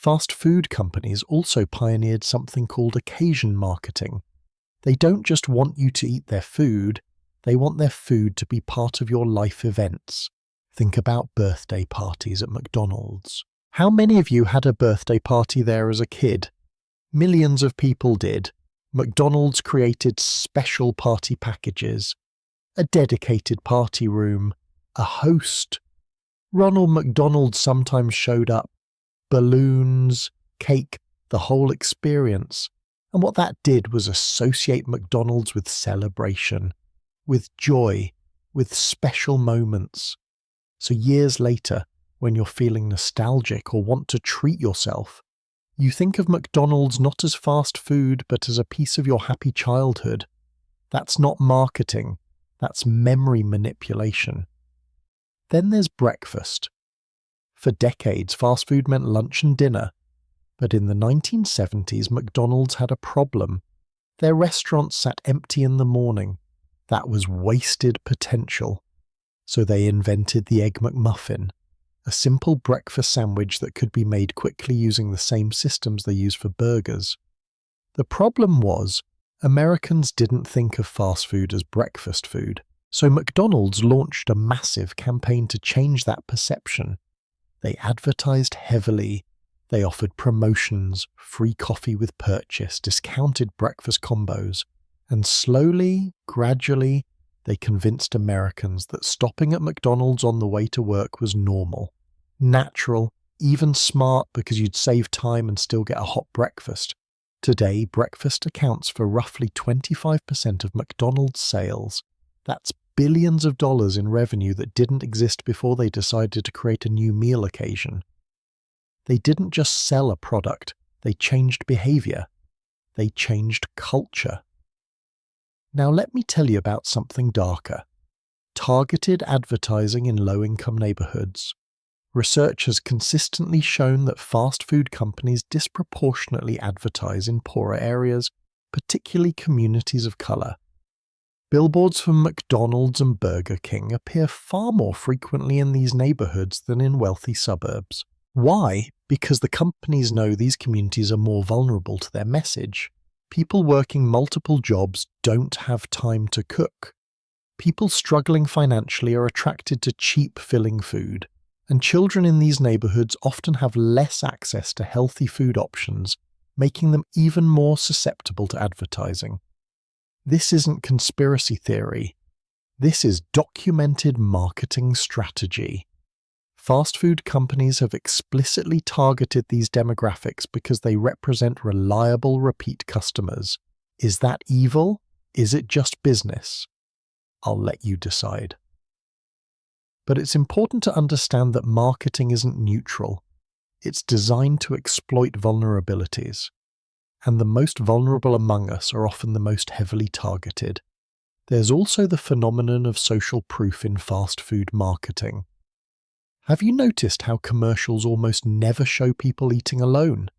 Fast food companies also pioneered something called occasion marketing. They don't just want you to eat their food, they want their food to be part of your life events. Think about birthday parties at McDonald's. How many of you had a birthday party there as a kid? Millions of people did. McDonald's created special party packages, a dedicated party room, a host. Ronald McDonald sometimes showed up. Balloons, cake, the whole experience. And what that did was associate McDonald's with celebration, with joy, with special moments. So years later, when you're feeling nostalgic or want to treat yourself, you think of McDonald's not as fast food but as a piece of your happy childhood. That's not marketing, that's memory manipulation. Then there's breakfast. For decades, fast food meant lunch and dinner. But in the 1970s, McDonald's had a problem. Their restaurants sat empty in the morning. That was wasted potential. So they invented the Egg McMuffin, a simple breakfast sandwich that could be made quickly using the same systems they use for burgers. The problem was, Americans didn't think of fast food as breakfast food. So McDonald's launched a massive campaign to change that perception. They advertised heavily. They offered promotions, free coffee with purchase, discounted breakfast combos, and slowly, gradually, they convinced Americans that stopping at McDonald's on the way to work was normal, natural, even smart because you'd save time and still get a hot breakfast. Today, breakfast accounts for roughly 25% of McDonald's sales. That's billions of dollars in revenue that didn't exist before they decided to create a new meal occasion. They didn't just sell a product, they changed behavior. They changed culture. Now let me tell you about something darker. Targeted advertising in low-income neighborhoods. Research has consistently shown that fast food companies disproportionately advertise in poorer areas, particularly communities of color. Billboards for McDonald's and Burger King appear far more frequently in these neighborhoods than in wealthy suburbs. Why? Because the companies know these communities are more vulnerable to their message. People working multiple jobs don't have time to cook. People struggling financially are attracted to cheap, filling food. And children in these neighborhoods often have less access to healthy food options, making them even more susceptible to advertising. This isn't conspiracy theory. This is documented marketing strategy. Fast food companies have explicitly targeted these demographics because they represent reliable repeat customers. Is that evil? Is it just business? I'll let you decide. But it's important to understand that marketing isn't neutral. It's designed to exploit vulnerabilities. And the most vulnerable among us are often the most heavily targeted. There's also the phenomenon of social proof in fast food marketing. Have you noticed how commercials almost never show people eating alone?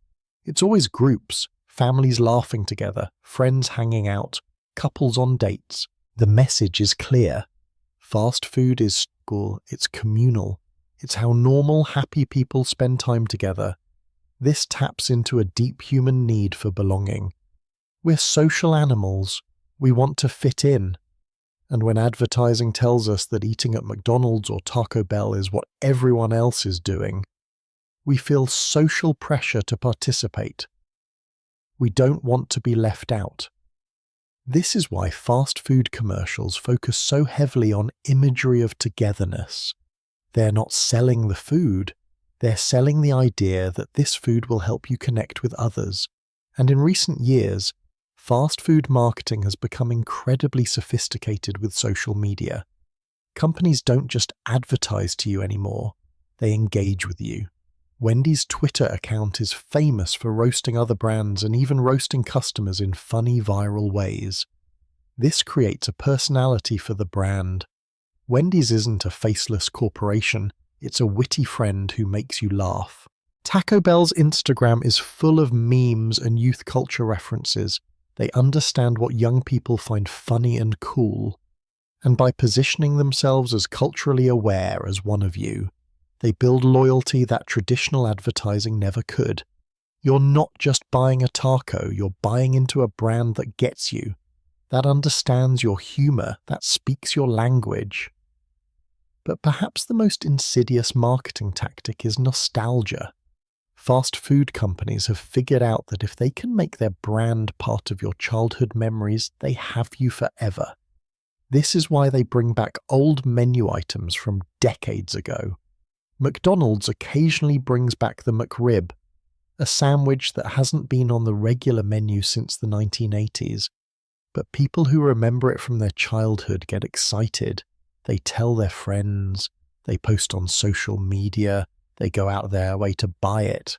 It's always groups, families laughing together, friends hanging out, couples on dates. The message is clear. Fast food is school, it's communal. It's how normal, happy people spend time together. This taps into a deep human need for belonging. We're social animals. We want to fit in. And when advertising tells us that eating at McDonald's or Taco Bell is what everyone else is doing, we feel social pressure to participate. We don't want to be left out. This is why fast food commercials focus so heavily on imagery of togetherness. They're not selling the food. They're selling the idea that this food will help you connect with others. And in recent years, fast food marketing has become incredibly sophisticated with social media. Companies don't just advertise to you anymore, they engage with you. Wendy's Twitter account is famous for roasting other brands and even roasting customers in funny viral ways. This creates a personality for the brand. Wendy's isn't a faceless corporation, it's a witty friend who makes you laugh. Taco Bell's Instagram is full of memes and youth culture references. They understand what young people find funny and cool. And by positioning themselves as culturally aware as one of you, they build loyalty that traditional advertising never could. You're not just buying a taco, you're buying into a brand that gets you, that understands your humour, that speaks your language. But perhaps the most insidious marketing tactic is nostalgia. Fast food companies have figured out that if they can make their brand part of your childhood memories, they have you forever. This is why they bring back old menu items from decades ago. McDonald's occasionally brings back the McRib, a sandwich that hasn't been on the regular menu since the 1980s. But people who remember it from their childhood get excited. They tell their friends, they post on social media, they go out their way to buy it.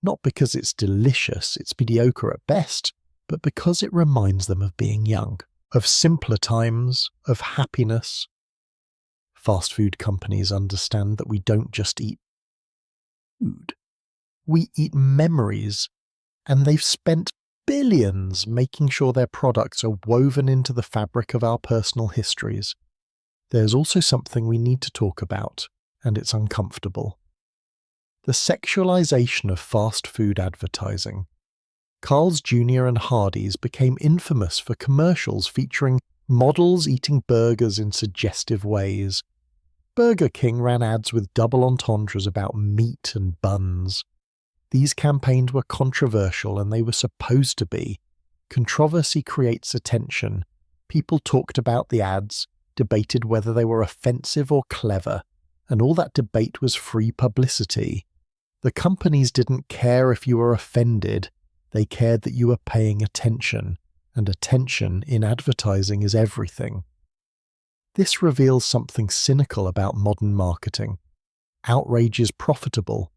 Not because it's delicious, it's mediocre at best, but because it reminds them of being young, of simpler times, of happiness. Fast food companies understand that we don't just eat food. We eat memories, and they've spent billions making sure their products are woven into the fabric of our personal histories. There's also something we need to talk about, and it's uncomfortable. The sexualization of fast food advertising. Carl's Jr. and Hardee's became infamous for commercials featuring models eating burgers in suggestive ways. Burger King ran ads with double entendres about meat and buns. These campaigns were controversial, and they were supposed to be. Controversy creates attention. People talked about the ads, debated whether they were offensive or clever, and all that debate was free publicity. The companies didn't care if you were offended, they cared that you were paying attention, and attention in advertising is everything. This reveals something cynical about modern marketing. Outrage is profitable.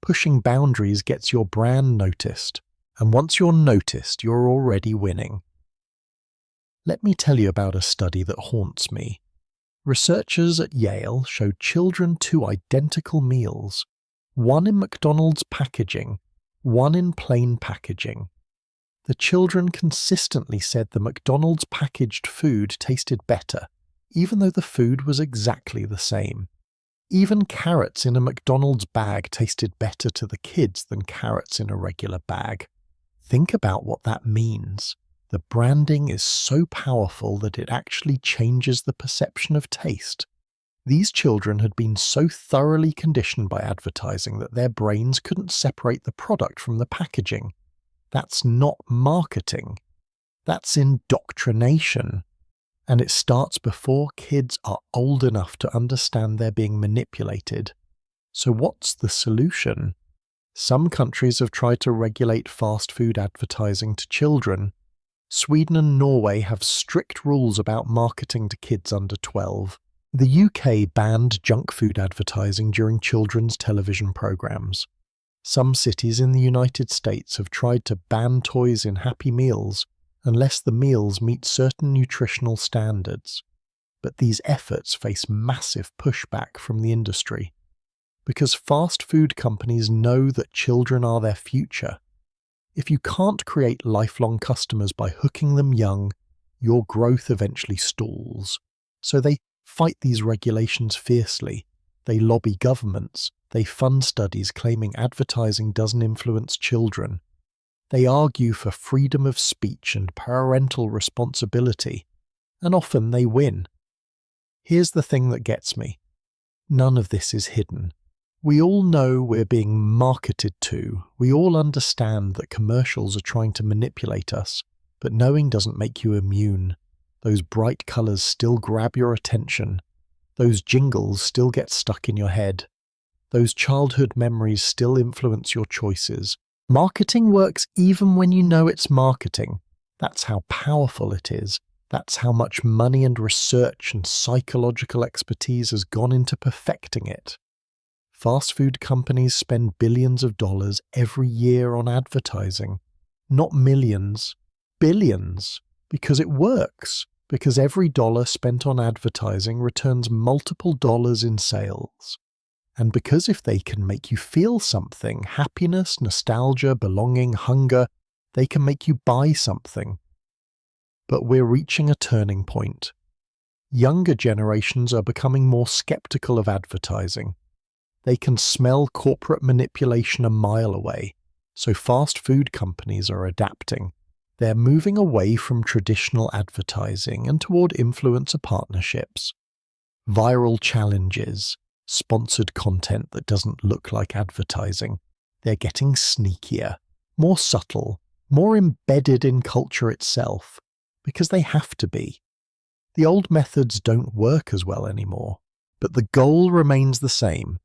Pushing boundaries gets your brand noticed, and once you're noticed, you're already winning. Let me tell you about a study that haunts me. Researchers at Yale showed children two identical meals, one in McDonald's packaging, one in plain packaging. The children consistently said the McDonald's packaged food tasted better, even though the food was exactly the same. Even carrots in a McDonald's bag tasted better to the kids than carrots in a regular bag. Think about what that means. The branding is so powerful that it actually changes the perception of taste. These children had been so thoroughly conditioned by advertising that their brains couldn't separate the product from the packaging. That's not marketing. That's indoctrination. And it starts before kids are old enough to understand they're being manipulated. So what's the solution? Some countries have tried to regulate fast food advertising to children. Sweden and Norway have strict rules about marketing to kids under 12. The UK banned junk food advertising during children's television programs. Some cities in the United States have tried to ban toys in Happy Meals unless the meals meet certain nutritional standards. But these efforts face massive pushback from the industry, because fast food companies know that children are their future. If you can't create lifelong customers by hooking them young, your growth eventually stalls. So they fight these regulations fiercely. They lobby governments. They fund studies claiming advertising doesn't influence children. They argue for freedom of speech and parental responsibility, and often they win. Here's the thing that gets me. None of this is hidden. We all know we're being marketed to. We all understand that commercials are trying to manipulate us, but knowing doesn't make you immune. Those bright colours still grab your attention. Those jingles still get stuck in your head. Those childhood memories still influence your choices. Marketing works even when you know it's marketing. That's how powerful it is. That's how much money and research and psychological expertise has gone into perfecting it. Fast food companies spend billions of dollars every year on advertising. Not millions, billions. Because it works. Because every dollar spent on advertising returns multiple dollars in sales. And because if they can make you feel something, happiness, nostalgia, belonging, hunger, they can make you buy something. But we're reaching a turning point. Younger generations are becoming more skeptical of advertising. They can smell corporate manipulation a mile away. So fast food companies are adapting. They're moving away from traditional advertising and toward influencer partnerships. Viral challenges, sponsored content that doesn't look like advertising. They're getting sneakier, more subtle, more embedded in culture itself, because they have to be. The old methods don't work as well anymore, but the goal remains the same.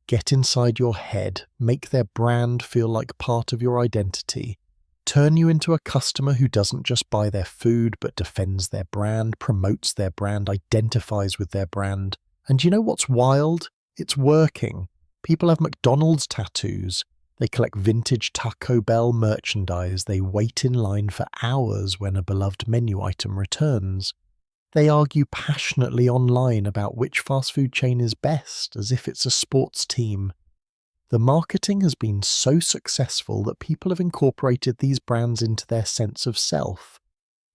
Get inside your head, make their brand feel like part of your identity, turn you into a customer who doesn't just buy their food but defends their brand, promotes their brand, identifies with their brand. And you know what's wild? It's working. People have McDonald's tattoos. They collect vintage Taco Bell merchandise. They wait in line for hours when a beloved menu item returns. They argue passionately online about which fast food chain is best, as if it's a sports team. The marketing has been so successful that people have incorporated these brands into their sense of self.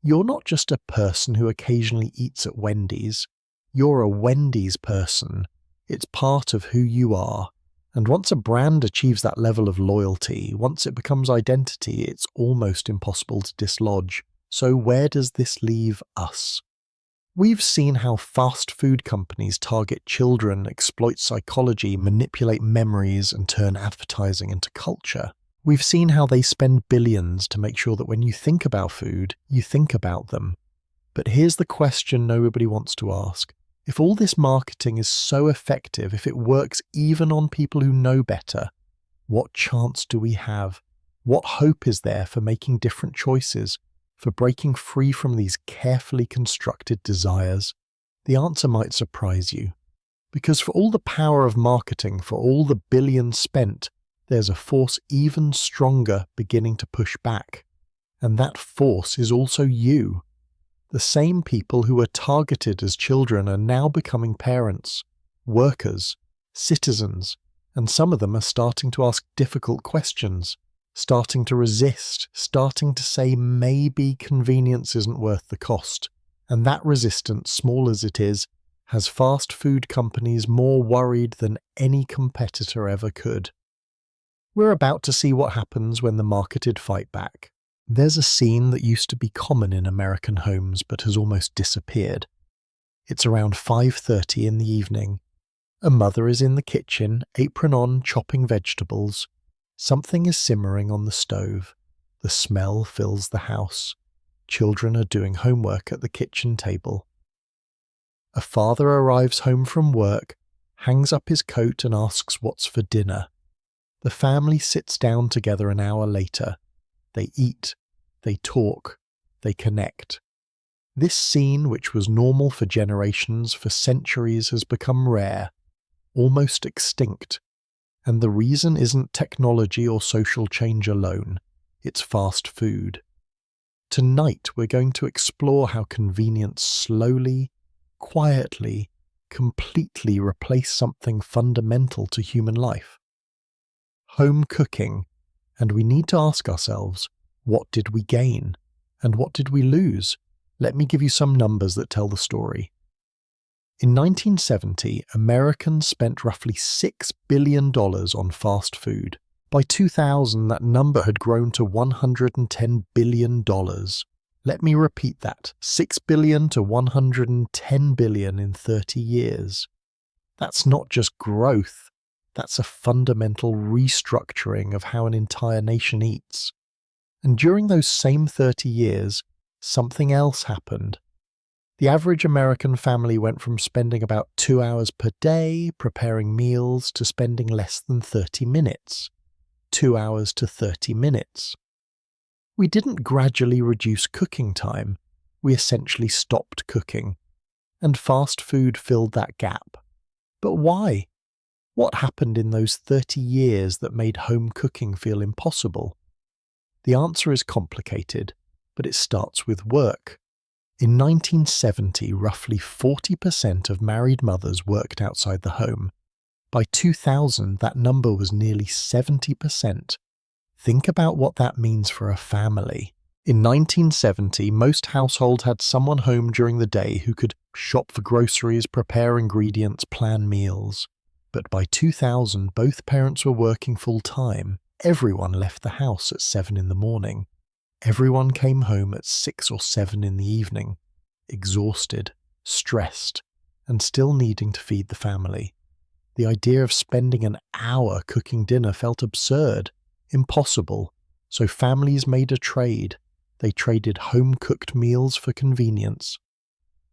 You're not just a person who occasionally eats at Wendy's. You're a Wendy's person. It's part of who you are. And once a brand achieves that level of loyalty, once it becomes identity, it's almost impossible to dislodge. So where does this leave us? We've seen how fast food companies target children, exploit psychology, manipulate memories, and turn advertising into culture. We've seen how they spend billions to make sure that when you think about food, you think about them. But here's the question nobody wants to ask. If all this marketing is so effective, if it works even on people who know better, what chance do we have? What hope is there for making different choices? For breaking free from these carefully constructed desires? The answer might surprise you. Because for all the power of marketing, for all the billions spent, there's a force even stronger beginning to push back. And that force is also you. The same people who were targeted as children are now becoming parents, workers, citizens, and some of them are starting to ask difficult questions. Starting to resist, starting to say maybe convenience isn't worth the cost. And that resistance, small as it is, has fast food companies more worried than any competitor ever could. We're about to see what happens when the marketed fight back. There's a scene that used to be common in American homes but has almost disappeared. It's around 5:30 in the evening. A mother is in the kitchen, apron on, chopping vegetables. Something is simmering on the stove. The smell fills the house. Children are doing homework at the kitchen table. A father arrives home from work, hangs up his coat and asks what's for dinner. The family sits down together an hour later. They eat, they talk, they connect. This scene, which was normal for generations, for centuries, has become rare, almost extinct. And the reason isn't technology or social change alone, it's fast food. Tonight we're going to explore how convenience slowly, quietly, completely replaced something fundamental to human life. Home cooking, and we need to ask ourselves, what did we gain? And what did we lose? Let me give you some numbers that tell the story. In 1970, Americans spent roughly $6 billion on fast food. By 2000, that number had grown to $110 billion. Let me repeat that, $6 billion to $110 billion in 30 years. That's not just growth, that's a fundamental restructuring of how an entire nation eats. And during those same 30 years, something else happened. The average American family went from spending about 2 hours per day preparing meals to spending less than 30 minutes. 2 hours to 30 minutes. We didn't gradually reduce cooking time, we essentially stopped cooking. And fast food filled that gap. But why? What happened in those 30 years that made home cooking feel impossible? The answer is complicated, but it starts with work. In 1970, roughly 40% of married mothers worked outside the home. By 2000, that number was nearly 70%. Think about what that means for a family. In 1970, most households had someone home during the day who could shop for groceries, prepare ingredients, plan meals. But by 2000, both parents were working full-time. Everyone left the house at 7 in the morning. Everyone came home at 6 or 7 in the evening, exhausted, stressed, and still needing to feed the family. The idea of spending an hour cooking dinner felt absurd, impossible, so families made a trade. They traded home-cooked meals for convenience.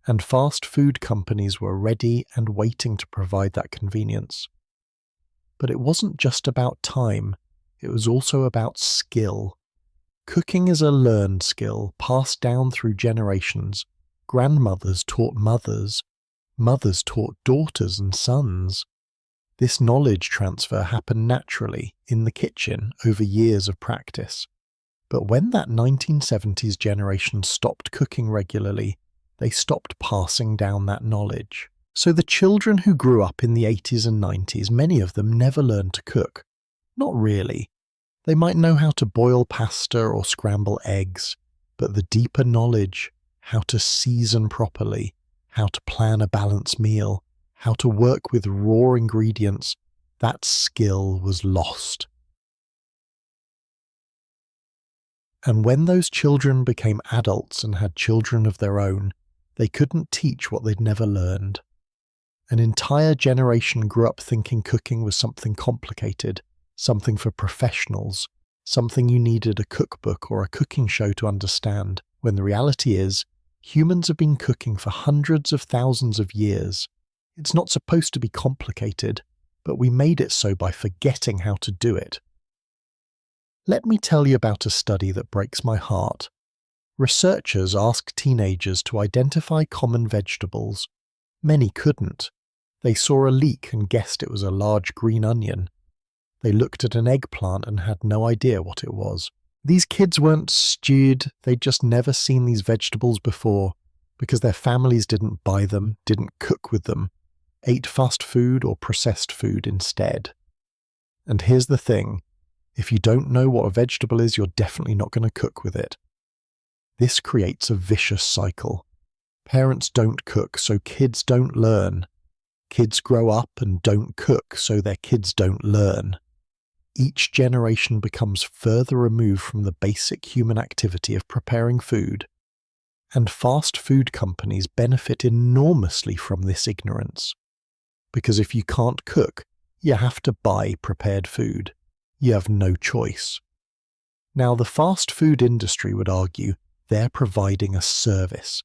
And fast food companies were ready and waiting to provide that convenience. But it wasn't just about time, it was also about skill. Cooking is a learned skill passed down through generations. Grandmothers taught mothers, mothers taught daughters and sons. This knowledge transfer happened naturally in the kitchen over years of practice. But when that 1970s generation stopped cooking regularly, they stopped passing down that knowledge. So the children who grew up in the 80s and 90s, many of them never learned to cook. Not really. They might know how to boil pasta or scramble eggs, but the deeper knowledge, how to season properly, how to plan a balanced meal, how to work with raw ingredients, that skill was lost. And when those children became adults and had children of their own, they couldn't teach what they'd never learned. An entire generation grew up thinking cooking was something complicated, something for professionals, something you needed a cookbook or a cooking show to understand, when the reality is, humans have been cooking for hundreds of thousands of years. It's not supposed to be complicated, but we made it so by forgetting how to do it. Let me tell you about a study that breaks my heart. Researchers asked teenagers to identify common vegetables. Many couldn't. They saw a leek and guessed it was a large green onion. They looked at an eggplant and had no idea what it was. These kids weren't stupid, they'd just never seen these vegetables before, because their families didn't buy them, didn't cook with them, ate fast food or processed food instead. And here's the thing, if you don't know what a vegetable is, you're definitely not going to cook with it. This creates a vicious cycle. Parents don't cook, so kids don't learn. Kids grow up and don't cook, so their kids don't learn. Each generation becomes further removed from the basic human activity of preparing food. And fast food companies benefit enormously from this ignorance. Because if you can't cook, you have to buy prepared food. You have no choice. Now, the fast food industry would argue they're providing a service.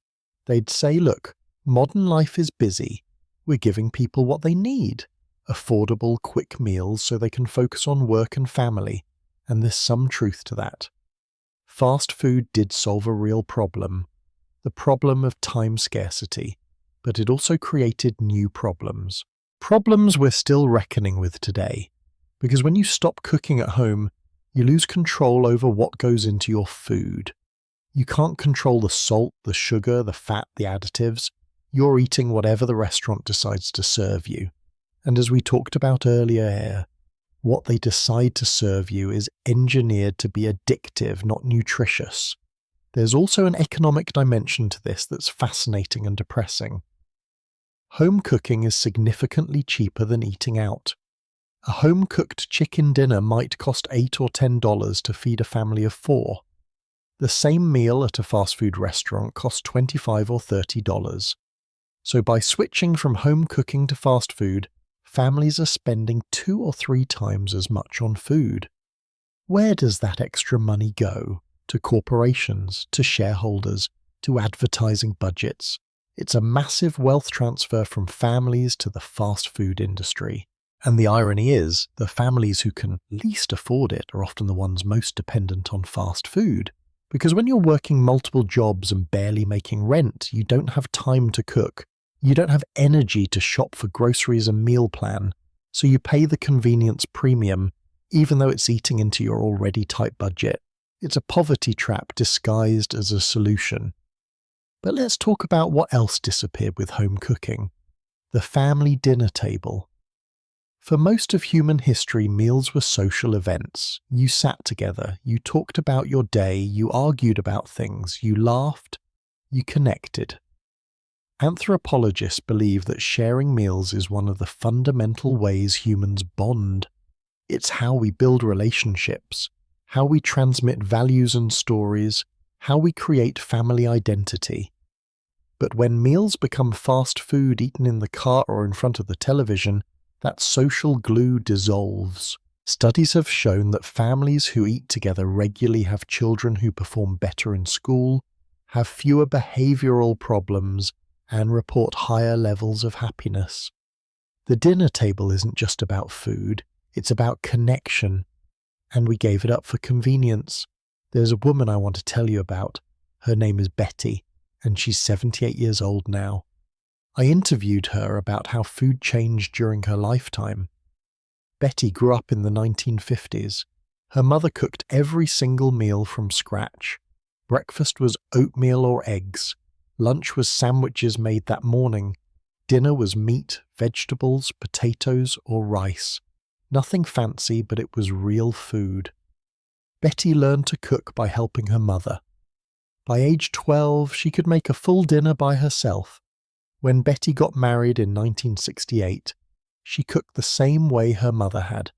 They'd say, look, modern life is busy. We're giving people what they need. Affordable, quick meals so they can focus on work and family. And there's some truth to that. Fast food did solve a real problem. The problem of time scarcity. But it also created new problems. Problems we're still reckoning with today. Because when you stop cooking at home, you lose control over what goes into your food. You can't control the salt, the sugar, the fat, the additives. You're eating whatever the restaurant decides to serve you. And as we talked about earlier here, what they decide to serve you is engineered to be addictive, not nutritious. There's also an economic dimension to this that's fascinating and depressing. Home cooking is significantly cheaper than eating out. A home-cooked chicken dinner might cost $8 or $10 to feed a family of 4. The same meal at a fast food restaurant costs $25 or $30. So by switching from home cooking to fast food, families are spending 2 or 3 times as much on food. Where does that extra money go? To corporations, to shareholders, to advertising budgets. It's a massive wealth transfer from families to the fast food industry. And the irony is, the families who can least afford it are often the ones most dependent on fast food. Because when you're working multiple jobs and barely making rent, you don't have time to cook. You don't have energy to shop for groceries and meal plan. So you pay the convenience premium, even though it's eating into your already tight budget. It's a poverty trap disguised as a solution. But let's talk about what else disappeared with home cooking. The family dinner table. For most of human history, meals were social events. You sat together, you talked about your day, you argued about things, you laughed, you connected. Anthropologists believe that sharing meals is one of the fundamental ways humans bond. It's how we build relationships, how we transmit values and stories, how we create family identity. But when meals become fast food eaten in the car or in front of the television, that social glue dissolves. Studies have shown that families who eat together regularly have children who perform better in school, have fewer behavioral problems, and report higher levels of happiness. The dinner table isn't just about food, it's about connection, and we gave it up for convenience. There's a woman I want to tell you about. Her name is Betty, and she's 78 years old now. I interviewed her about how food changed during her lifetime. Betty grew up in the 1950s. Her mother cooked every single meal from scratch. Breakfast was oatmeal or eggs. Lunch was sandwiches made that morning. Dinner was meat, vegetables, potatoes, or rice. Nothing fancy, but it was real food. Betty learned to cook by helping her mother. By age 12, she could make a full dinner by herself. When Betty got married in 1968, she cooked the same way her mother had,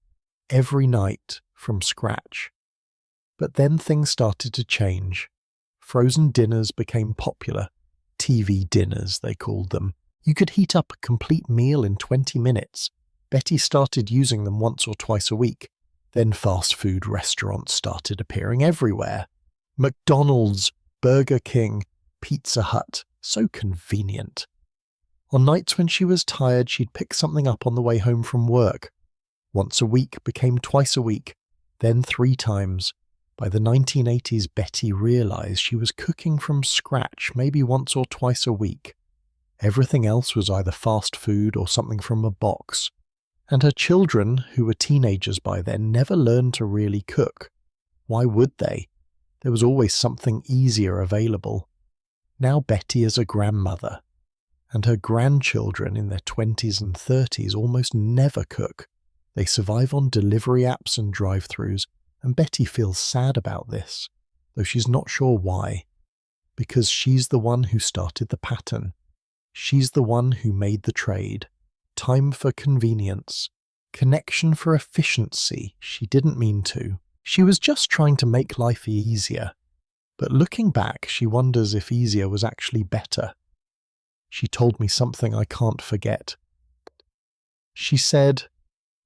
every night from scratch. But then things started to change. Frozen dinners became popular. TV dinners, they called them. You could heat up a complete meal in 20 minutes. Betty started using them once or twice a week. Then fast food restaurants started appearing everywhere. McDonald's, Burger King, Pizza Hut. So convenient. On nights when she was tired, she'd pick something up on the way home from work. Once a week became twice a week, then 3 times. By the 1980s, Betty realized she was cooking from scratch maybe once or twice a week. Everything else was either fast food or something from a box. And her children, who were teenagers by then, never learned to really cook. Why would they? There was always something easier available. Now Betty is a grandmother, and her grandchildren in their 20s and 30s almost never cook. They survive on delivery apps and drive-thrus, and Betty feels sad about this, though she's not sure why. Because she's the one who started the pattern. She's the one who made the trade. Time for convenience. Connection for efficiency. She didn't mean to. She was just trying to make life easier. But looking back, she wonders if easier was actually better. She told me something I can't forget. She said,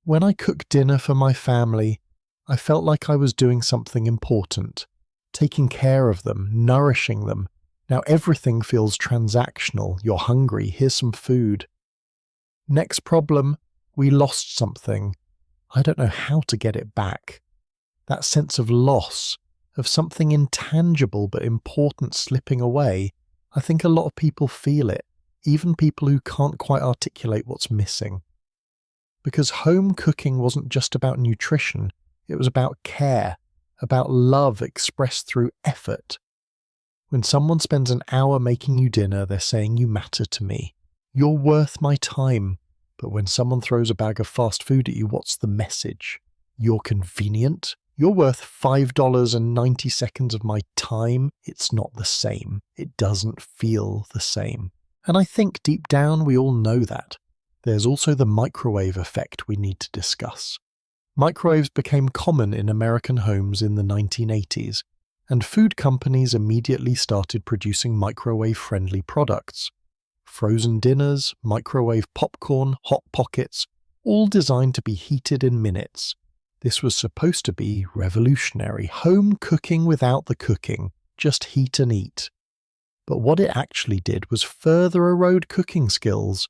"When I cook dinner for my family, I felt like I was doing something important, taking care of them, nourishing them. Now everything feels transactional. You're hungry, here's some food. Next problem, we lost something. I don't know how to get it back. That sense of loss, of something intangible but important slipping away, I think a lot of people feel it, even people who can't quite articulate what's missing. Because home cooking wasn't just about nutrition, it was about care, about love expressed through effort. When someone spends an hour making you dinner, they're saying you matter to me. You're worth my time. But when someone throws a bag of fast food at you, what's the message? You're convenient. You're worth $5.90 of my time. It's not the same. It doesn't feel the same. And I think deep down we all know that. There's also the microwave effect we need to discuss. Microwaves became common in American homes in the 1980s, and food companies immediately started producing microwave-friendly products. Frozen dinners, microwave popcorn, Hot Pockets, all designed to be heated in minutes. This was supposed to be revolutionary, home cooking without the cooking, just heat and eat. But what it actually did was further erode cooking skills.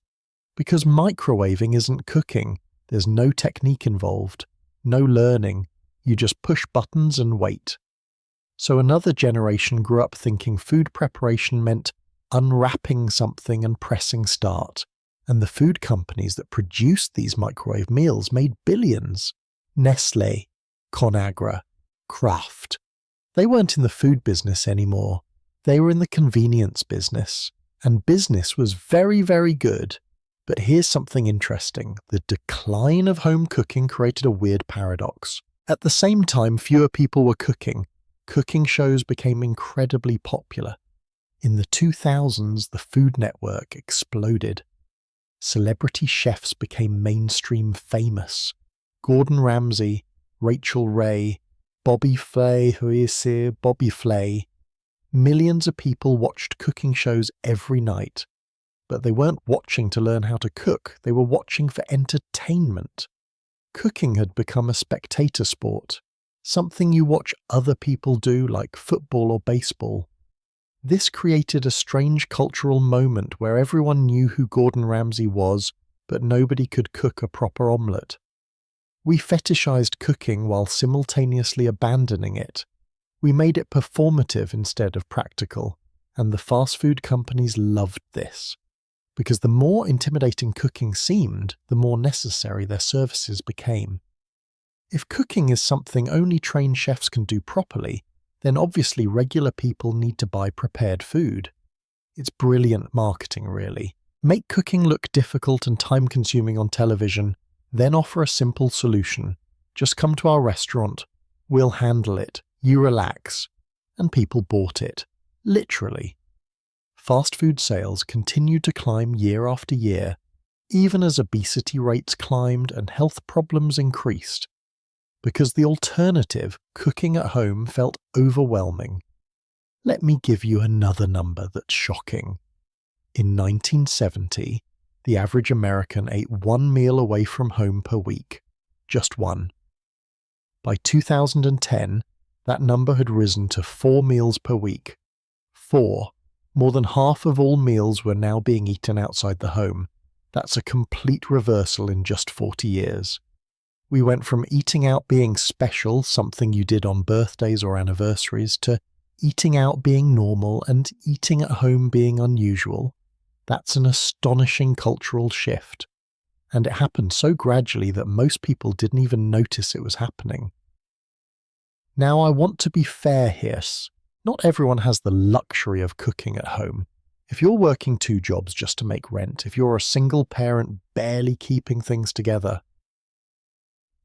Because microwaving isn't cooking, there's no technique involved, no learning, you just push buttons and wait. So another generation grew up thinking food preparation meant unwrapping something and pressing start. And the food companies that produced these microwave meals made billions. Nestlé, Conagra, Kraft. They weren't in the food business anymore. They were in the convenience business. And business was very, very good. But here's something interesting. The decline of home cooking created a weird paradox. At the same time fewer people were cooking, cooking shows became incredibly popular. In the 2000s, the Food Network exploded. Celebrity chefs became mainstream famous. Gordon Ramsay, Rachel Ray, Bobby Flay, who is here, Bobby Flay. Millions of people watched cooking shows every night, but they weren't watching to learn how to cook, they were watching for entertainment. Cooking had become a spectator sport, something you watch other people do like football or baseball. This created a strange cultural moment where everyone knew who Gordon Ramsay was, but nobody could cook a proper omelette. We fetishized cooking while simultaneously abandoning it. We made it performative instead of practical, and the fast food companies loved this. Because the more intimidating cooking seemed, the more necessary their services became. If cooking is something only trained chefs can do properly, then obviously regular people need to buy prepared food. It's brilliant marketing, really. Make cooking look difficult and time-consuming on television, then offer a simple solution. Just come to our restaurant, we'll handle it, you relax. And people bought it. Literally. Fast food sales continued to climb year after year, even as obesity rates climbed and health problems increased. Because the alternative, cooking at home, felt overwhelming. Let me give you another number that's shocking. In 1970, the average American ate one meal away from home per week. Just one. By 2010, that number had risen to 4 meals per week. 4. More than half of all meals were now being eaten outside the home. That's a complete reversal in just 40 years. We went from eating out being special, something you did on birthdays or anniversaries, to eating out being normal and eating at home being unusual. That's an astonishing cultural shift. And it happened so gradually that most people didn't even notice it was happening. Now, I want to be fair here. Not everyone has the luxury of cooking at home. If you're working 2 jobs just to make rent, if you're a single parent barely keeping things together,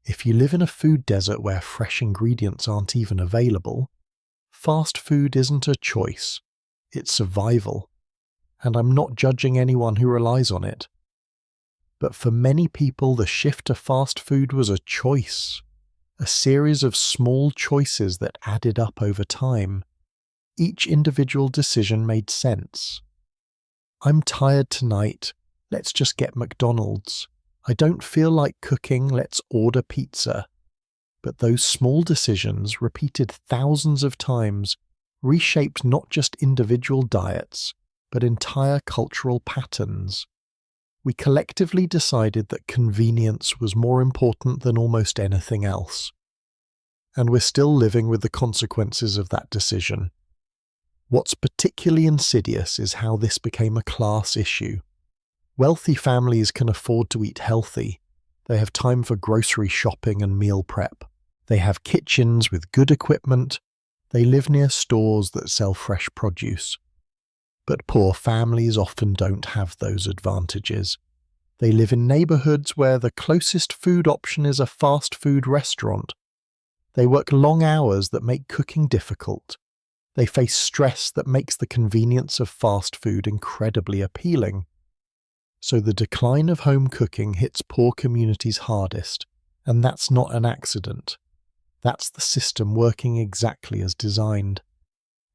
if you live in a food desert where fresh ingredients aren't even available, fast food isn't a choice, it's survival. And I'm not judging anyone who relies on it. But for many people, the shift to fast food was a choice, a series of small choices that added up over time. Each individual decision made sense. I'm tired tonight, let's just get McDonald's. I don't feel like cooking, let's order pizza. But those small decisions, repeated thousands of times, reshaped not just individual diets, but entire cultural patterns. We collectively decided that convenience was more important than almost anything else. And we're still living with the consequences of that decision. What's particularly insidious is how this became a class issue. Wealthy families can afford to eat healthy. They have time for grocery shopping and meal prep. They have kitchens with good equipment. They live near stores that sell fresh produce. But poor families often don't have those advantages. They live in neighborhoods where the closest food option is a fast food restaurant. They work long hours that make cooking difficult. They face stress that makes the convenience of fast food incredibly appealing. So the decline of home cooking hits poor communities hardest, and that's not an accident. That's the system working exactly as designed.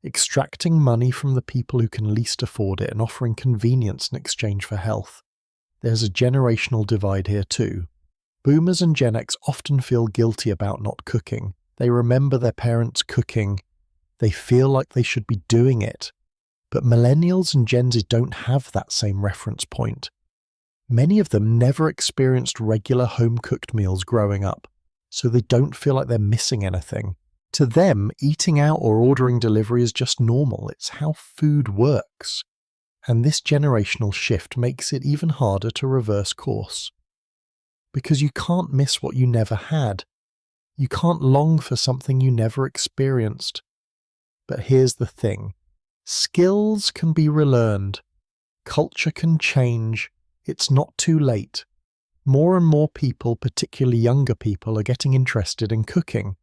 Extracting money from the people who can least afford it and offering convenience in exchange for health. There's a generational divide here too. Boomers and Gen X often feel guilty about not cooking. They remember their parents cooking. They feel like they should be doing it. But millennials and Gen Z don't have that same reference point. Many of them never experienced regular home-cooked meals growing up, so they don't feel like they're missing anything. To them, eating out or ordering delivery is just normal. It's how food works. And this generational shift makes it even harder to reverse course. Because you can't miss what you never had. You can't long for something you never experienced. But here's the thing. Skills can be relearned. Culture can change. It's not too late. More and more people, particularly younger people, are getting interested in cooking.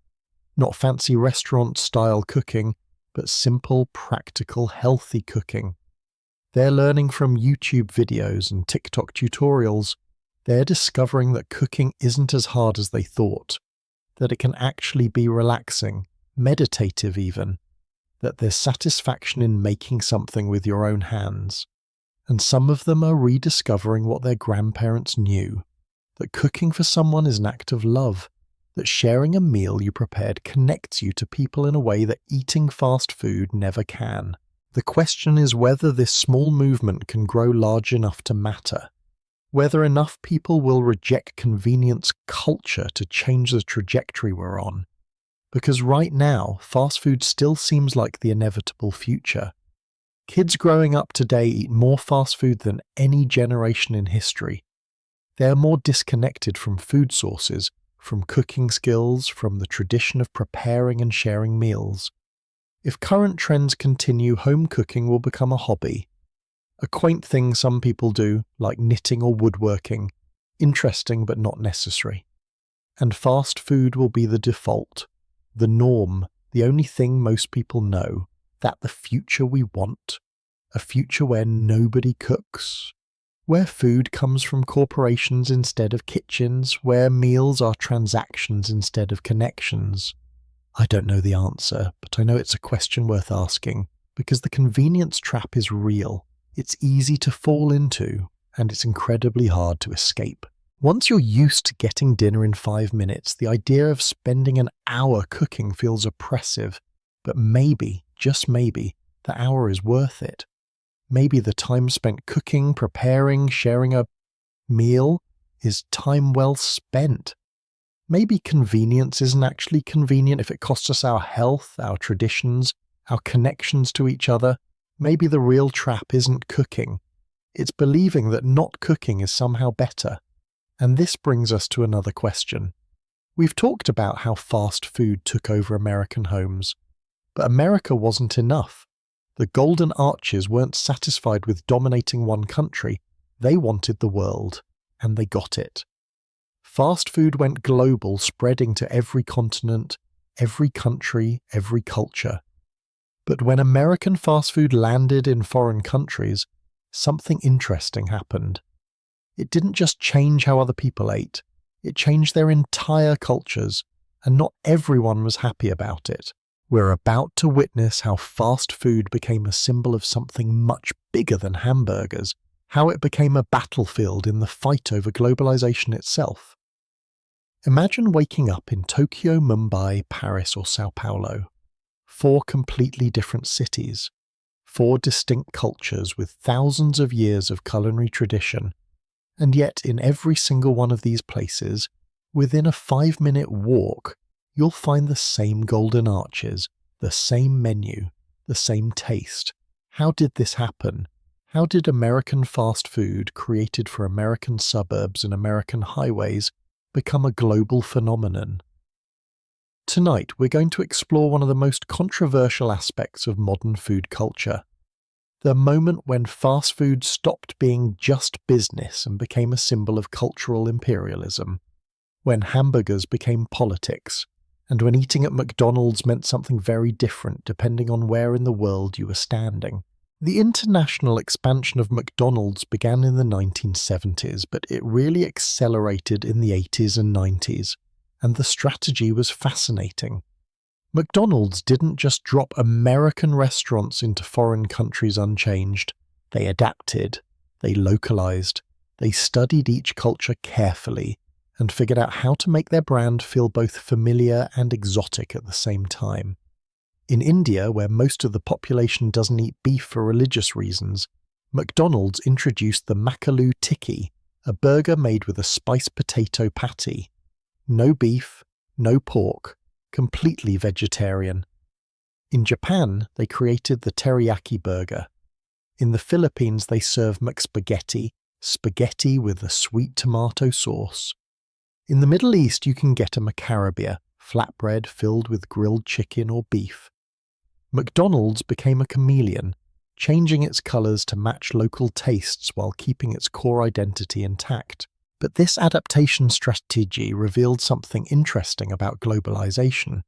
Not fancy restaurant-style cooking, but simple, practical, healthy cooking. They're learning from YouTube videos and TikTok tutorials. They're discovering that cooking isn't as hard as they thought, that it can actually be relaxing, meditative even, that there's satisfaction in making something with your own hands. And some of them are rediscovering what their grandparents knew, that cooking for someone is an act of love, that sharing a meal you prepared connects you to people in a way that eating fast food never can. The question is whether this small movement can grow large enough to matter, whether enough people will reject convenience culture to change the trajectory we're on. Because right now, fast food still seems like the inevitable future. Kids growing up today eat more fast food than any generation in history. They are more disconnected from food sources, from cooking skills, from the tradition of preparing and sharing meals. If current trends continue, home cooking will become a hobby. A quaint thing some people do, like knitting or woodworking, interesting but not necessary. And fast food will be the default, the norm, the only thing most people know, that the future we want. A future where nobody cooks, where food comes from corporations instead of kitchens, where meals are transactions instead of connections. I don't know the answer, but I know it's a question worth asking, because the convenience trap is real. It's easy to fall into, and it's incredibly hard to escape. Once you're used to getting dinner in 5 minutes, the idea of spending an hour cooking feels oppressive. But maybe, just maybe, the hour is worth it. Maybe the time spent cooking, preparing, sharing a meal is time well spent. Maybe convenience isn't actually convenient if it costs us our health, our traditions, our connections to each other. Maybe the real trap isn't cooking. It's believing that not cooking is somehow better. And this brings us to another question. We've talked about how fast food took over American homes. But America wasn't enough. The Golden Arches weren't satisfied with dominating one country. They wanted the world. And they got it. Fast food went global, spreading to every continent, every country, every culture. But when American fast food landed in foreign countries, something interesting happened. It didn't just change how other people ate, it changed their entire cultures, and not everyone was happy about it. We're about to witness how fast food became a symbol of something much bigger than hamburgers, how it became a battlefield in the fight over globalization itself. Imagine waking up in Tokyo, Mumbai, Paris, or Sao Paulo. 4 completely different cities, 4 distinct cultures with thousands of years of culinary tradition, and yet in every single one of these places, within a 5-minute walk, you'll find the same Golden Arches, the same menu, the same taste. How did this happen? How did American fast food, created for American suburbs and American highways, become a global phenomenon? Tonight, we're going to explore one of the most controversial aspects of modern food culture. The moment when fast food stopped being just business and became a symbol of cultural imperialism. When hamburgers became politics, and when eating at McDonald's meant something very different depending on where in the world you were standing. The international expansion of McDonald's began in the 1970s, but it really accelerated in the 80s and 90s. And the strategy was fascinating. McDonald's didn't just drop American restaurants into foreign countries unchanged. They adapted, they localized, they studied each culture carefully, and figured out how to make their brand feel both familiar and exotic at the same time. In India, where most of the population doesn't eat beef for religious reasons, McDonald's introduced the Makaloo Tikki, a burger made with a spiced potato patty. No beef, no pork, completely vegetarian. In Japan, they created the teriyaki burger. In the Philippines, they serve McSpaghetti, spaghetti with a sweet tomato sauce. In the Middle East, you can get a macarabia, flatbread filled with grilled chicken or beef. McDonald's became a chameleon, changing its colours to match local tastes while keeping its core identity intact. But this adaptation strategy revealed something interesting about globalization.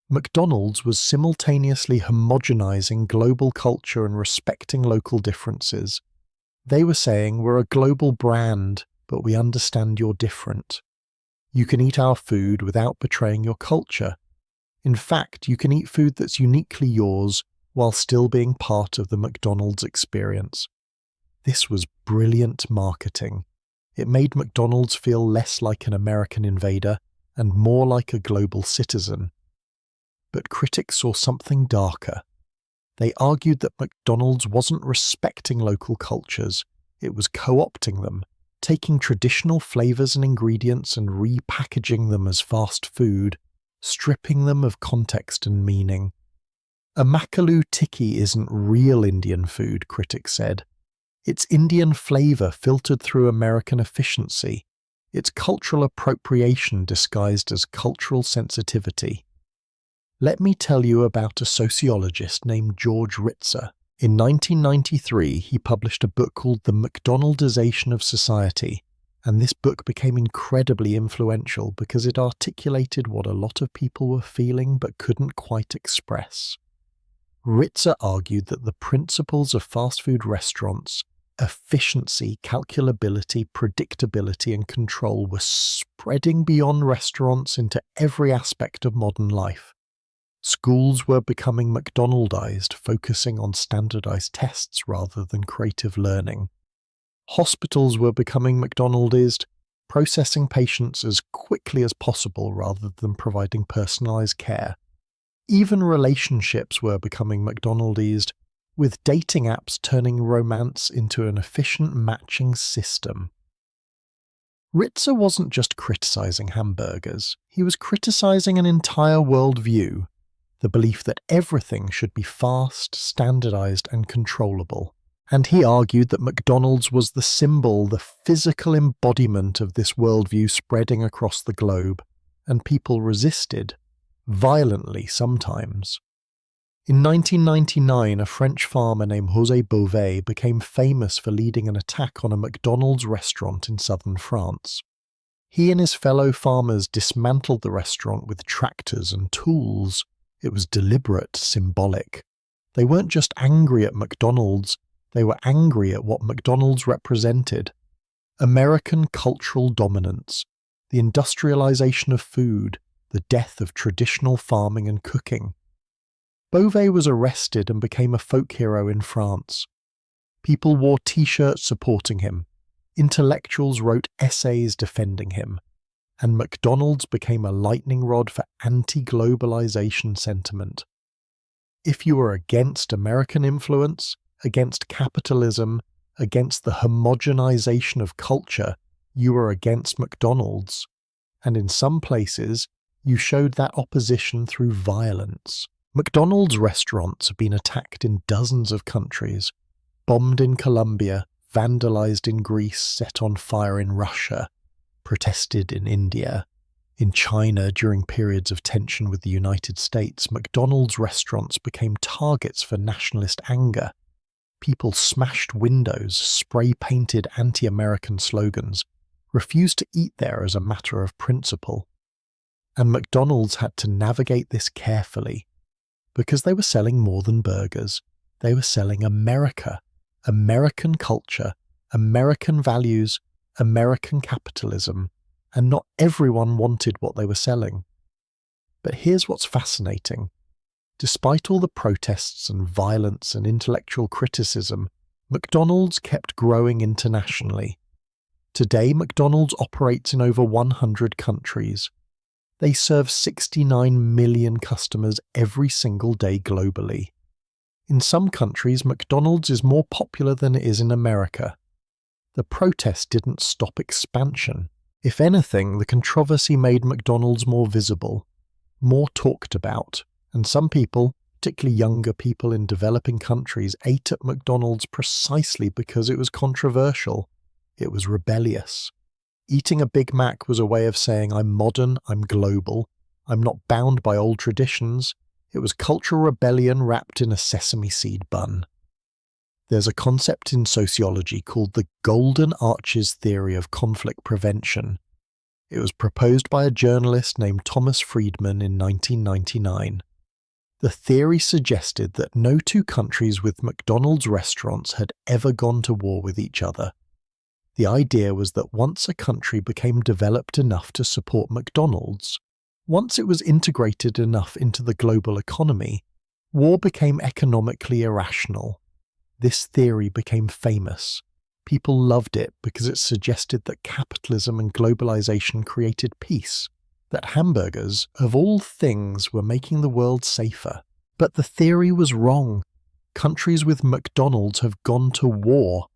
McDonald's was simultaneously homogenizing global culture and respecting local differences. They were saying, we're a global brand, but we understand you're different. You can eat our food without betraying your culture. In fact, you can eat food that's uniquely yours while still being part of the McDonald's experience. This was brilliant marketing. It made McDonald's feel less like an American invader and more like a global citizen. But critics saw something darker. They argued that McDonald's wasn't respecting local cultures, it was co-opting them, taking traditional flavors and ingredients and repackaging them as fast food, stripping them of context and meaning. A Makaloo tikki isn't real Indian food, critics said. It's Indian flavor filtered through American efficiency. It's cultural appropriation disguised as cultural sensitivity. Let me tell you about a sociologist named George Ritzer. In 1993, he published a book called The McDonaldization of Society, and this book became incredibly influential because it articulated what a lot of people were feeling but couldn't quite express. Ritzer argued that the principles of fast food restaurants, efficiency, calculability, predictability, and control were spreading beyond restaurants into every aspect of modern life. Schools were becoming McDonaldized, focusing on standardized tests rather than creative learning. Hospitals were becoming McDonaldized, processing patients as quickly as possible rather than providing personalized care. Even relationships were becoming McDonaldized, with dating apps turning romance into an efficient matching system. Ritzer wasn't just criticizing hamburgers, he was criticizing an entire worldview, the belief that everything should be fast, standardized, and controllable. And he argued that McDonald's was the symbol, the physical embodiment of this worldview spreading across the globe, and people resisted, violently sometimes. In 1999, a French farmer named José Bové became famous for leading an attack on a McDonald's restaurant in southern France. He and his fellow farmers dismantled the restaurant with tractors and tools. It was deliberate, symbolic. They weren't just angry at McDonald's, they were angry at what McDonald's represented. American cultural dominance, the industrialization of food, the death of traditional farming and cooking. Bové was arrested and became a folk hero in France. People wore t-shirts supporting him, intellectuals wrote essays defending him, and McDonald's became a lightning rod for anti-globalization sentiment. If you were against American influence, against capitalism, against the homogenization of culture, you were against McDonald's. And in some places, you showed that opposition through violence. McDonald's restaurants have been attacked in dozens of countries, bombed in Colombia, vandalized in Greece, set on fire in Russia, protested in India. In China, during periods of tension with the United States, McDonald's restaurants became targets for nationalist anger. People smashed windows, spray-painted anti-American slogans, refused to eat there as a matter of principle. And McDonald's had to navigate this carefully, because they were selling more than burgers. They were selling America, American culture, American values, American capitalism, and not everyone wanted what they were selling. But here's what's fascinating. Despite all the protests and violence and intellectual criticism, McDonald's kept growing internationally. Today, McDonald's operates in over 100 countries. They serve 69 million customers every single day globally. In some countries, McDonald's is more popular than it is in America. The protest didn't stop expansion. If anything, the controversy made McDonald's more visible, more talked about, and some people, particularly younger people in developing countries, ate at McDonald's precisely because it was controversial. It was rebellious. Eating a Big Mac was a way of saying, I'm modern, I'm global, I'm not bound by old traditions. It was cultural rebellion wrapped in a sesame seed bun. There's a concept in sociology called the Golden Arches theory of conflict prevention. It was proposed by a journalist named Thomas Friedman in 1999. The theory suggested that no two countries with McDonald's restaurants had ever gone to war with each other. The idea was that once a country became developed enough to support McDonald's, once it was integrated enough into the global economy, war became economically irrational. This theory became famous. People loved it because it suggested that capitalism and globalization created peace, that hamburgers, of all things, were making the world safer. But the theory was wrong. Countries with McDonald's have gone to war.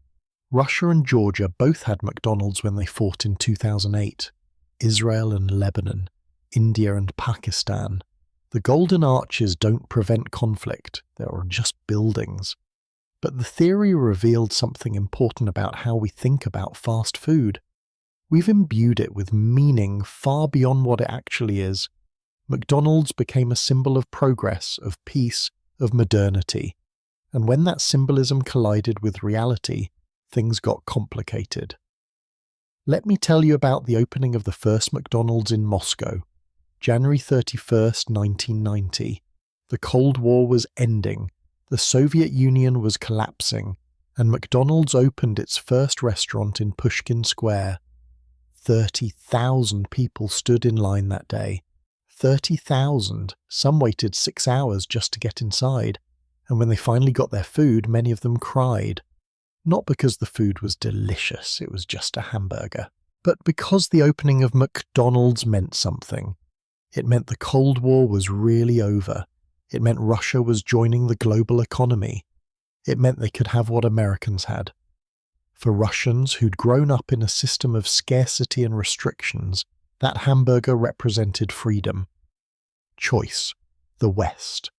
Russia and Georgia both had McDonald's when they fought in 2008. Israel and Lebanon, India and Pakistan. The golden arches don't prevent conflict, they're just buildings. But the theory revealed something important about how we think about fast food. We've imbued it with meaning far beyond what it actually is. McDonald's became a symbol of progress, of peace, of modernity. And when that symbolism collided with reality, things got complicated. Let me tell you about the opening of the first McDonald's in Moscow, January 31st, 1990. The Cold War was ending, the Soviet Union was collapsing, and McDonald's opened its first restaurant in Pushkin Square. 30,000 people stood in line that day. 30,000. Some waited 6 hours just to get inside, and when they finally got their food, many of them cried. Not because the food was delicious, it was just a hamburger, but because the opening of McDonald's meant something. It meant the Cold War was really over. It meant Russia was joining the global economy. It meant they could have what Americans had. For Russians who'd grown up in a system of scarcity and restrictions, that hamburger represented freedom. Choice. The West.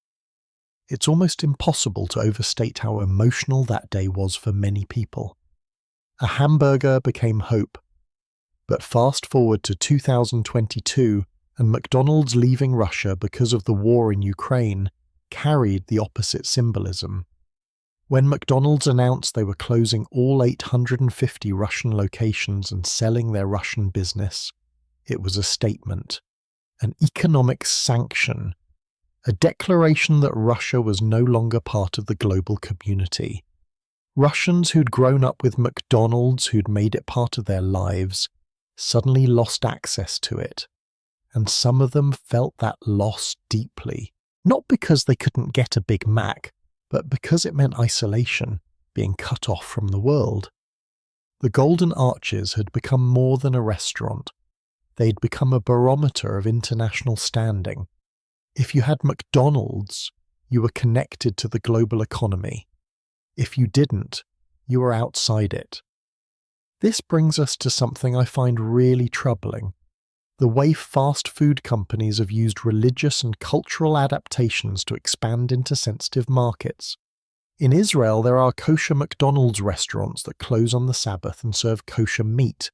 It's almost impossible to overstate how emotional that day was for many people. A hamburger became hope. But fast forward to 2022, and McDonald's leaving Russia because of the war in Ukraine carried the opposite symbolism. When McDonald's announced they were closing all 850 Russian locations and selling their Russian business, it was a statement, an economic sanction, a declaration that Russia was no longer part of the global community. Russians who'd grown up with McDonald's, who'd made it part of their lives, suddenly lost access to it. And some of them felt that loss deeply, not because they couldn't get a Big Mac, but because it meant isolation, being cut off from the world. The Golden Arches had become more than a restaurant. They'd become a barometer of international standing. If you had McDonald's, you were connected to the global economy. If you didn't, you were outside it. This brings us to something I find really troubling. The way fast food companies have used religious and cultural adaptations to expand into sensitive markets. In Israel, there are kosher McDonald's restaurants that close on the Sabbath and serve kosher meat.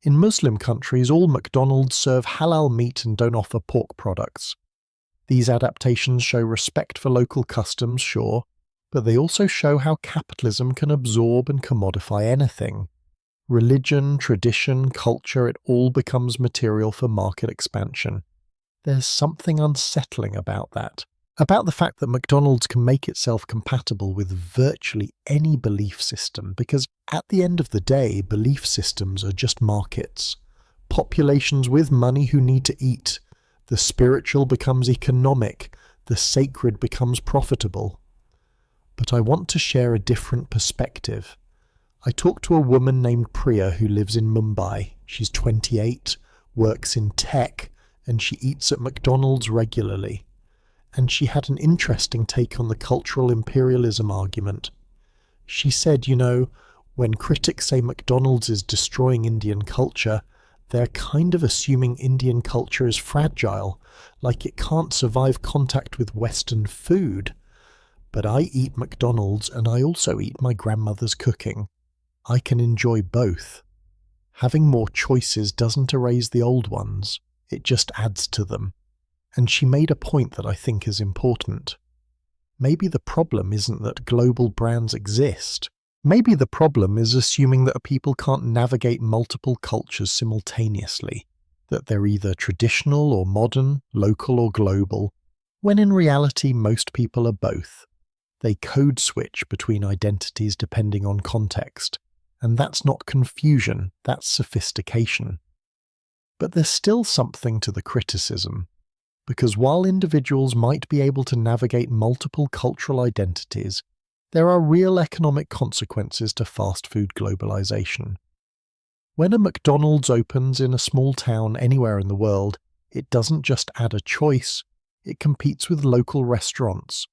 In Muslim countries, all McDonald's serve halal meat and don't offer pork products. These adaptations show respect for local customs, sure, but they also show how capitalism can absorb and commodify anything. Religion, tradition, culture, it all becomes material for market expansion. There's something unsettling about that. About the fact that McDonald's can make itself compatible with virtually any belief system, because at the end of the day, belief systems are just markets. Populations with money who need to eat. The spiritual becomes economic. The sacred becomes profitable. But I want to share a different perspective. I talked to a woman named Priya who lives in Mumbai. She's 28, works in tech, and she eats at McDonald's regularly. And she had an interesting take on the cultural imperialism argument. She said, when critics say McDonald's is destroying Indian culture, they're kind of assuming Indian culture is fragile, like it can't survive contact with Western food. But I eat McDonald's and I also eat my grandmother's cooking. I can enjoy both. Having more choices doesn't erase the old ones, it just adds to them. And she made a point that I think is important. Maybe the problem isn't that global brands exist. Maybe the problem is assuming that people can't navigate multiple cultures simultaneously, that they're either traditional or modern, local or global, when in reality most people are both. They code switch between identities depending on context, And that's not confusion, that's sophistication. But there's still something to the criticism, because while individuals might be able to navigate multiple cultural identities, there are real economic consequences to fast food globalization. When a McDonald's opens in a small town anywhere in the world, it doesn't just add a choice, it competes with local restaurants.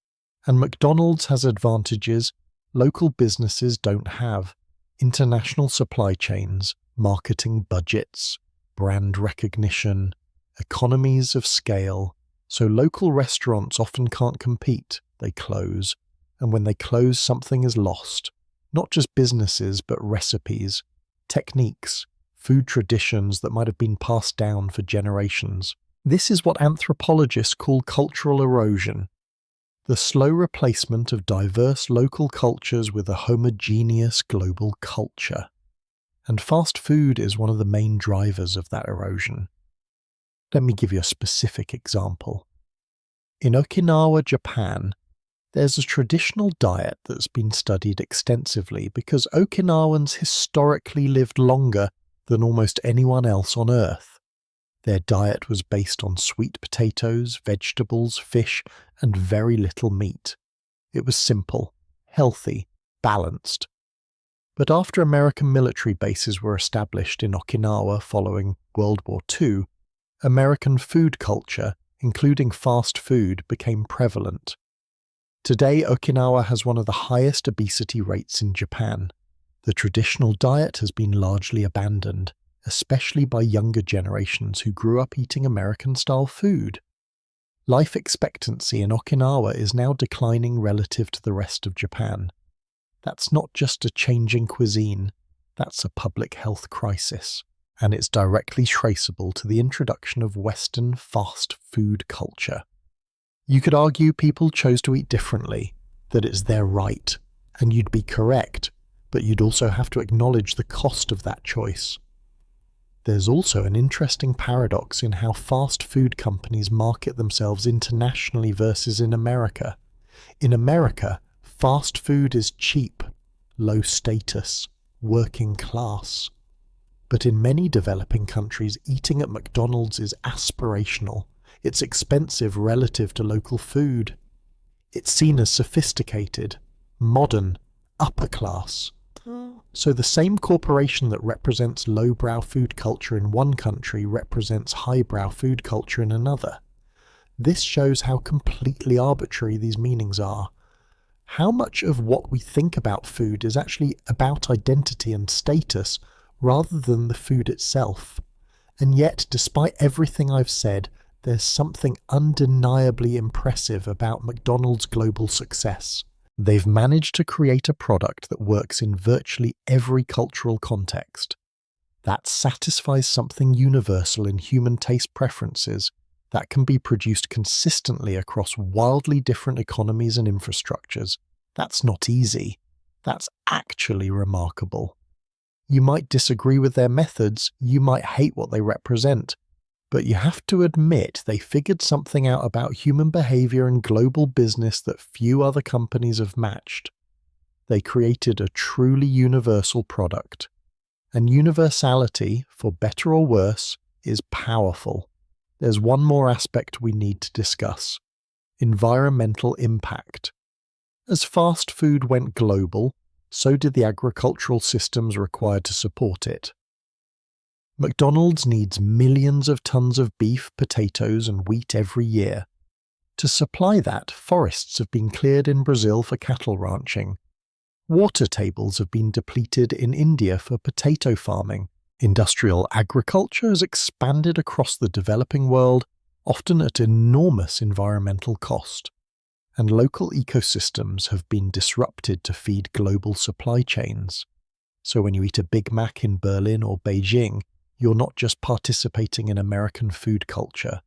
And McDonald's has advantages local businesses don't have: international supply chains, marketing budgets, brand recognition, economies of scale. So local restaurants often can't compete, they close. And when they close, something is lost. Not just businesses, but recipes, techniques, food traditions that might have been passed down for generations. This is what anthropologists call cultural erosion, the slow replacement of diverse local cultures with a homogeneous global culture. And fast food is one of the main drivers of that erosion. Let me give you a specific example. In Okinawa, Japan, there's a traditional diet that's been studied extensively because Okinawans historically lived longer than almost anyone else on Earth. Their diet was based on sweet potatoes, vegetables, fish, and very little meat. It was simple, healthy, balanced. But after American military bases were established in Okinawa following World War II, American food culture, including fast food, became prevalent. Today, Okinawa has one of the highest obesity rates in Japan. The traditional diet has been largely abandoned, especially by younger generations who grew up eating American-style food. Life expectancy in Okinawa is now declining relative to the rest of Japan. That's not just a change in cuisine, that's a public health crisis, and it's directly traceable to the introduction of Western fast food culture. You could argue people chose to eat differently, that it's their right, and you'd be correct, but you'd also have to acknowledge the cost of that choice. There's also an interesting paradox in how fast food companies market themselves internationally versus in America. In America, fast food is cheap, low status, working class. But in many developing countries, eating at McDonald's is aspirational. It's expensive relative to local food. It's seen as sophisticated, modern, upper class. So the same corporation that represents lowbrow food culture in one country represents highbrow food culture in another. This shows how completely arbitrary these meanings are. How much of what we think about food is actually about identity and status rather than the food itself. And yet, despite everything I've said, there's something undeniably impressive about McDonald's global success. They've managed to create a product that works in virtually every cultural context. That satisfies something universal in human taste preferences that can be produced consistently across wildly different economies and infrastructures. That's not easy. That's actually remarkable. You might disagree with their methods, you might hate what they represent, but you have to admit they figured something out about human behavior and global business that few other companies have matched. They created a truly universal product. And universality, for better or worse, is powerful. There's one more aspect we need to discuss: environmental impact. As fast food went global, so did the agricultural systems required to support it. McDonald's needs millions of tons of beef, potatoes, and wheat every year. To supply that, forests have been cleared in Brazil for cattle ranching. Water tables have been depleted in India for potato farming. Industrial agriculture has expanded across the developing world, often at enormous environmental cost. And local ecosystems have been disrupted to feed global supply chains. So when you eat a Big Mac in Berlin or Beijing, you're not just participating in American food culture.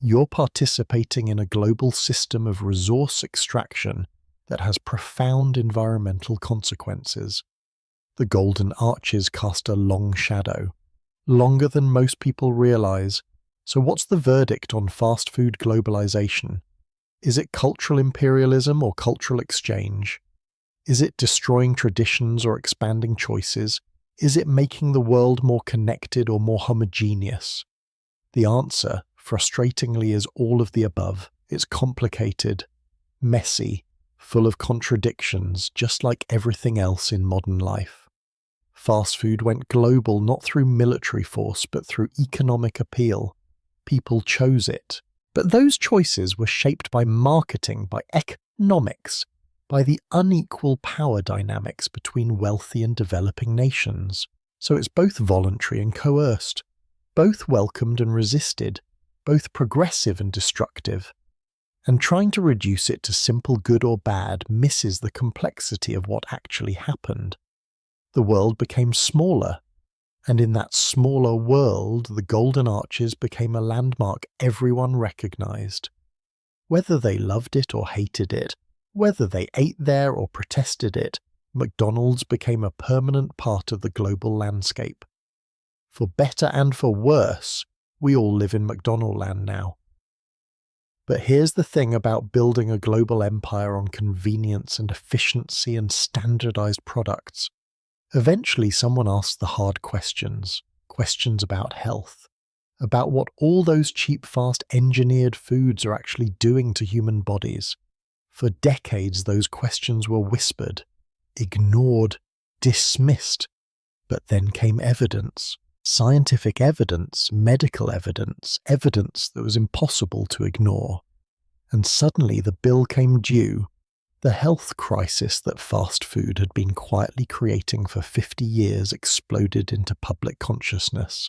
You're participating in a global system of resource extraction that has profound environmental consequences. The Golden Arches cast a long shadow, longer than most people realize. So what's the verdict on fast food globalization? Is it cultural imperialism or cultural exchange? Is it destroying traditions or expanding choices? Is it making the world more connected or more homogeneous? The answer, frustratingly, is all of the above. It's complicated, messy, full of contradictions, just like everything else in modern life. Fast food went global not through military force, but through economic appeal. People chose it. But those choices were shaped by marketing, by economics, by the unequal power dynamics between wealthy and developing nations. So it's both voluntary and coerced, both welcomed and resisted, both progressive and destructive. And trying to reduce it to simple good or bad misses the complexity of what actually happened. The world became smaller, and in that smaller world, the Golden Arches became a landmark everyone recognized. Whether they loved it or hated it, whether they ate there or protested it, McDonald's became a permanent part of the global landscape. For better and for worse, we all live in McDonaldland now. But here's the thing about building a global empire on convenience and efficiency and standardized products. Eventually someone asks the hard questions, questions about health, about what all those cheap, fast, engineered foods are actually doing to human bodies. For decades those questions were whispered, ignored, dismissed. But then came evidence. Scientific evidence, medical evidence, evidence that was impossible to ignore. And suddenly the bill came due. The health crisis that fast food had been quietly creating for 50 years exploded into public consciousness.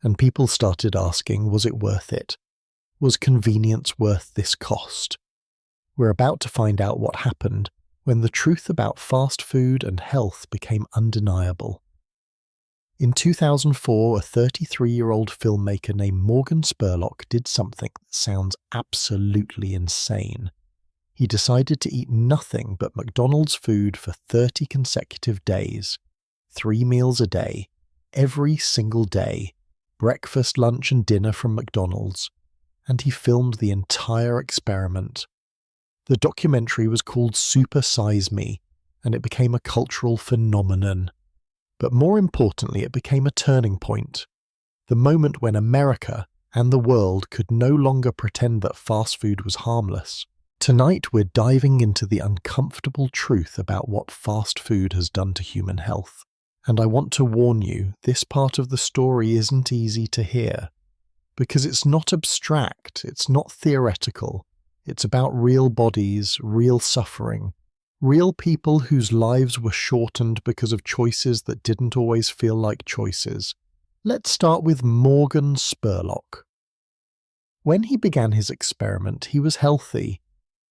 And people started asking, was it worth it? Was convenience worth this cost? We're about to find out what happened when the truth about fast food and health became undeniable. In 2004, a 33-year-old filmmaker named Morgan Spurlock did something that sounds absolutely insane. He decided to eat nothing but McDonald's food for 30 consecutive days, 3 meals a day, every single day, breakfast, lunch and dinner from McDonald's, and he filmed the entire experiment. The documentary was called Super Size Me, and it became a cultural phenomenon. But more importantly, it became a turning point. The moment when America and the world could no longer pretend that fast food was harmless. Tonight we're diving into the uncomfortable truth about what fast food has done to human health. And I want to warn you, this part of the story isn't easy to hear. Because it's not abstract, it's not theoretical. It's about real bodies, real suffering, real people whose lives were shortened because of choices that didn't always feel like choices. Let's start with Morgan Spurlock. When he began his experiment, he was healthy.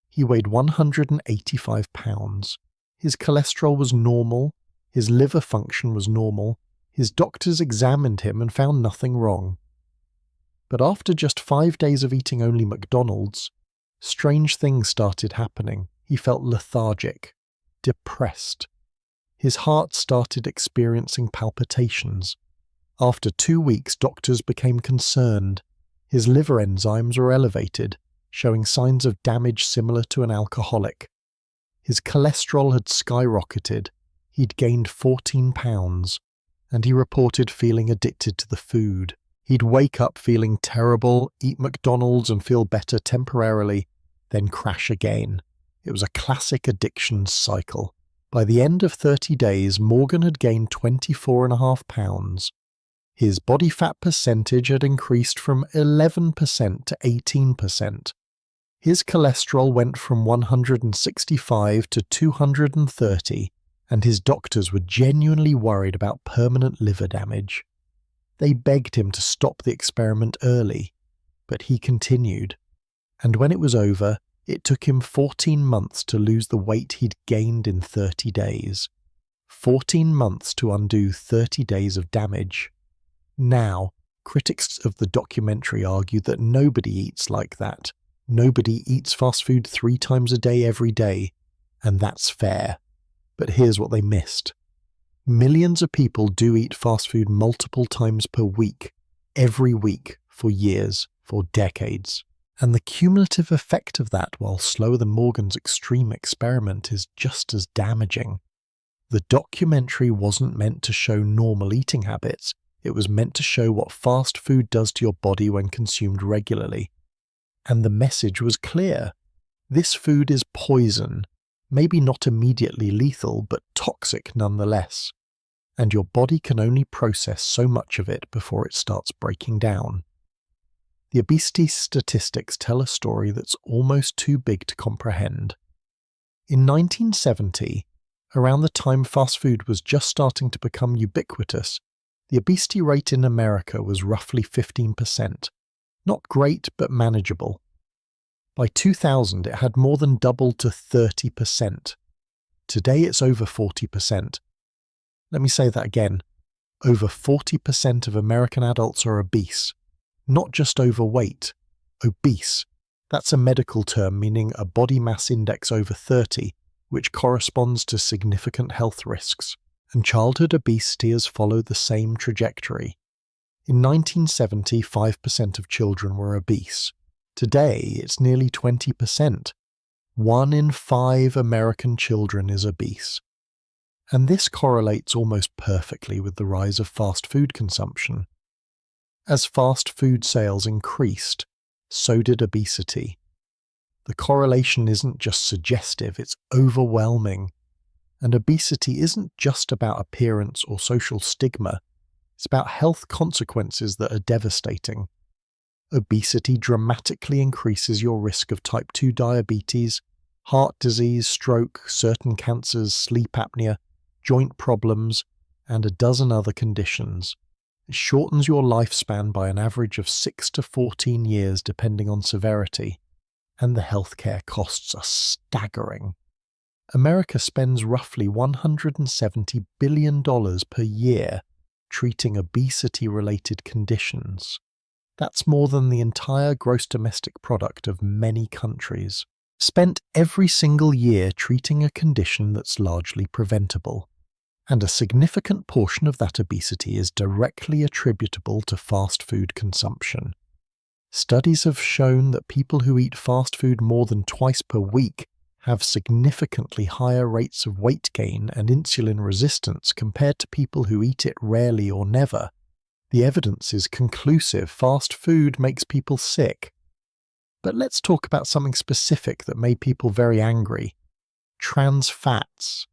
He weighed 185 pounds. His cholesterol was normal. His liver function was normal. His doctors examined him and found nothing wrong. But after just 5 days of eating only McDonald's, strange things started happening. He felt lethargic, depressed. His heart started experiencing palpitations. After 2 weeks, doctors became concerned. His liver enzymes were elevated, showing signs of damage similar to an alcoholic. His cholesterol had skyrocketed. He'd gained 14 pounds, and he reported feeling addicted to the food. He'd wake up feeling terrible, eat McDonald's and feel better temporarily, then crash again. It was a classic addiction cycle. By the end of 30 days, Morgan had gained 24.5 pounds. His body fat percentage had increased from 11% to 18%. His cholesterol went from 165 to 230, and his doctors were genuinely worried about permanent liver damage. They begged him to stop the experiment early, but he continued. And when it was over, it took him 14 months to lose the weight he'd gained in 30 days. 14 months to undo 30 days of damage. Now, critics of the documentary argue that nobody eats like that. Nobody eats fast food 3 times a day every day, and that's fair. But here's what they missed. Millions of people do eat fast food multiple times per week, every week, for years, for decades. And the cumulative effect of that, while slower than Morgan's extreme experiment, is just as damaging. The documentary wasn't meant to show normal eating habits, it was meant to show what fast food does to your body when consumed regularly. And the message was clear. This food is poison, maybe not immediately lethal, but toxic nonetheless. And your body can only process so much of it before it starts breaking down. The obesity statistics tell a story that's almost too big to comprehend. In 1970, around the time fast food was just starting to become ubiquitous, the obesity rate in America was roughly 15%. Not great, but manageable. By 2000, it had more than doubled to 30%. Today, it's over 40%. Let me say that again. Over 40% of American adults are obese. Not just overweight, obese. That's a medical term meaning a body mass index over 30, which corresponds to significant health risks. And childhood obesity has followed the same trajectory. In 1970, 5% of children were obese. Today, it's nearly 20%. 1 in 5 American children is obese. And this correlates almost perfectly with the rise of fast food consumption. As fast food sales increased, so did obesity. The correlation isn't just suggestive, it's overwhelming. And obesity isn't just about appearance or social stigma, it's about health consequences that are devastating. Obesity dramatically increases your risk of type 2 diabetes, heart disease, stroke, certain cancers, sleep apnea, joint problems, and a dozen other conditions. It shortens your lifespan by an average of 6 to 14 years depending on severity, and the healthcare costs are staggering. America spends roughly $170 billion per year treating obesity-related conditions. That's more than the entire gross domestic product of many countries, spent every single year treating a condition that's largely preventable. And a significant portion of that obesity is directly attributable to fast food consumption. Studies have shown that people who eat fast food more than twice per week have significantly higher rates of weight gain and insulin resistance compared to people who eat it rarely or never. The evidence is conclusive. Fast food makes people sick. But let's talk about something specific that made people very angry. Trans fats.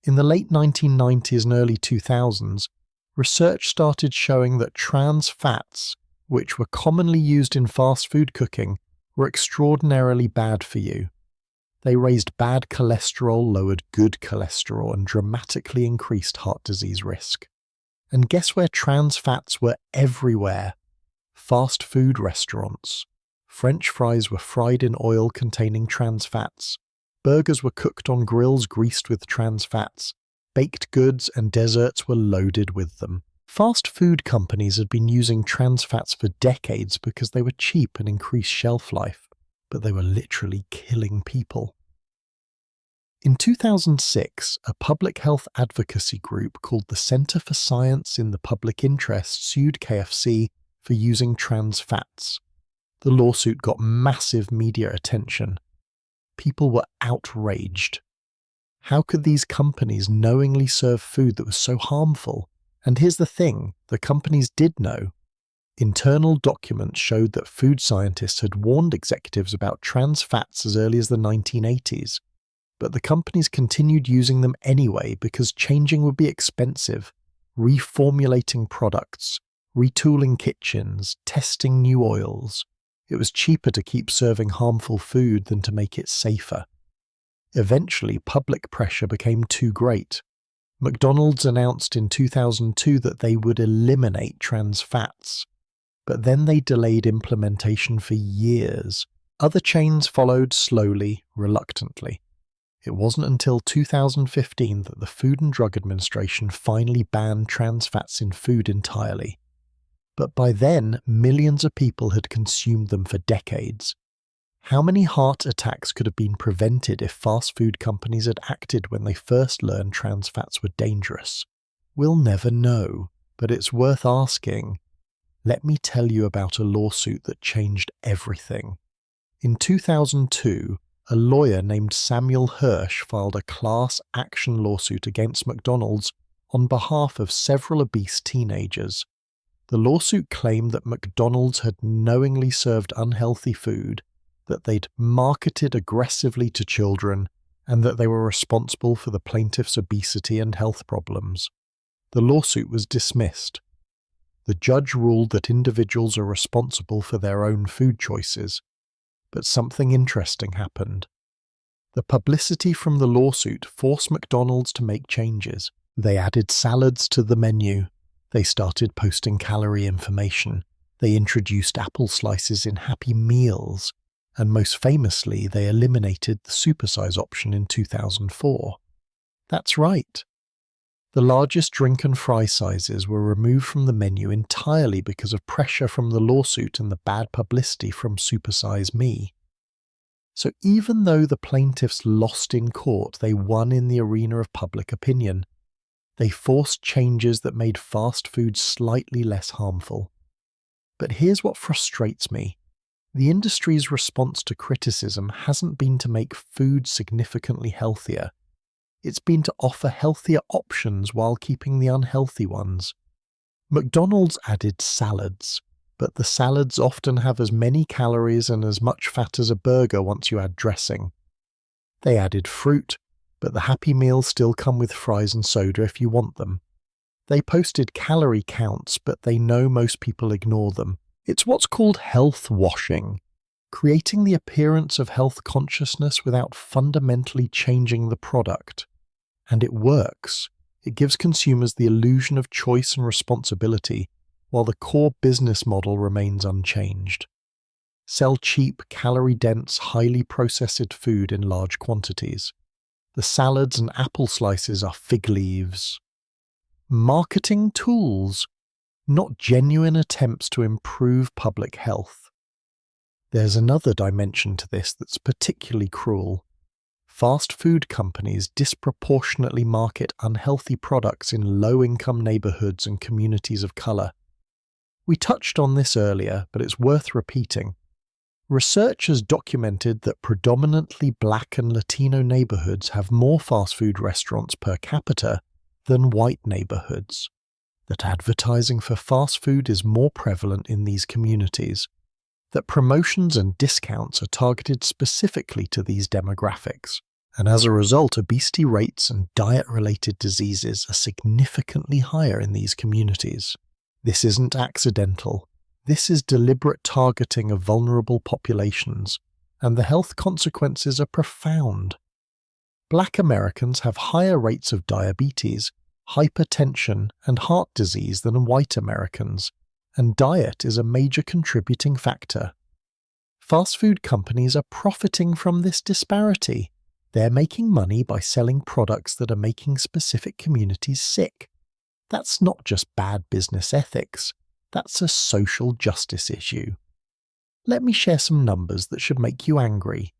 In the late 1990s and early 2000s, research started showing that trans fats, which were commonly used in fast food cooking, were extraordinarily bad for you. They raised bad cholesterol, lowered good cholesterol, and dramatically increased heart disease risk. And guess where trans fats were everywhere? Fast food restaurants. French fries were fried in oil containing trans fats. Burgers were cooked on grills greased with trans fats. Baked goods and desserts were loaded with them. Fast food companies had been using trans fats for decades because they were cheap and increased shelf life, but they were literally killing people. In 2006, a public health advocacy group called the Center for Science in the Public Interest sued KFC for using trans fats. The lawsuit got massive media attention. People were outraged. How could these companies knowingly serve food that was so harmful? And here's the thing, the companies did know. Internal documents showed that food scientists had warned executives about trans fats as early as the 1980s. But the companies continued using them anyway because changing would be expensive, reformulating products, retooling kitchens, testing new oils. It was cheaper to keep serving harmful food than to make it safer. Eventually, public pressure became too great. McDonald's announced in 2002 that they would eliminate trans fats, but then they delayed implementation for years. Other chains followed slowly, reluctantly. It wasn't until 2015 that the Food and Drug Administration finally banned trans fats in food entirely. But by then, millions of people had consumed them for decades. How many heart attacks could have been prevented if fast food companies had acted when they first learned trans fats were dangerous? We'll never know, but it's worth asking. let me tell you about a lawsuit that changed everything. In 2002, a lawyer named Samuel Hirsch filed a class action lawsuit against McDonald's on behalf of several obese teenagers. The lawsuit claimed that McDonald's had knowingly served unhealthy food, that they'd marketed aggressively to children, and that they were responsible for the plaintiff's obesity and health problems. The lawsuit was dismissed. The judge ruled that individuals are responsible for their own food choices. But something interesting happened. The publicity from the lawsuit forced McDonald's to make changes. They added salads to the menu. They started posting calorie information. They introduced apple slices in Happy Meals. And most famously, they eliminated the supersize option in 2004. That's right. The largest drink and fry sizes were removed from the menu entirely because of pressure from the lawsuit and the bad publicity from Supersize Me. So even though the plaintiffs lost in court, they won in the arena of public opinion. They forced changes that made fast food slightly less harmful. But here's what frustrates me. The industry's response to criticism hasn't been to make food significantly healthier. It's been to offer healthier options while keeping the unhealthy ones. McDonald's added salads, but the salads often have as many calories and as much fat as a burger once you add dressing. They added fruit, but the Happy Meals still come with fries and soda if you want them. They posted calorie counts, but they know most people ignore them. It's what's called health washing, creating the appearance of health consciousness without fundamentally changing the product. And it works. It gives consumers the illusion of choice and responsibility, while the core business model remains unchanged. Sell cheap, calorie-dense, highly processed food in large quantities. The salads and apple slices are fig leaves. Marketing tools, not genuine attempts to improve public health. There's another dimension to this that's particularly cruel. Fast food companies disproportionately market unhealthy products in low-income neighborhoods and communities of color. We touched on this earlier, but it's worth repeating. Research has documented that predominantly Black and Latino neighborhoods have more fast food restaurants per capita than white neighborhoods, that advertising for fast food is more prevalent in these communities, that promotions and discounts are targeted specifically to these demographics, and as a result, obesity rates and diet-related diseases are significantly higher in these communities. This isn't accidental. This is deliberate targeting of vulnerable populations, and the health consequences are profound. Black Americans have higher rates of diabetes, hypertension, and heart disease than white Americans, and diet is a major contributing factor. Fast food companies are profiting from this disparity. They're making money by selling products that are making specific communities sick. That's not just bad business ethics. That's a social justice issue. Let me share some numbers that should make you angry.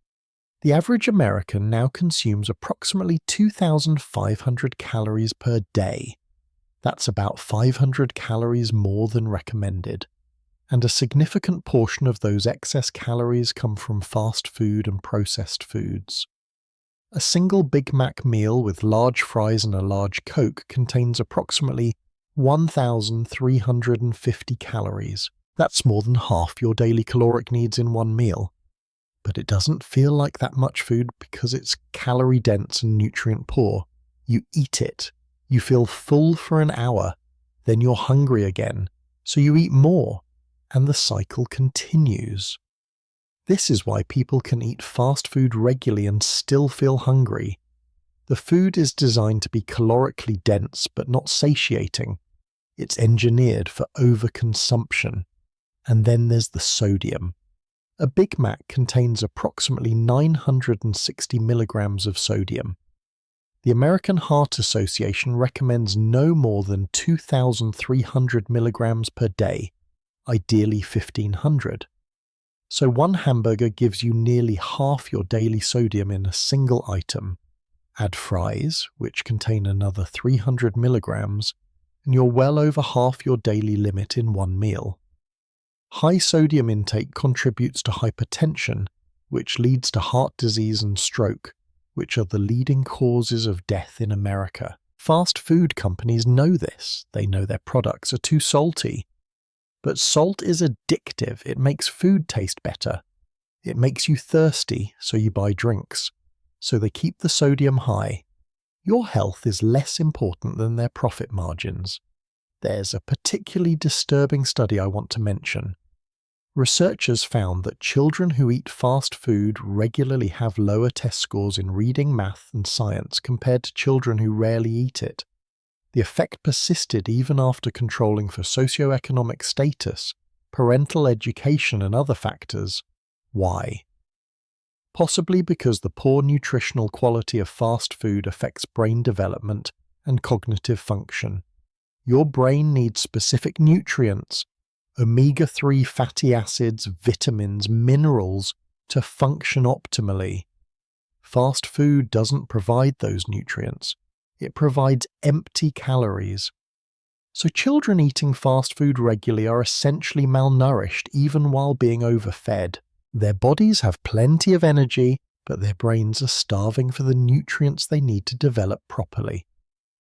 The average American now consumes approximately 2,500 calories per day. That's about 500 calories more than recommended. And a significant portion of those excess calories come from fast food and processed foods. A single Big Mac meal with large fries and a large Coke contains approximately 1,350 calories. That's more than half your daily caloric needs in one meal. But it doesn't feel like that much food because it's calorie-dense and nutrient-poor. You eat it. You feel full for an hour. Then you're hungry again. So you eat more. And the cycle continues. This is why people can eat fast food regularly and still feel hungry. The food is designed to be calorically dense but not satiating. It's engineered for overconsumption. And then there's the sodium. A Big Mac contains approximately 960 milligrams of sodium. The American Heart Association recommends no more than 2,300 milligrams per day, ideally 1,500. So one hamburger gives you nearly half your daily sodium in a single item. Add fries, which contain another 300 milligrams, and you're well over half your daily limit in one meal. High sodium intake contributes to hypertension, which leads to heart disease and stroke, which are the leading causes of death in America. Fast food companies know this. They know their products are too salty. But salt is addictive. It makes food taste better. It makes you thirsty, so you buy drinks. So they keep the sodium high. Your health is less important than their profit margins. There's a particularly disturbing study I want to mention. Researchers found that children who eat fast food regularly have lower test scores in reading, math, and science compared to children who rarely eat it. The effect persisted even after controlling for socioeconomic status, parental education, and other factors. Why? Possibly because the poor nutritional quality of fast food affects brain development and cognitive function. Your brain needs specific nutrients, omega-3 fatty acids, vitamins, minerals, to function optimally. Fast food doesn't provide those nutrients. It provides empty calories. So children eating fast food regularly are essentially malnourished even while being overfed. Their bodies have plenty of energy, but their brains are starving for the nutrients they need to develop properly.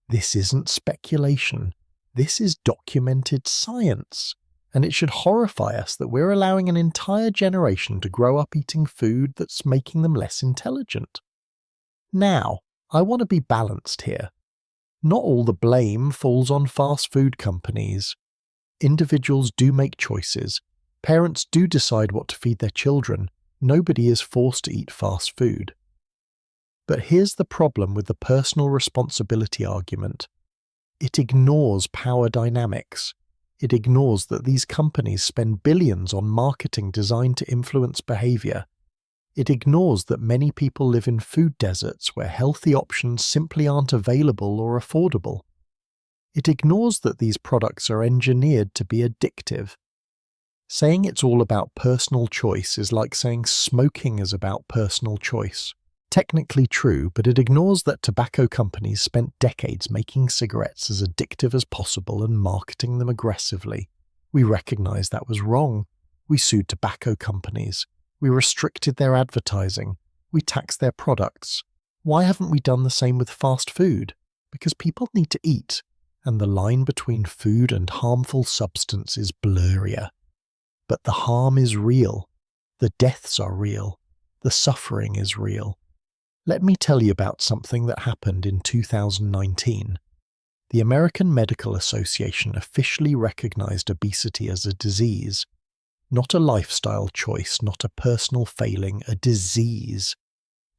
This isn't speculation. This is documented science. And it should horrify us that we're allowing an entire generation to grow up eating food that's making them less intelligent. Now, I want to be balanced here. Not all the blame falls on fast food companies. Individuals do make choices. Parents do decide what to feed their children. Nobody is forced to eat fast food. But here's the problem with the personal responsibility argument. It ignores power dynamics. It ignores that these companies spend billions on marketing designed to influence behavior. It ignores that many people live in food deserts where healthy options simply aren't available or affordable. It ignores that these products are engineered to be addictive. Saying it's all about personal choice is like saying smoking is about personal choice. Technically true, but it ignores that tobacco companies spent decades making cigarettes as addictive as possible and marketing them aggressively. We recognized that was wrong. We sued tobacco companies. We restricted their advertising. We taxed their products. Why haven't we done the same with fast food? Because people need to eat, and the line between food and harmful substance is blurrier. But the harm is real. The deaths are real. The suffering is real. Let me tell you about something that happened in 2019. The American Medical Association officially recognized obesity as a disease. Not a lifestyle choice, not a personal failing, a disease.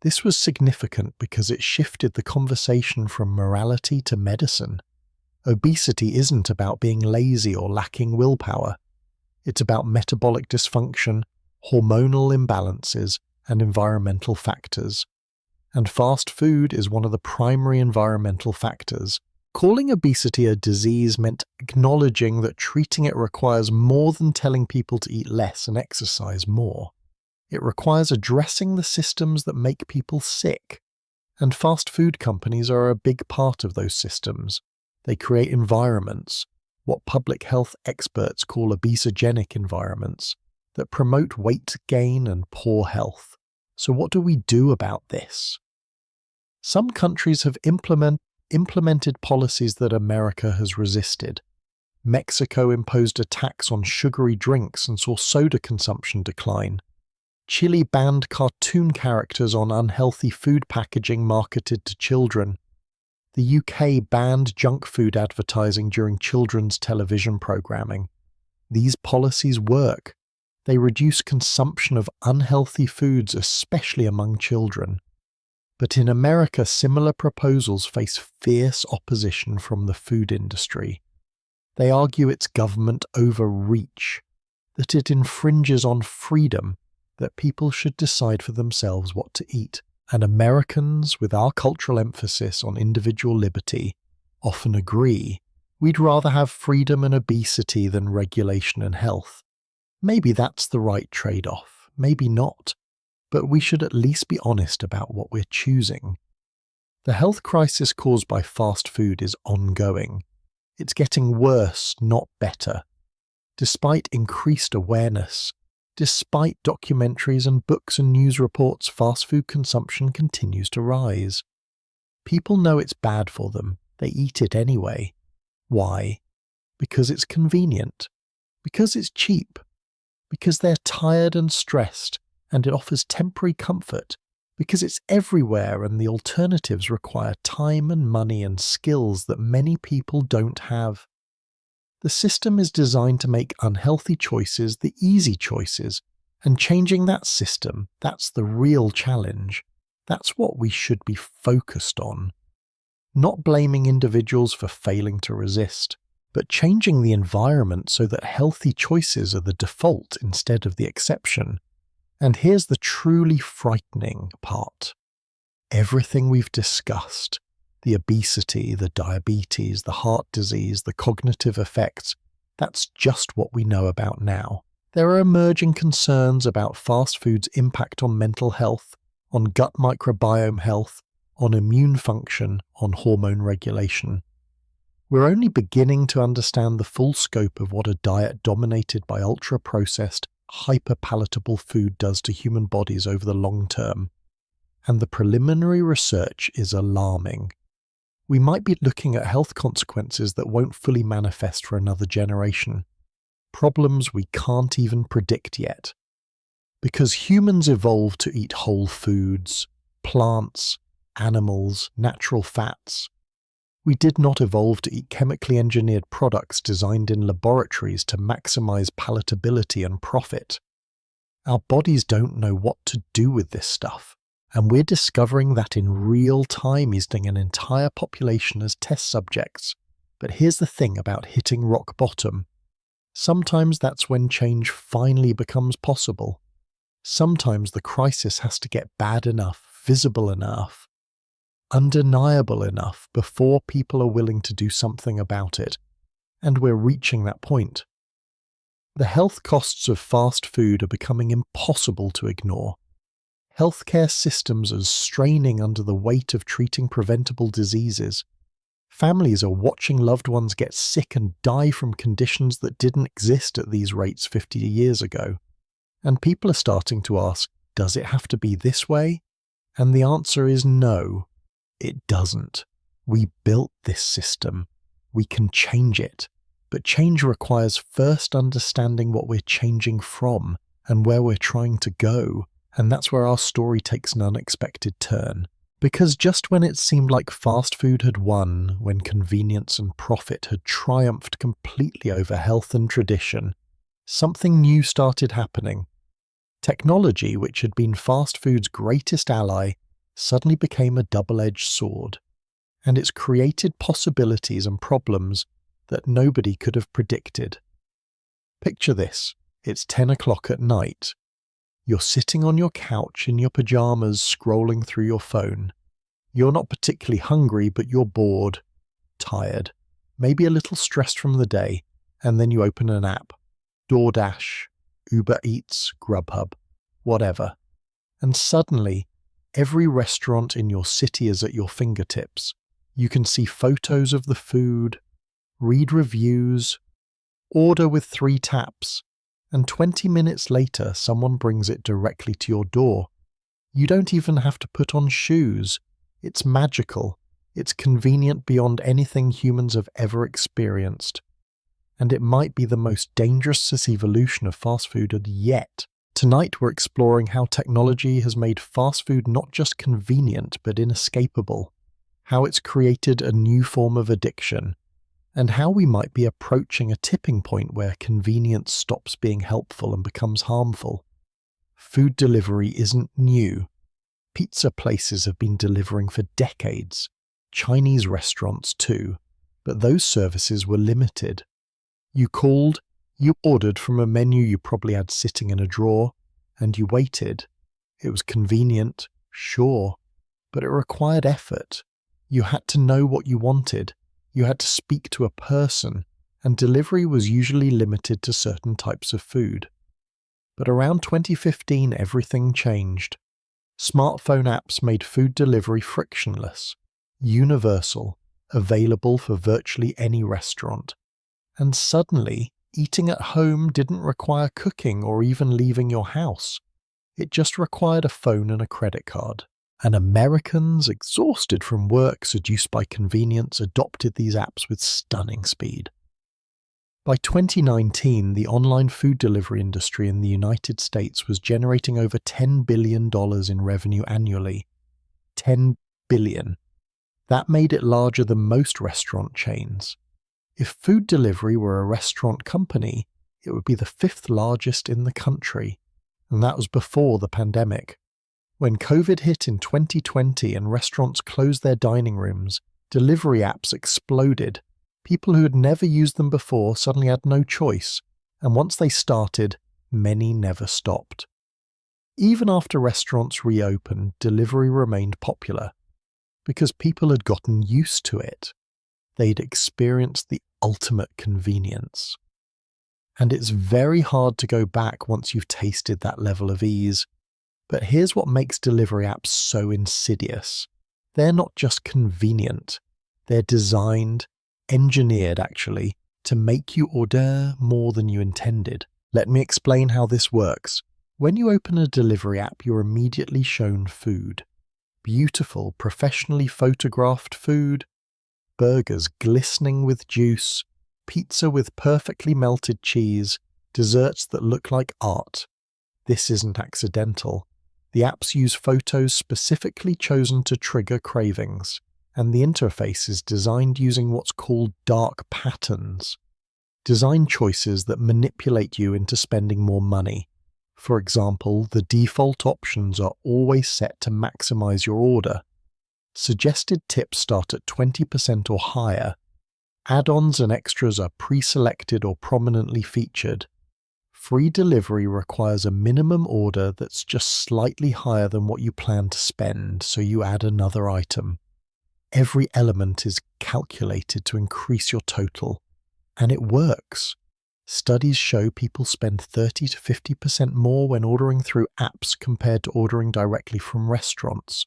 This was significant because it shifted the conversation from morality to medicine. Obesity isn't about being lazy or lacking willpower. It's about metabolic dysfunction, hormonal imbalances, and environmental factors. And fast food is one of the primary environmental factors. Calling obesity a disease meant acknowledging that treating it requires more than telling people to eat less and exercise more. It requires addressing the systems that make people sick. And fast food companies are a big part of those systems. They create environments, what public health experts call obesogenic environments, that promote weight gain and poor health. So what do we do about this? Some countries have implemented policies that America has resisted. Mexico imposed a tax on sugary drinks and saw soda consumption decline. Chile banned cartoon characters on unhealthy food packaging marketed to children. The UK banned junk food advertising during children's television programming. These policies work. They reduce consumption of unhealthy foods, especially among children. But in America, similar proposals face fierce opposition from the food industry. They argue it's government overreach, that it infringes on freedom, that people should decide for themselves what to eat. And Americans, with our cultural emphasis on individual liberty, often agree we'd rather have freedom and obesity than regulation and health. Maybe that's the right trade-off, maybe not, but we should at least be honest about what we're choosing. The health crisis caused by fast food is ongoing. It's getting worse, not better. Despite increased awareness, despite documentaries and books and news reports, fast food consumption continues to rise. People know it's bad for them. They eat it anyway. Why? Because it's convenient. Because it's cheap. Because they're tired and stressed, and it offers temporary comfort. Because it's everywhere and the alternatives require time and money and skills that many people don't have. The system is designed to make unhealthy choices the easy choices, and changing that system, that's the real challenge. That's what we should be focused on. Not blaming individuals for failing to resist, but changing the environment so that healthy choices are the default instead of the exception. And here's the truly frightening part. Everything we've discussed, the obesity, the diabetes, the heart disease, the cognitive effects, that's just what we know about now. There are emerging concerns about fast food's impact on mental health, on gut microbiome health, on immune function, on hormone regulation. We're only beginning to understand the full scope of what a diet dominated by ultra-processed, hyper-palatable food does to human bodies over the long term. And the preliminary research is alarming. We might be looking at health consequences that won't fully manifest for another generation. Problems we can't even predict yet. Because humans evolved to eat whole foods, plants, animals, natural fats. We did not evolve to eat chemically engineered products designed in laboratories to maximize palatability and profit. Our bodies don't know what to do with this stuff. And we're discovering that in real time using an entire population as test subjects. But here's the thing about hitting rock bottom. Sometimes that's when change finally becomes possible. Sometimes the crisis has to get bad enough, visible enough, undeniable enough before people are willing to do something about it. And we're reaching that point. The health costs of fast food are becoming impossible to ignore. Healthcare systems are straining under the weight of treating preventable diseases. Families are watching loved ones get sick and die from conditions that didn't exist at these rates 50 years ago. And people are starting to ask, does it have to be this way? And the answer is no, it doesn't. We built this system. We can change it. But change requires first understanding what we're changing from and where we're trying to go. And that's where our story takes an unexpected turn. Because just when it seemed like fast food had won, when convenience and profit had triumphed completely over health and tradition, something new started happening. Technology, which had been fast food's greatest ally, suddenly became a double-edged sword. And it's created possibilities and problems that nobody could have predicted. Picture this. It's 10 o'clock at night. You're sitting on your couch in your pajamas scrolling through your phone. You're not particularly hungry, but you're bored, tired, maybe a little stressed from the day, and then you open an app. DoorDash, Uber Eats, Grubhub, whatever. And suddenly, every restaurant in your city is at your fingertips. You can see photos of the food, read reviews, order with 3 taps. And 20 minutes later, someone brings it directly to your door. You don't even have to put on shoes. It's magical. It's convenient beyond anything humans have ever experienced. And it might be the most dangerous evolution of fast food yet. Tonight we're exploring how technology has made fast food not just convenient but inescapable, how it's created a new form of addiction, and how we might be approaching a tipping point where convenience stops being helpful and becomes harmful. Food delivery isn't new. Pizza places have been delivering for decades, Chinese restaurants too, but those services were limited. You called, you ordered from a menu you probably had sitting in a drawer, and you waited. It was convenient, sure, but it required effort. You had to know what you wanted. You had to speak to a person, and delivery was usually limited to certain types of food. But around 2015, everything changed. Smartphone apps made food delivery frictionless, universal, available for virtually any restaurant. And suddenly, Eating at home didn't require cooking or even leaving your house. It just required a phone and a credit card. And Americans, exhausted from work, seduced by convenience, adopted these apps with stunning speed. By 2019, the online food delivery industry in the United States was generating over $10 billion in revenue annually. $10 billion. That made it larger than most restaurant chains. If food delivery were a restaurant company, it would be the 5th largest in the country. And that was before the pandemic. When COVID hit in 2020 and restaurants closed their dining rooms, delivery apps exploded. People who had never used them before suddenly had no choice, and once they started, many never stopped. Even after restaurants reopened, delivery remained popular, because people had gotten used to it. They'd experienced the ultimate convenience. And it's very hard to go back once you've tasted that level of ease. But here's what makes delivery apps so insidious. They're not just convenient. They're designed, engineered actually, to make you order more than you intended. Let me explain how this works. When you open a delivery app, you're immediately shown food. Beautiful, professionally photographed food, burgers glistening with juice, pizza with perfectly melted cheese, desserts that look like art. This isn't accidental. The apps use photos specifically chosen to trigger cravings, and the interface is designed using what's called dark patterns. Design choices that manipulate you into spending more money. For example, the default options are always set to maximize your order. Suggested tips start at 20% or higher. Add-ons and extras are pre-selected or prominently featured. Free delivery requires a minimum order that's just slightly higher than what you plan to spend, so you add another item. Every element is calculated to increase your total. And it works. Studies show people spend 30 to 50% more when ordering through apps compared to ordering directly from restaurants.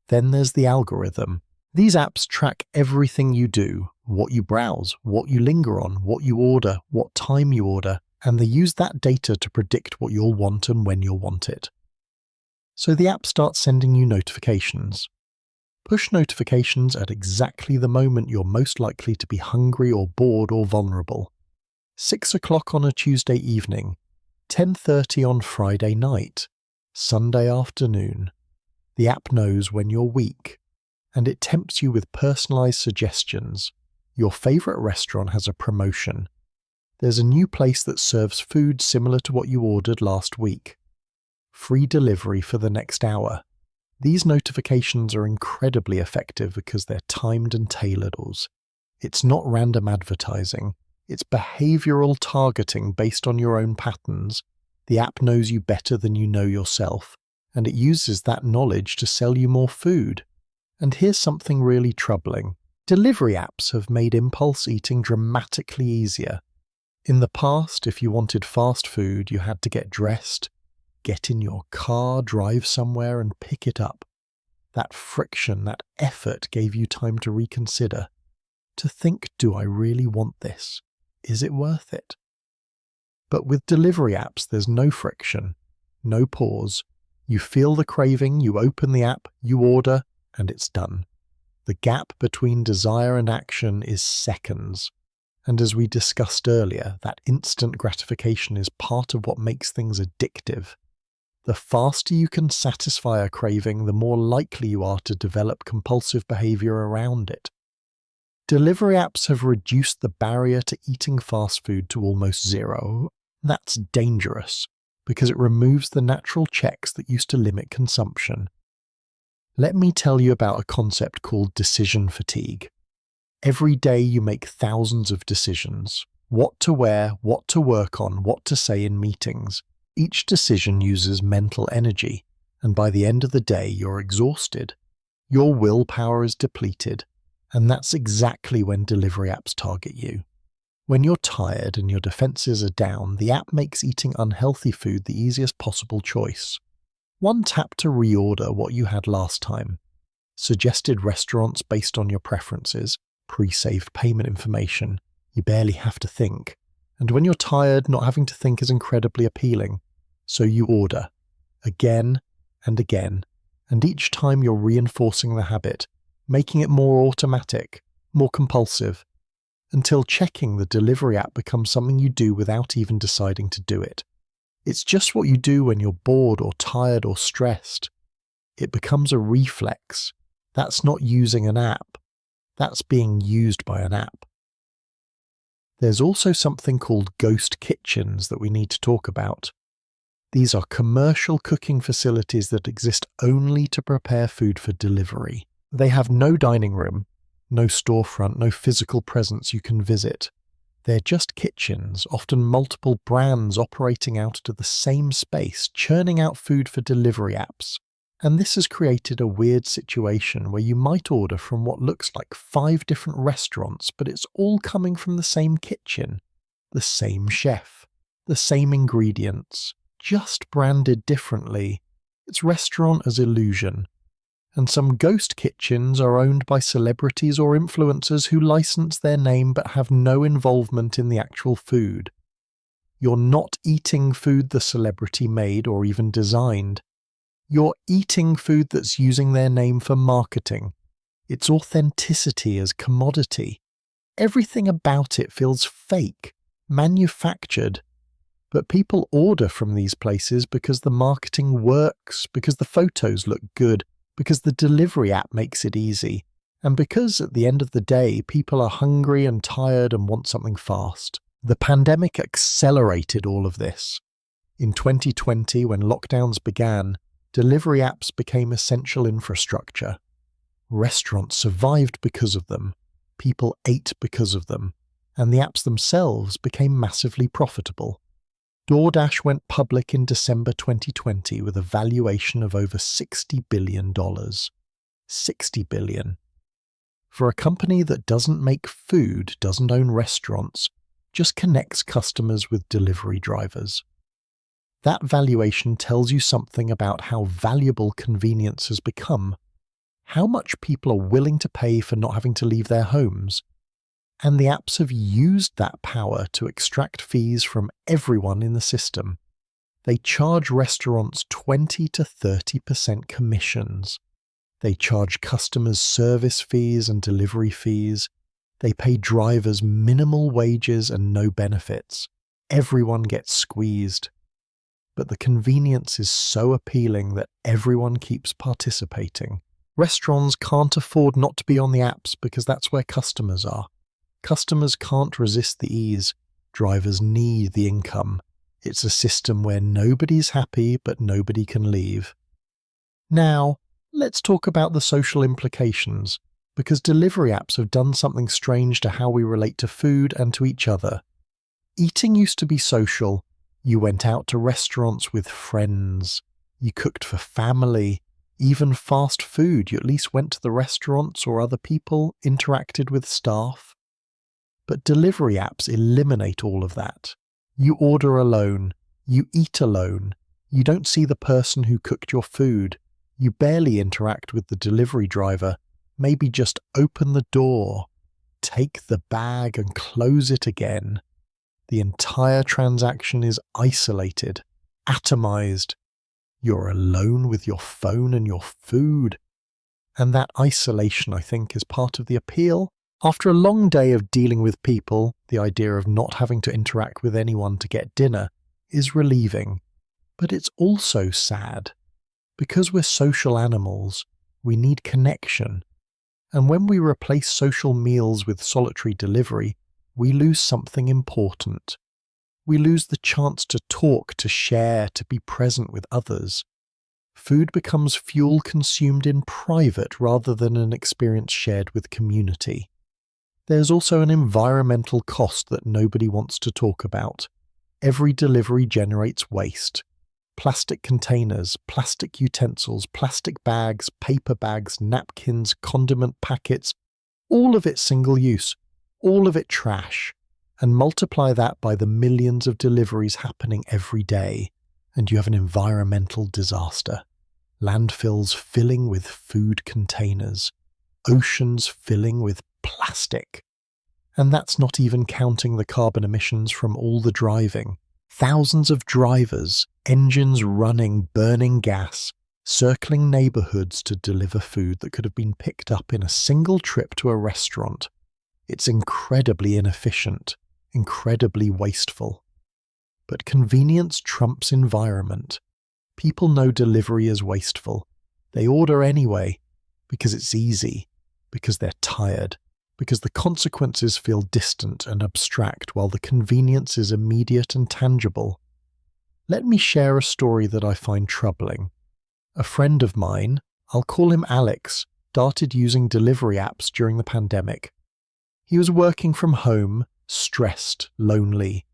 Then there's the algorithm. These apps track everything you do, what you browse, what you linger on, what you order, what time you order, and they use that data to predict what you'll want and when you'll want it. So the app starts sending you notifications. Push notifications at exactly the moment you're most likely to be hungry or bored or vulnerable. 6 o'clock on a Tuesday evening, 10:30 on Friday night, Sunday afternoon. The app knows when you're weak, and it tempts you with personalized suggestions. Your favorite restaurant has a promotion. There's a new place that serves food similar to what you ordered last week. Free delivery for the next hour. These notifications are incredibly effective because they're timed and tailored. It's not random advertising. It's behavioral targeting based on your own patterns. The app knows you better than you know yourself, and it uses that knowledge to sell you more food. And here's something really troubling. Delivery apps have made impulse eating dramatically easier. In the past, if you wanted fast food, you had to get dressed, get in your car, drive somewhere, and pick it up. That friction, that effort gave you time to reconsider. To think, do I really want this? Is it worth it? But with delivery apps, there's no friction, no pause. You feel the craving, you open the app, you order, and it's done. The gap between desire and action is seconds. And as we discussed earlier, that instant gratification is part of what makes things addictive. The faster you can satisfy a craving, the more likely you are to develop compulsive behavior around it. Delivery apps have reduced the barrier to eating fast food to almost zero. That's dangerous, because it removes the natural checks that used to limit consumption. Let me tell you about a concept called decision fatigue. Every day you make thousands of decisions. What to wear, what to work on, what to say in meetings. Each decision uses mental energy, and by the end of the day you're exhausted. Your willpower is depleted, and that's exactly when delivery apps target you. When you're tired and your defenses are down, the app makes eating unhealthy food the easiest possible choice. One tap to reorder what you had last time. Suggested restaurants based on your preferences. Pre-saved payment information. You barely have to think. And when you're tired, not having to think is incredibly appealing. So you order, again and again, and each time you're reinforcing the habit, making it more automatic, more compulsive, until checking the delivery app becomes something you do without even deciding to do it. It's just what you do when you're bored or tired or stressed. It becomes a reflex. That's not using an app. That's being used by an app. There's also something called ghost kitchens that we need to talk about. These are commercial cooking facilities that exist only to prepare food for delivery. They have no dining room, no storefront, no physical presence you can visit. They're just kitchens, often multiple brands operating out of the same space, churning out food for delivery apps. And this has created a weird situation where you might order from what looks like 5 different restaurants, but it's all coming from the same kitchen, the same chef, the same ingredients, just branded differently. It's restaurant as illusion. And some ghost kitchens are owned by celebrities or influencers who license their name but have no involvement in the actual food. You're not eating food the celebrity made or even designed. You're eating food that's using their name for marketing. Its authenticity as commodity. Everything about it feels fake, manufactured. But people order from these places because the marketing works, because the photos look good, because the delivery app makes it easy, and because at the end of the day, people are hungry and tired and want something fast. The pandemic accelerated all of this. In 2020, when lockdowns began, delivery apps became essential infrastructure. Restaurants survived because of them, people ate because of them, and the apps themselves became massively profitable. DoorDash went public in December 2020 with a valuation of over $60 billion. $60 billion. For a company that doesn't make food, doesn't own restaurants, just connects customers with delivery drivers. That valuation tells you something about how valuable convenience has become, how much people are willing to pay for not having to leave their homes, and the apps have used that power to extract fees from everyone in the system. They charge restaurants 20 to 30% commissions. They charge customers service fees and delivery fees. They pay drivers minimal wages and no benefits. Everyone gets squeezed. But the convenience is so appealing that everyone keeps participating. Restaurants can't afford not to be on the apps because that's where customers are. Customers can't resist the ease. Drivers need the income. It's a system where nobody's happy but nobody can leave. Now, let's talk about the social implications, because delivery apps have done something strange to how we relate to food and to each other. Eating used to be social. You went out to restaurants with friends. You cooked for family. Even fast food, you at least went to the restaurants or other people, interacted with staff. But delivery apps eliminate all of that. You order alone. You eat alone. You don't see the person who cooked your food. You barely interact with the delivery driver. Maybe just open the door, take the bag and close it again. The entire transaction is isolated, atomized. You're alone with your phone and your food. And that isolation, I think, is part of the appeal. After a long day of dealing with people, the idea of not having to interact with anyone to get dinner is relieving. But it's also sad. Because we're social animals, we need connection. And when we replace social meals with solitary delivery, we lose something important. We lose the chance to talk, to share, to be present with others. Food becomes fuel consumed in private rather than an experience shared with community. There's also an environmental cost that nobody wants to talk about. Every delivery generates waste. Plastic containers, plastic utensils, plastic bags, paper bags, napkins, condiment packets, all of it single use, all of it trash. And multiply that by the millions of deliveries happening every day, and you have an environmental disaster. Landfills filling with food containers, oceans filling with plastic. And that's not even counting the carbon emissions from all the driving. Thousands of drivers, engines running, burning gas, circling neighborhoods to deliver food that could have been picked up in a single trip to a restaurant. It's incredibly inefficient, incredibly wasteful. But convenience trumps environment. People know delivery is wasteful. They order anyway, because it's easy, because they're tired, because the consequences feel distant and abstract while the convenience is immediate and tangible. Let me share a story that I find troubling. A friend of mine, I'll call him Alex, started using delivery apps during the pandemic. He was working from home, stressed, lonely,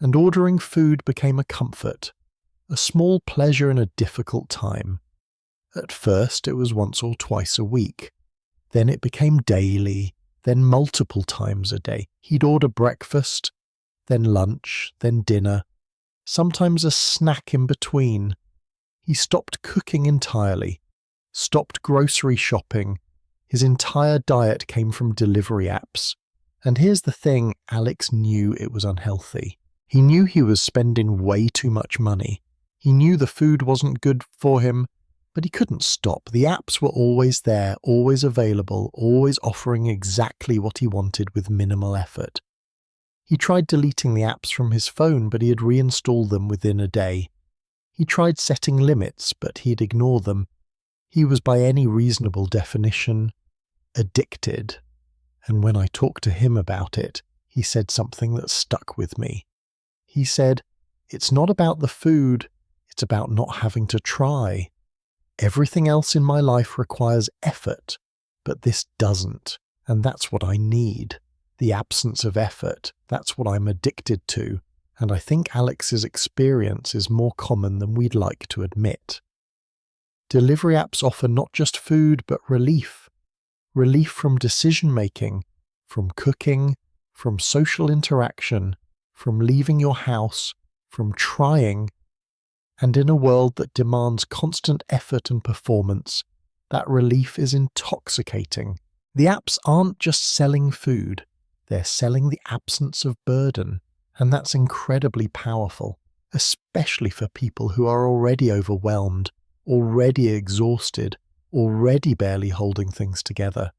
and ordering food became a comfort, a small pleasure in a difficult time. At first it was once or twice a week. Then it became daily, then multiple times a day. He'd order breakfast, then lunch, then dinner, sometimes a snack in between. He stopped cooking entirely, stopped grocery shopping. His entire diet came from delivery apps. And here's the thing, Alex knew it was unhealthy. He knew he was spending way too much money. He knew the food wasn't good for him, but he couldn't stop. The apps were always there, always available, always offering exactly what he wanted with minimal effort. He tried deleting the apps from his phone, but he had reinstalled them within a day. He tried setting limits, but he'd ignore them. He was, by any reasonable definition, addicted. And when I talked to him about it, he said something that stuck with me. He said, "It's not about the food, it's about not having to try. Everything else in my life requires effort, but this doesn't, and that's what I need. The absence of effort, that's what I'm addicted to, and I think Alex's experience is more common than we'd like to admit." Delivery apps offer not just food, but relief. Relief from decision-making, from cooking, from social interaction, from leaving your house, from trying. And in a world that demands constant effort and performance, that relief is intoxicating. The apps aren't just selling food, they're selling the absence of burden, and that's incredibly powerful, especially for people who are already overwhelmed, already exhausted, already barely holding things together.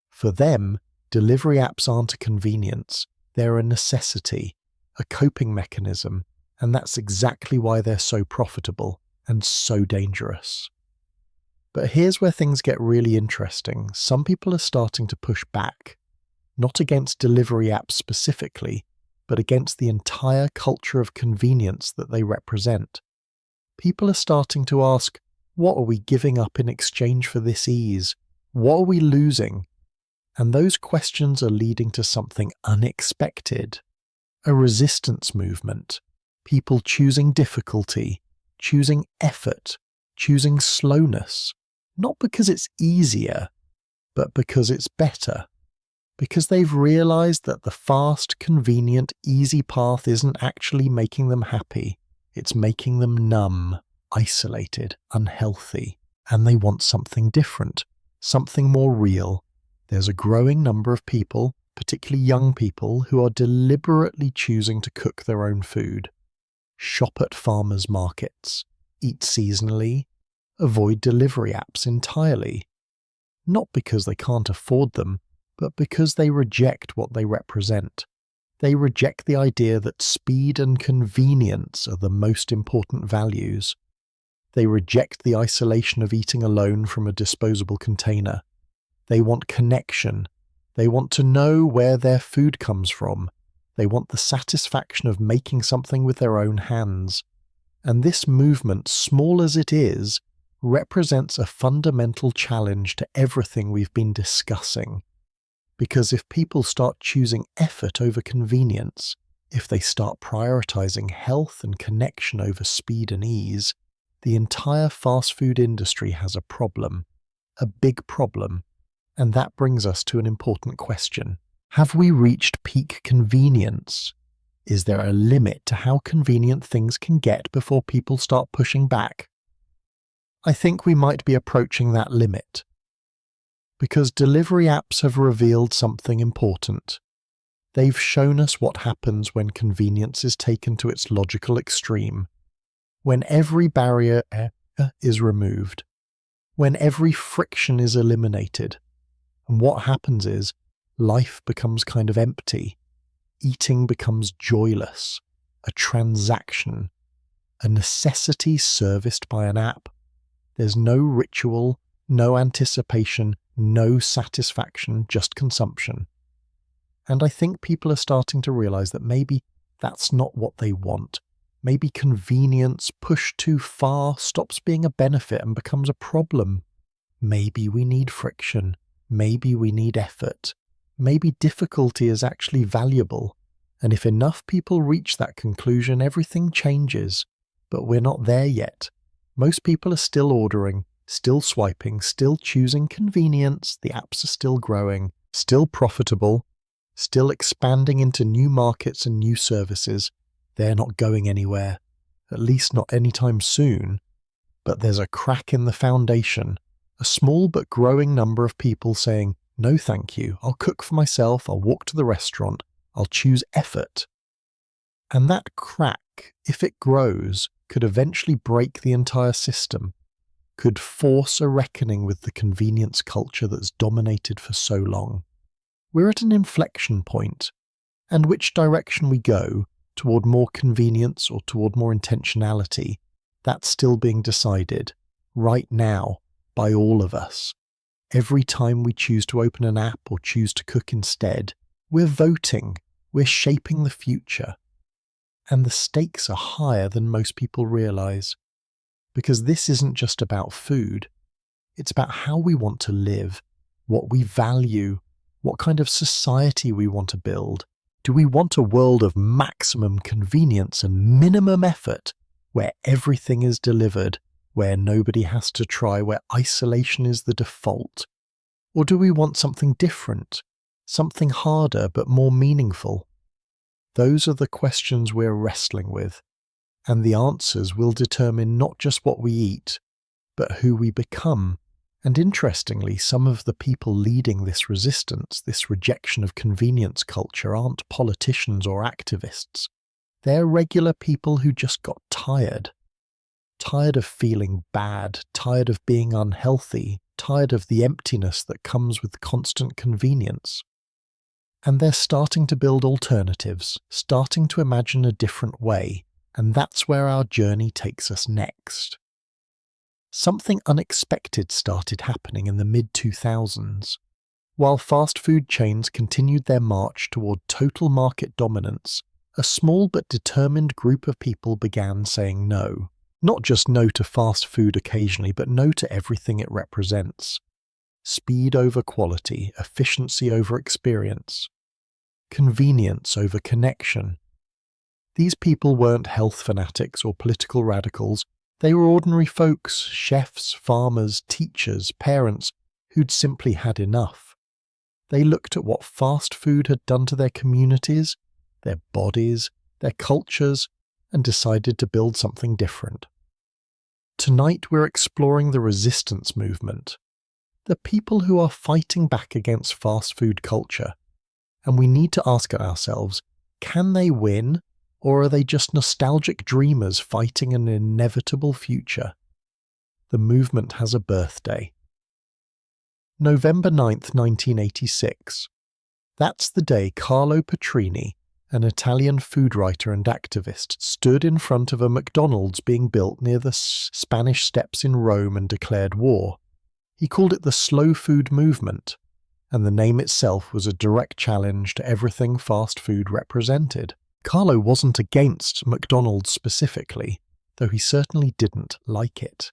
For them, delivery apps aren't a convenience, they're a necessity, a coping mechanism, and that's exactly why they're so profitable and so dangerous. But here's where things get really interesting. Some people are starting to push back, not against delivery apps specifically, but against the entire culture of convenience that they represent. People are starting to ask, what are we giving up in exchange for this ease? What are we losing? And those questions are leading to something unexpected. A resistance movement. People choosing difficulty, choosing effort, choosing slowness. Not because it's easier, but because it's better. Because they've realized that the fast, convenient, easy path isn't actually making them happy. It's making them numb, isolated, unhealthy. And they want something different, something more real. There's a growing number of people, particularly young people, who are deliberately choosing to cook their own food. Shop at farmers' markets, eat seasonally, avoid delivery apps entirely. Not because they can't afford them, but because they reject what they represent. They reject the idea that speed and convenience are the most important values. They reject the isolation of eating alone from a disposable container. They want connection. They want to know where their food comes from. They want the satisfaction of making something with their own hands. And this movement, small as it is, represents a fundamental challenge to everything we've been discussing. Because if people start choosing effort over convenience, if they start prioritizing health and connection over speed and ease, the entire fast food industry has a problem, a big problem. And that brings us to an important question. Have we reached peak convenience? Is there a limit to how convenient things can get before people start pushing back? I think we might be approaching that limit. Because delivery apps have revealed something important. They've shown us what happens when convenience is taken to its logical extreme, when every barrier is removed, when every friction is eliminated. And what happens is life becomes kind of empty. Eating becomes joyless, a transaction, a necessity serviced by an app. There's no ritual, no anticipation, no satisfaction, just consumption. And I think people are starting to realize that maybe that's not what they want. Maybe convenience pushed too far stops being a benefit and becomes a problem. Maybe we need friction. Maybe we need effort. Maybe difficulty is actually valuable. And if enough people reach that conclusion, everything changes. But we're not there yet. Most people are still ordering, still swiping, still choosing convenience. The apps are still growing, still profitable, still expanding into new markets and new services. They're not going anywhere, at least not anytime soon. But there's a crack in the foundation, a small but growing number of people saying, "No thank you, I'll cook for myself, I'll walk to the restaurant, I'll choose effort." And that crack, if it grows, could eventually break the entire system, could force a reckoning with the convenience culture that's dominated for so long. We're at an inflection point, and which direction we go, toward more convenience or toward more intentionality, that's still being decided, right now, by all of us. Every time we choose to open an app or choose to cook instead, we're voting, we're shaping the future. And the stakes are higher than most people realize. Because this isn't just about food. It's about how we want to live, what we value, what kind of society we want to build. Do we want a world of maximum convenience and minimum effort, where everything is delivered, where nobody has to try, where isolation is the default? Or do we want something different, something harder but more meaningful? Those are the questions we're wrestling with, and the answers will determine not just what we eat, but who we become. And interestingly, some of the people leading this resistance, this rejection of convenience culture, aren't politicians or activists. They're regular people who just got tired. Tired of feeling bad, tired of being unhealthy, tired of the emptiness that comes with constant convenience. And they're starting to build alternatives, starting to imagine a different way, and that's where our journey takes us next. Something unexpected started happening in the mid-2000s. While fast food chains continued their march toward total market dominance, a small but determined group of people began saying no. Not just no to fast food occasionally, but no to everything it represents. Speed over quality, efficiency over experience, convenience over connection. These people weren't health fanatics or political radicals. They were ordinary folks, chefs, farmers, teachers, parents, who'd simply had enough. They looked at what fast food had done to their communities, their bodies, their cultures, and decided to build something different. Tonight we're exploring the resistance movement, the people who are fighting back against fast food culture. And we need to ask ourselves, can they win, or are they just nostalgic dreamers fighting an inevitable future? The movement has a birthday. November 9th, 1986. That's the day Carlo Petrini, an Italian food writer and activist, stood in front of a McDonald's being built near the Spanish Steps in Rome and declared war. He called it the slow food movement, and the name itself was a direct challenge to everything fast food represented. Carlo wasn't against McDonald's specifically, though he certainly didn't like it.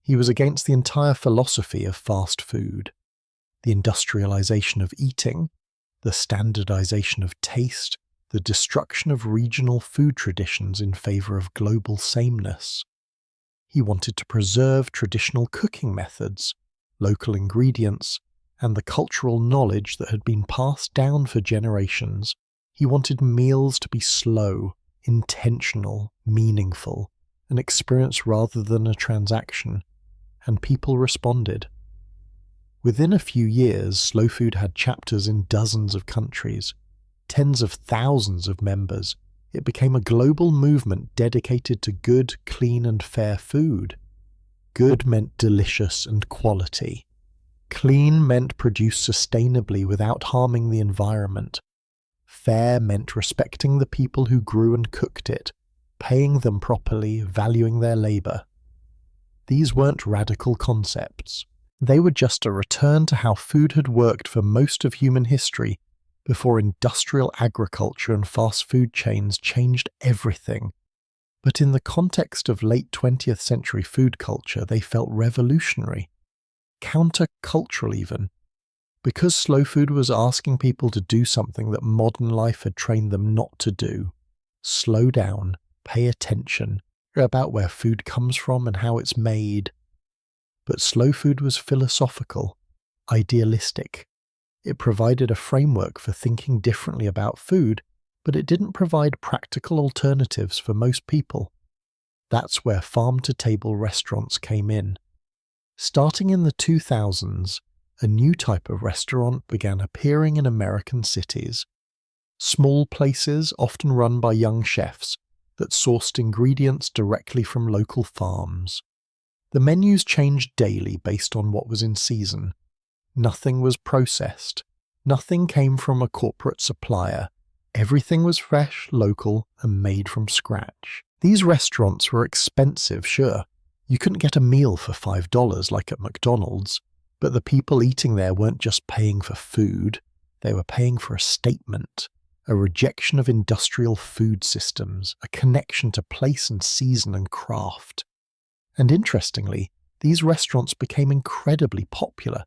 He was against the entire philosophy of fast food, the industrialization of eating, the standardization of taste, the destruction of regional food traditions in favor of global sameness. He wanted to preserve traditional cooking methods, local ingredients, and the cultural knowledge that had been passed down for generations. He wanted meals to be slow, intentional, meaningful, an experience rather than a transaction, and people responded. Within a few years, slow food had chapters in dozens of countries. tens of thousands of members. It became a global movement dedicated to good, clean and fair food. Good meant delicious and quality. Clean meant produced sustainably without harming the environment. Fair meant respecting the people who grew and cooked it, paying them properly, valuing their labor. These weren't radical concepts. They were just a return to how food had worked for most of human history before industrial agriculture and fast food chains changed everything. But in the context of late 20th century food culture, they felt revolutionary, counter-cultural even, because slow food was asking people to do something that modern life had trained them not to do. Slow down, pay attention about where food comes from and how it's made. But slow food was philosophical, idealistic. It provided a framework for thinking differently about food, but it didn't provide practical alternatives for most people. That's where farm-to-table restaurants came in. Starting in the 2000s, a new type of restaurant began appearing in American cities. Small places, often run by young chefs, that sourced ingredients directly from local farms. The menus changed daily based on what was in season. Nothing was processed. Nothing came from a corporate supplier. Everything was fresh, local, and made from scratch. These restaurants were expensive, sure. You couldn't get a meal for $5 like at McDonald's, but the people eating there weren't just paying for food. They were paying for a statement, a rejection of industrial food systems, a connection to place and season and craft. And interestingly, these restaurants became incredibly popular,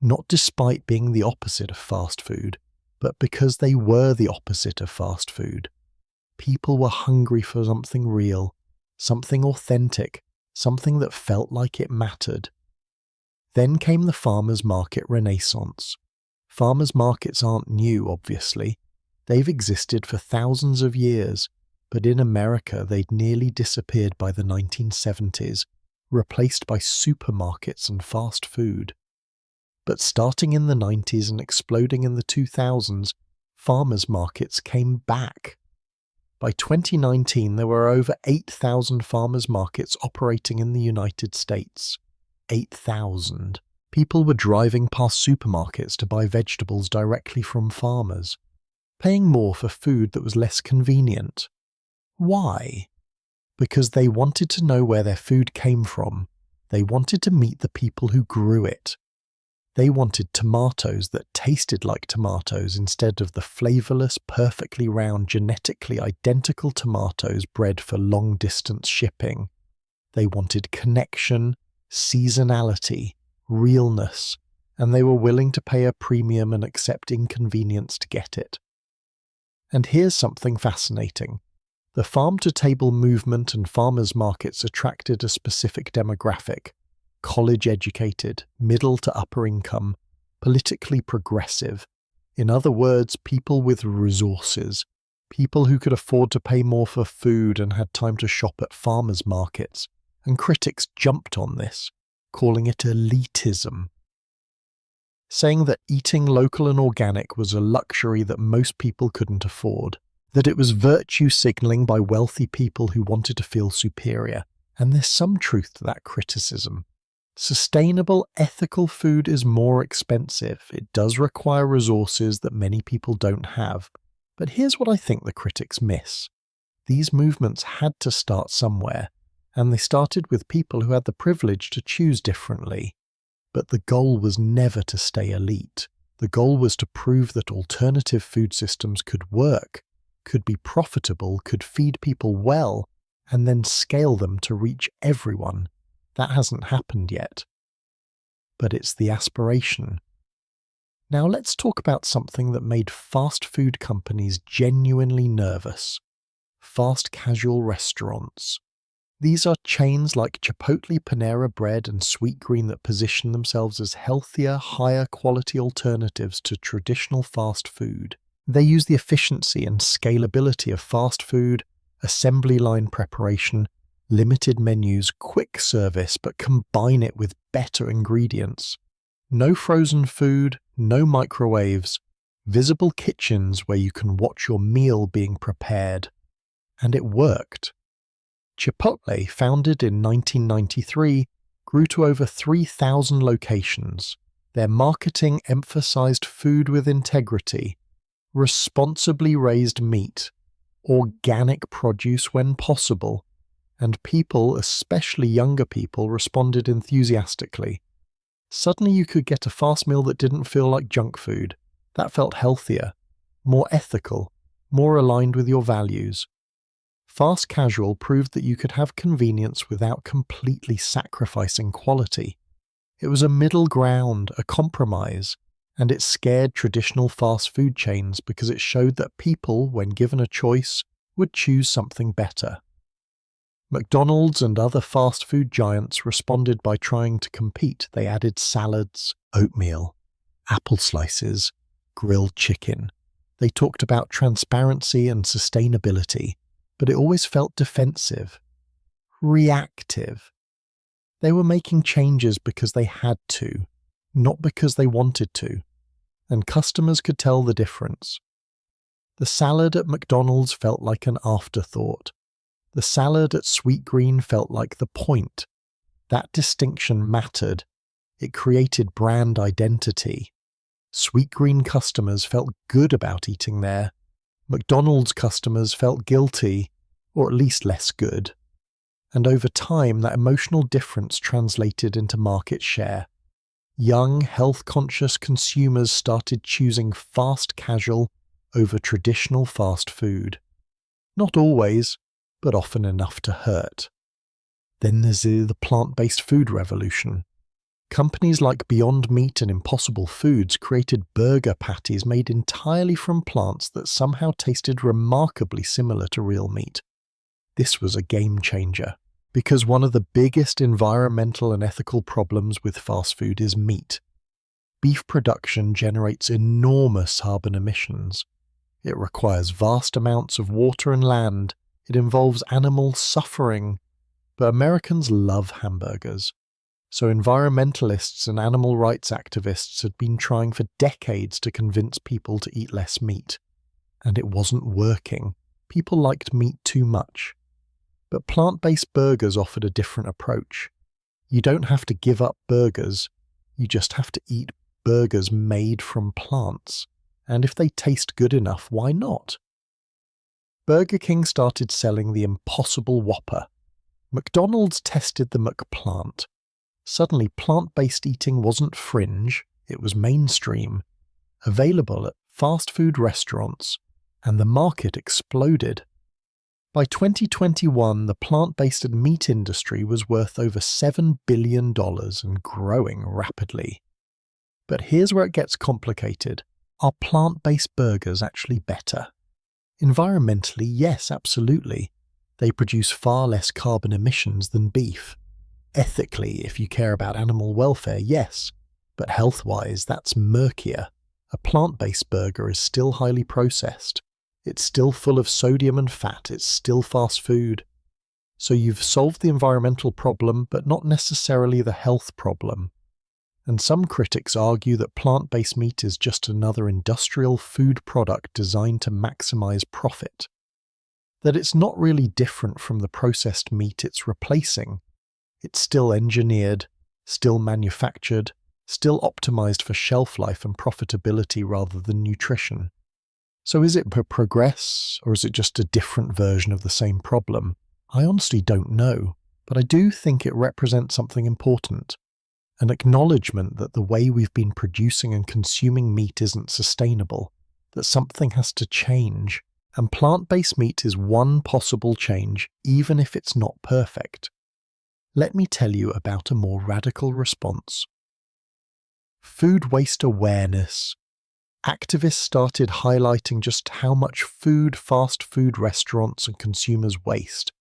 not despite being the opposite of fast food, but because they were the opposite of fast food. People were hungry for something real, something authentic, something that felt like it mattered. Then came the farmers' market renaissance. Farmers' markets aren't new, obviously. They've existed for thousands of years, but in America they'd nearly disappeared by the 1970s, replaced by supermarkets and fast food. But starting in the 90s and exploding in the 2000s, farmers' markets came back. By 2019, there were over 8,000 farmers' markets operating in the United States. 8,000. People were driving past supermarkets to buy vegetables directly from farmers, paying more for food that was less convenient. Why? Because they wanted to know where their food came from. They wanted to meet the people who grew it. They wanted tomatoes that tasted like tomatoes instead of the flavourless, perfectly round, genetically identical tomatoes bred for long-distance shipping. They wanted connection, seasonality, realness, and they were willing to pay a premium and accept inconvenience to get it. And here's something fascinating. The farm-to-table movement and farmers' markets attracted a specific demographic: college-educated, middle to upper income, politically progressive. In other words, people with resources, people who could afford to pay more for food and had time to shop at farmers' markets. And critics jumped on this, calling it elitism, saying that eating local and organic was a luxury that most people couldn't afford, that it was virtue signalling by wealthy people who wanted to feel superior. And there's some truth to that criticism. Sustainable, ethical food is more expensive. It does require resources that many people don't have. But here's what I think the critics miss. These movements had to start somewhere, and they started with people who had the privilege to choose differently. But the goal was never to stay elite. The goal was to prove that alternative food systems could work, could be profitable, could feed people well, and then scale them to reach everyone. That hasn't happened yet. But it's the aspiration. Now let's talk about something that made fast food companies genuinely nervous. Fast casual restaurants. These are chains like Chipotle, Panera Bread, and Sweetgreen that position themselves as healthier, higher quality alternatives to traditional fast food. They use the efficiency and scalability of fast food, assembly line preparation, limited menus, quick service, but combine it with better ingredients. No frozen food, no microwaves, visible kitchens where you can watch your meal being prepared. And it worked. Chipotle, founded in 1993, grew to over 3,000 locations. Their marketing emphasized food with integrity, responsibly raised meat, organic produce when possible, and people, especially younger people, responded enthusiastically. Suddenly you could get a fast meal that didn't feel like junk food. That felt healthier, more ethical, more aligned with your values. Fast casual proved that you could have convenience without completely sacrificing quality. It was a middle ground, a compromise, and it scared traditional fast food chains because it showed that people, when given a choice, would choose something better. McDonald's and other fast food giants responded by trying to compete. They added salads, oatmeal, apple slices, grilled chicken. They talked about transparency and sustainability, but it always felt defensive, reactive. They were making changes because they had to, not because they wanted to, and customers could tell the difference. The salad at McDonald's felt like an afterthought. The salad at Sweetgreen felt like the point. That distinction mattered. It created brand identity. Sweetgreen customers felt good about eating there. McDonald's customers felt guilty, or at least less good. And over time, that emotional difference translated into market share. Young, health-conscious consumers started choosing fast casual over traditional fast food. Not always, but often enough to hurt. Then there's the plant-based food revolution. Companies like Beyond Meat and Impossible Foods created burger patties made entirely from plants that somehow tasted remarkably similar to real meat. This was a game changer, because one of the biggest environmental and ethical problems with fast food is meat. Beef production generates enormous carbon emissions. It requires vast amounts of water and land. It involves animal suffering. But Americans love hamburgers. So environmentalists and animal rights activists had been trying for decades to convince people to eat less meat. And it wasn't working. People liked meat too much. But plant-based burgers offered a different approach. You don't have to give up burgers. You just have to eat burgers made from plants. And if they taste good enough, why not? Burger King started selling the Impossible Whopper. McDonald's tested the McPlant. Suddenly, plant-based eating wasn't fringe, it was mainstream, available at fast food restaurants, and the market exploded. By 2021, the plant-based meat industry was worth over $7 billion and growing rapidly. But here's where it gets complicated. Are plant-based burgers actually better? Environmentally, yes, absolutely. They produce far less carbon emissions than beef. Ethically, if you care about animal welfare, yes. But health-wise, that's murkier. A plant-based burger is still highly processed. It's still full of sodium and fat. It's still fast food. So you've solved the environmental problem, but not necessarily the health problem. And some critics argue that plant-based meat is just another industrial food product designed to maximize profit. That it's not really different from the processed meat it's replacing. It's still engineered, still manufactured, still optimized for shelf life and profitability rather than nutrition. So is it progress, or is it just a different version of the same problem? I honestly don't know, but I do think it represents something important. An acknowledgement that the way we've been producing and consuming meat isn't sustainable, that something has to change, and plant-based meat is one possible change, even if it's not perfect. Let me tell you about a more radical response. Food waste awareness. Activists started highlighting just how much food fast food restaurants and consumers waste.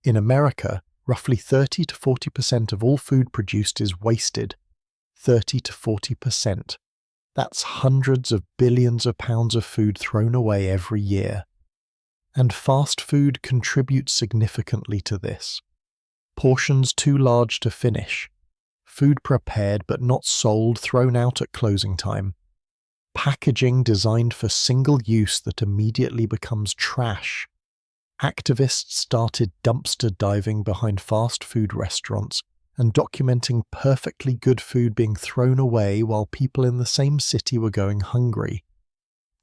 In America, roughly 30 to 40% of all food produced is wasted. 30 to 40%. That's hundreds of billions of pounds of food thrown away every year. And fast food contributes significantly to this. Portions too large to finish. Food prepared but not sold, thrown out at closing time. packaging designed for single use that immediately becomes trash. Activists started dumpster diving behind fast food restaurants and documenting perfectly good food being thrown away while people in the same city were going hungry.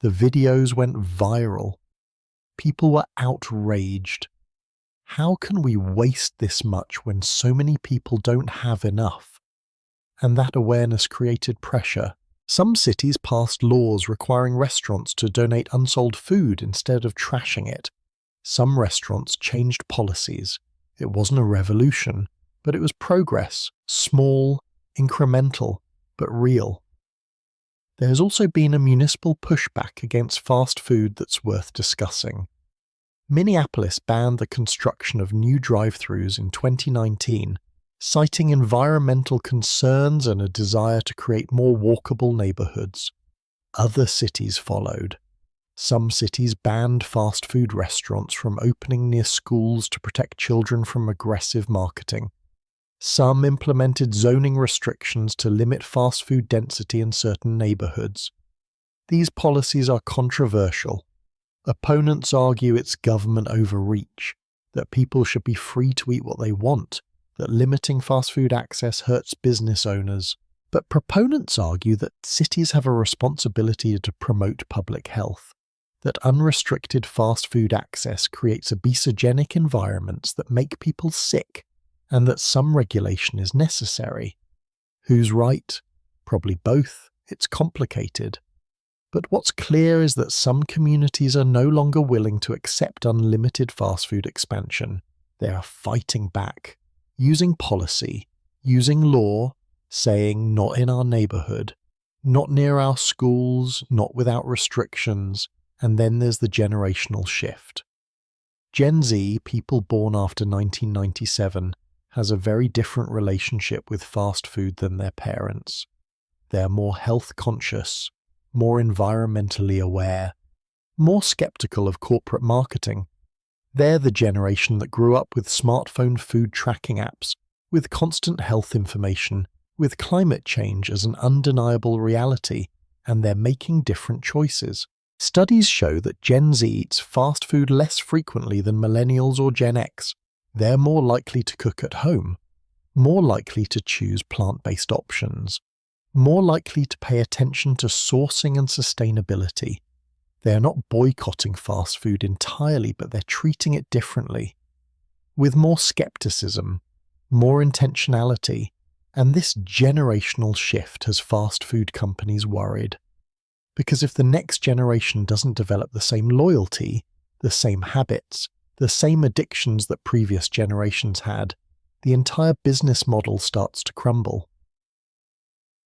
The videos went viral. People were outraged. How can we waste this much when so many people don't have enough? And that awareness created pressure. Some cities passed laws requiring restaurants to donate unsold food instead of trashing it. Some restaurants changed policies. It wasn't a revolution, but it was progress, small, incremental, but real. There has also been a municipal pushback against fast food that's worth discussing. Minneapolis banned the construction of new drive-thrus in 2019, citing environmental concerns and a desire to create more walkable neighborhoods. Other cities followed. Some cities banned fast food restaurants from opening near schools to protect children from aggressive marketing. Some implemented zoning restrictions to limit fast food density in certain neighborhoods. These policies are controversial. Opponents argue it's government overreach, that people should be free to eat what they want, that limiting fast food access hurts business owners. But proponents argue that cities have a responsibility to promote public health, that unrestricted fast food access creates obesogenic environments that make people sick, and that some regulation is necessary. Who's right? Probably both. It's complicated. But what's clear is that some communities are no longer willing to accept unlimited fast food expansion. They are fighting back, using policy, using law, saying not in our neighborhood, not near our schools, not without restrictions, and then there's the generational shift. Gen Z, people born after 1997, has a very different relationship with fast food than their parents. They're more health conscious, more environmentally aware, more skeptical of corporate marketing. They're the generation that grew up with smartphone food tracking apps, with constant health information, with climate change as an undeniable reality, and they're making different choices. Studies show that Gen Z eats fast food less frequently than millennials or Gen X. They're more likely to cook at home, more likely to choose plant-based options, more likely to pay attention to sourcing and sustainability. They are not boycotting fast food entirely, but they're treating it differently, with more skepticism, more intentionality, and this generational shift has fast food companies worried. Because if the next generation doesn't develop the same loyalty, the same habits, the same addictions that previous generations had, the entire business model starts to crumble.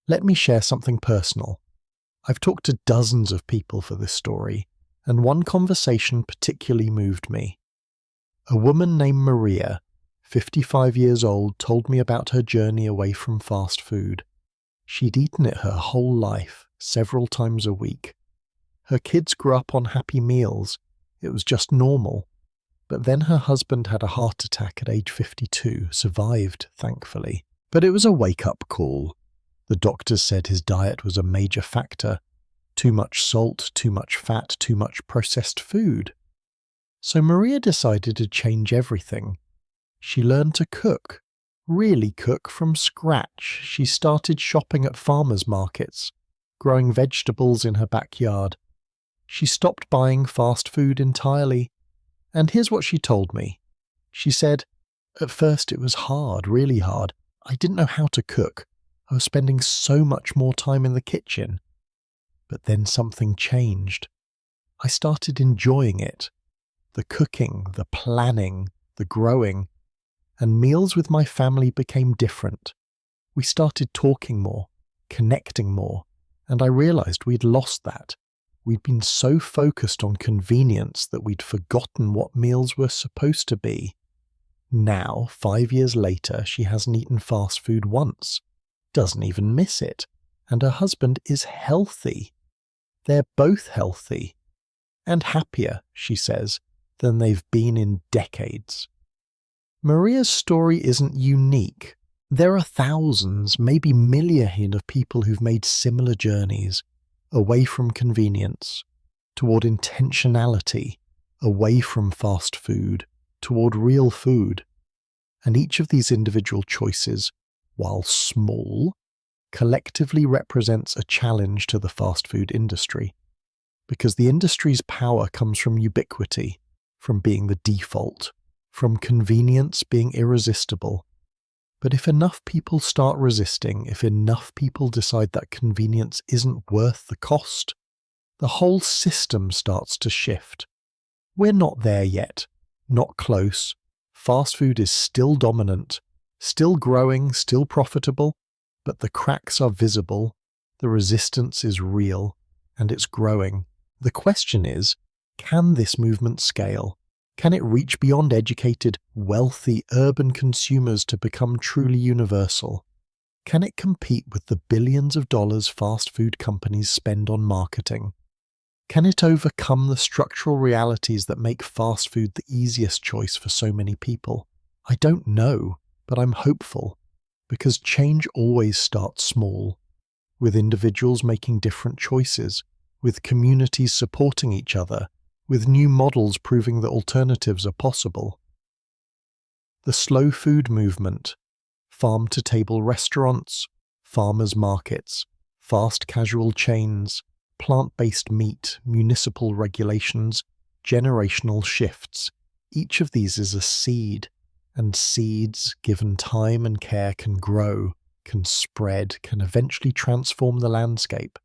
Let me share something personal. I've talked to dozens of people for this story, and one conversation particularly moved me. A woman named Maria, 55 years old, told me about her journey away from fast food. She'd eaten it her whole life, several times a week. Her kids grew up on Happy Meals. It was just normal. But then her husband had a heart attack at age 52, survived, thankfully. But it was a wake-up call. The doctors said his diet was a major factor. Too much salt, too much fat, too much processed food. So Maria decided to change everything. She learned to cook, really cook from scratch. She started shopping at farmers' markets, growing vegetables in her backyard. She stopped buying fast food entirely. And here's what she told me. She said, "At first it was hard, really hard. I didn't know how to cook. I was spending so much more time in the kitchen. But then something changed. I started enjoying it. The cooking, the planning, the growing. And meals with my family became different. We started talking more, connecting more, and I realized we'd lost that. We'd been so focused on convenience that we'd forgotten what meals were supposed to be. Now, 5 years later, she hasn't eaten fast food once, doesn't even miss it, and her husband is healthy. They're both healthy, and happier, she says, than they've been in decades." Maria's story isn't unique. There are thousands, maybe millions of people who've made similar journeys. away from convenience, toward intentionality, away from fast food, toward real food. And each of these individual choices, while small, collectively represents a challenge to the fast food industry. Because the industry's power comes from ubiquity, from being the default, from convenience being irresistible. But if enough people start resisting, if enough people decide that convenience isn't worth the cost, the whole system starts to shift. We're not there yet, not close. Fast food is still dominant, still growing, still profitable, but the cracks are visible, the resistance is real, and it's growing. The question is, can this movement scale? Can it reach beyond educated, wealthy, urban consumers to become truly universal? Can it compete with the billions of dollars fast food companies spend on marketing? Can it overcome the structural realities that make fast food the easiest choice for so many people? I don't know, but I'm hopeful, because change always starts small, with individuals making different choices, with communities supporting each other, with new models proving that alternatives are possible. The slow food movement, farm-to-table restaurants, farmers' markets, fast casual chains, plant-based meat, municipal regulations, generational shifts. Each of these is a seed, and seeds, given time and care, can grow, can spread, can eventually transform the landscape.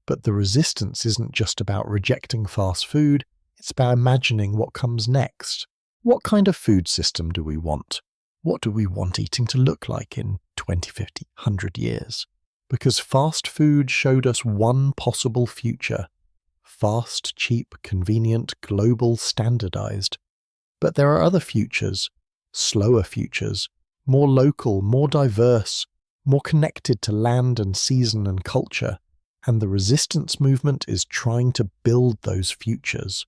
But the resistance isn't just about rejecting fast food, it's about imagining what comes next. What kind of food system do we want? What do we want eating to look like in 20, 50, 100 years? Because fast food showed us one possible future. Fast, cheap, convenient, global, standardized. But there are other futures, slower futures, more local, more diverse, more connected to land and season and culture. And the resistance movement is trying to build those futures.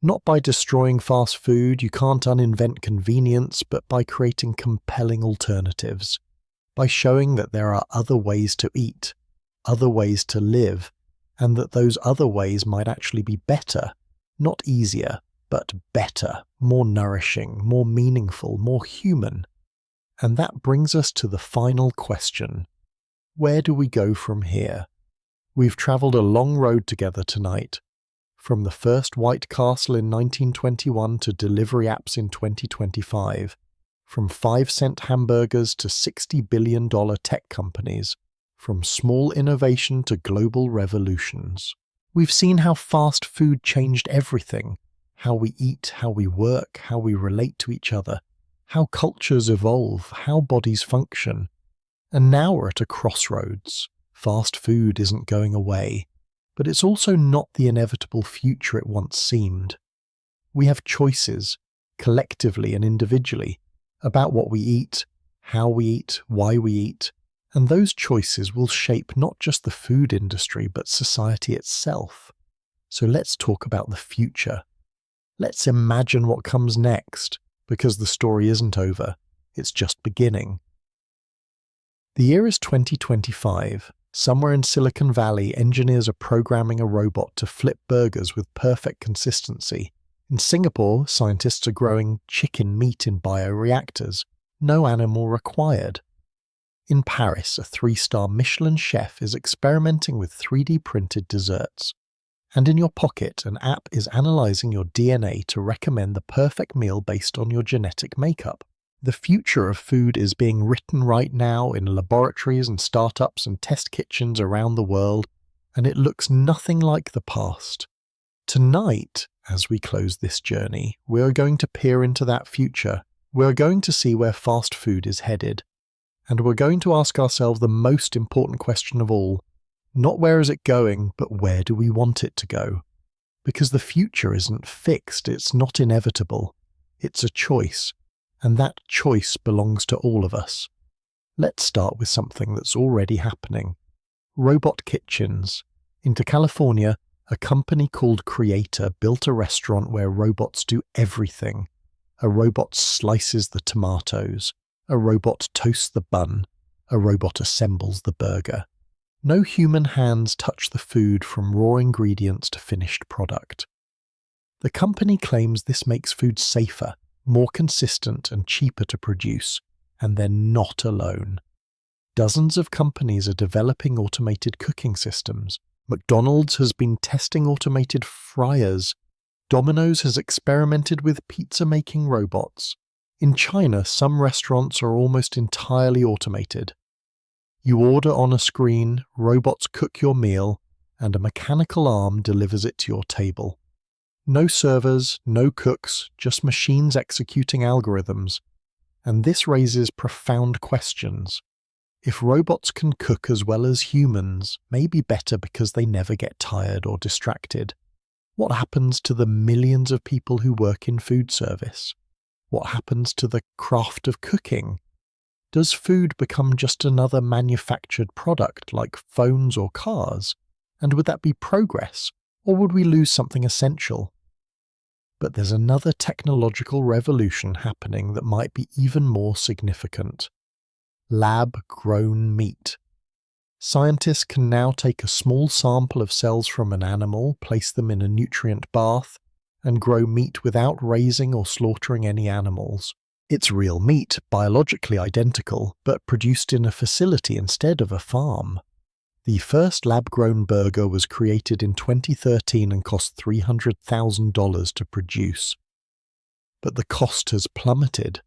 Not by destroying fast food, you can't uninvent convenience, but by creating compelling alternatives. By showing that there are other ways to eat, other ways to live, and that those other ways might actually be better, not easier, but better, more nourishing, more meaningful, more human. And that brings us to the final question. Where do we go from here? We've travelled a long road together tonight, from the first White Castle in 1921 to delivery apps in 2025, from 5-cent hamburgers to $60 billion tech companies, from small innovation to global revolutions. We've seen how fast food changed everything, how we eat, how we work, how we relate to each other, how cultures evolve, how bodies function. And now we're at a crossroads. Fast food isn't going away, but it's also not the inevitable future it once seemed. We have choices, collectively and individually, about what we eat, how we eat, why we eat, and those choices will shape not just the food industry but society itself. So let's talk about the future. Let's imagine what comes next, because the story isn't over, it's just beginning. The year is 2025. Somewhere in Silicon Valley, engineers are programming a robot to flip burgers with perfect consistency. In Singapore, scientists are growing chicken meat in bioreactors, no animal required. In Paris, a 3-star Michelin chef is experimenting with 3D printed desserts. And in your pocket, an app is analysing your DNA to recommend the perfect meal based on your genetic makeup. The future of food is being written right now in laboratories and startups and test kitchens around the world, and it looks nothing like the past. Tonight, as we close this journey, we are going to peer into that future. We are going to see where fast food is headed. And we're going to ask ourselves the most important question of all. Not where is it going, but where do we want it to go? Because the future isn't fixed, it's not inevitable. It's a choice. And that choice belongs to all of us. Let's start with something that's already happening. Robot kitchens. In California, a company called Creator built a restaurant where robots do everything. A robot slices the tomatoes. A robot toasts the bun. A robot assembles the burger. No human hands touch the food from raw ingredients to finished product. The company claims this makes food safer, more consistent and cheaper to produce, and they're not alone. Dozens of companies are developing automated cooking systems. McDonald's has been testing automated fryers. Domino's has experimented with pizza-making robots. In China, some restaurants are almost entirely automated. You order on a screen, robots cook your meal, and a mechanical arm delivers it to your table. No servers, no cooks, just machines executing algorithms. And this raises profound questions. If robots can cook as well as humans, maybe better because they never get tired or distracted. What happens to the millions of people who work in food service? What happens to the craft of cooking? Does food become just another manufactured product like phones or cars? And would that be progress, or would we lose something essential? But there's another technological revolution happening that might be even more significant. Lab-grown meat. Scientists can now take a small sample of cells from an animal, place them in a nutrient bath, and grow meat without raising or slaughtering any animals. It's real meat, biologically identical, but produced in a facility instead of a farm. The first lab-grown burger was created in 2013 and cost $300,000 to produce. But the cost has plummeted.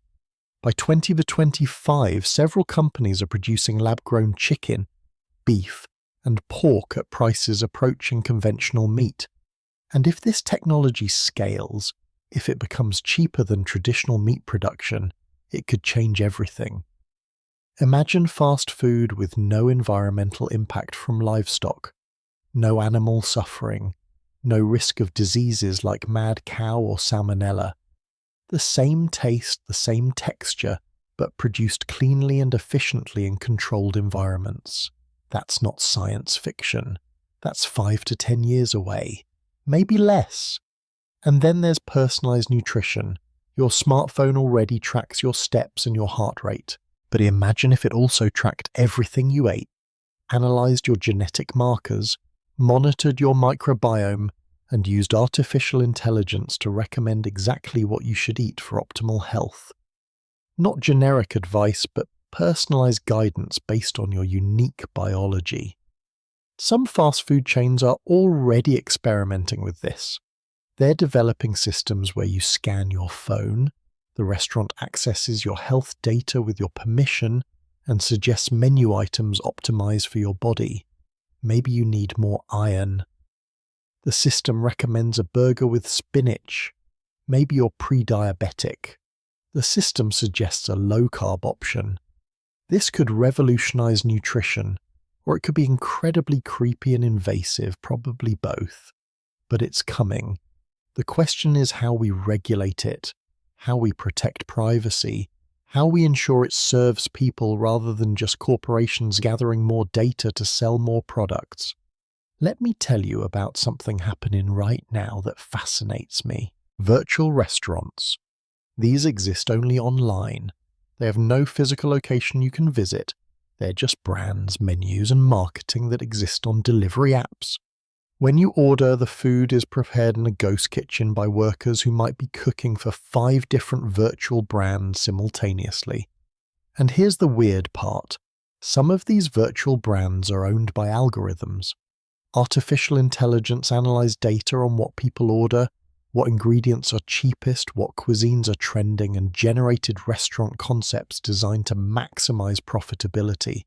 By 2025, several companies are producing lab-grown chicken, beef, and pork at prices approaching conventional meat. And if this technology scales, if it becomes cheaper than traditional meat production, it could change everything. Imagine fast food with no environmental impact from livestock, no animal suffering, no risk of diseases like mad cow or salmonella. The same taste, the same texture, but produced cleanly and efficiently in controlled environments. That's not science fiction. That's 5 to 10 years away. Maybe less. And then there's personalized nutrition. Your smartphone already tracks your steps and your heart rate. But imagine if it also tracked everything you ate, analyzed your genetic markers, monitored your microbiome, and used artificial intelligence to recommend exactly what you should eat for optimal health. Not generic advice, but personalized guidance based on your unique biology. Some fast food chains are already experimenting with this. They're developing systems where you scan your phone, the restaurant accesses your health data with your permission, and suggests menu items optimized for your body. Maybe you need more iron. The system recommends a burger with spinach. Maybe you're pre-diabetic. The system suggests a low-carb option. This could revolutionize nutrition, or it could be incredibly creepy and invasive, probably both. But it's coming. The question is how we regulate it, how we protect privacy, how we ensure it serves people rather than just corporations gathering more data to sell more products. Let me tell you about something happening right now that fascinates me. Virtual restaurants. These exist only online. They have no physical location you can visit. They're just brands, menus, and marketing that exist on delivery apps. When you order, the food is prepared in a ghost kitchen by workers who might be cooking for 5 different virtual brands simultaneously. And here's the weird part. Some of these virtual brands are owned by algorithms. Artificial intelligence analyzes data on what people order, what ingredients are cheapest, what cuisines are trending, and generated restaurant concepts designed to maximize profitability.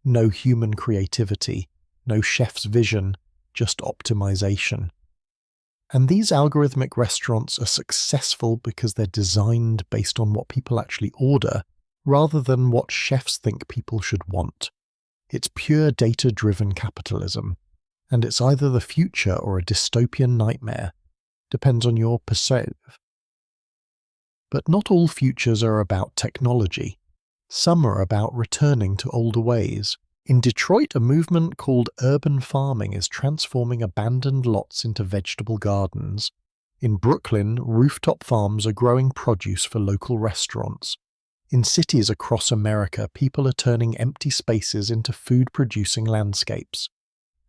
No human creativity, no chef's vision, just optimization. And these algorithmic restaurants are successful because they're designed based on what people actually order, rather than what chefs think people should want. It's pure data-driven capitalism. And it's either the future or a dystopian nightmare. Depends on your perspective. But not all futures are about technology. Some are about returning to older ways. In Detroit, a movement called urban farming is transforming abandoned lots into vegetable gardens. In Brooklyn, rooftop farms are growing produce for local restaurants. In cities across America, people are turning empty spaces into food-producing landscapes.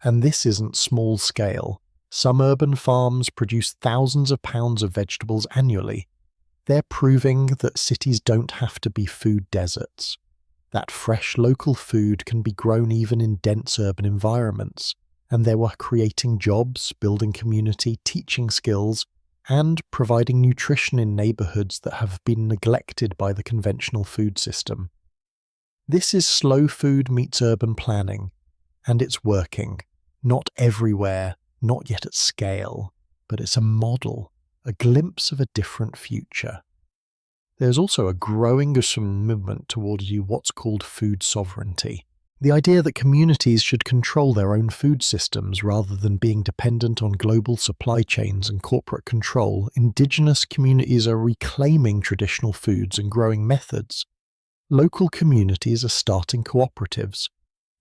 And this isn't small scale. Some urban farms produce thousands of pounds of vegetables annually. They're proving that cities don't have to be food deserts. That fresh local food can be grown even in dense urban environments. And they were creating jobs, building community, teaching skills, and providing nutrition in neighborhoods that have been neglected by the conventional food system. This is slow food meets urban planning, and it's working. Not everywhere, not yet at scale, but it's a model, a glimpse of a different future. There's also a growing movement towards what's called food sovereignty. The idea that communities should control their own food systems rather than being dependent on global supply chains and corporate control. Indigenous communities are reclaiming traditional foods and growing methods. Local communities are starting cooperatives.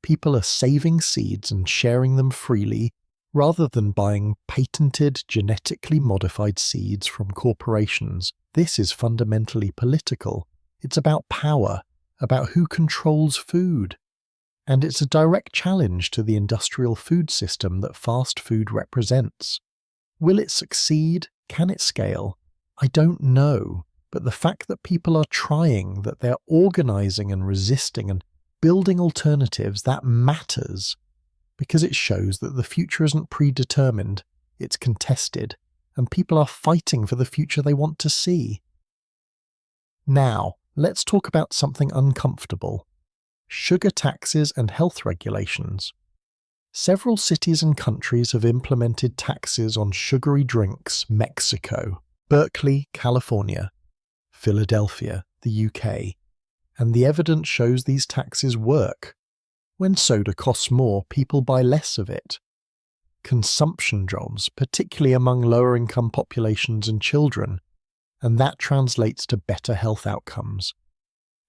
People are saving seeds and sharing them freely rather than buying patented, genetically modified seeds from corporations. This is fundamentally political. It's about power, about who controls food. And it's a direct challenge to the industrial food system that fast food represents. Will it succeed? Can it scale? I don't know, but the fact that people are trying, that they're organizing and resisting and building alternatives, that matters, because it shows that the future isn't predetermined, it's contested, and people are fighting for the future they want to see. Now, let's talk about something uncomfortable. Sugar taxes and health regulations. Several cities and countries have implemented taxes on sugary drinks. Mexico, Berkeley, California, Philadelphia, the UK. And the evidence shows these taxes work. When soda costs more, people buy less of it. Consumption jobs, particularly among lower-income populations and children, and that translates to better health outcomes.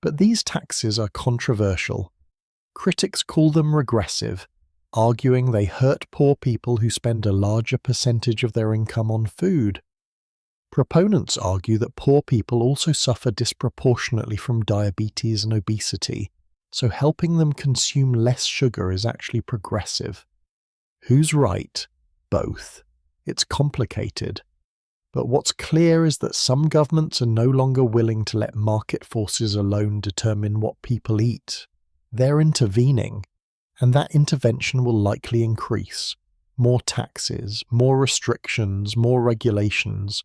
But these taxes are controversial. Critics call them regressive, arguing they hurt poor people who spend a larger percentage of their income on food. Proponents argue that poor people also suffer disproportionately from diabetes and obesity, so helping them consume less sugar is actually progressive. Who's right? Both. It's complicated. But what's clear is that some governments are no longer willing to let market forces alone determine what people eat. They're intervening, and that intervention will likely increase. More taxes, more restrictions, more regulations.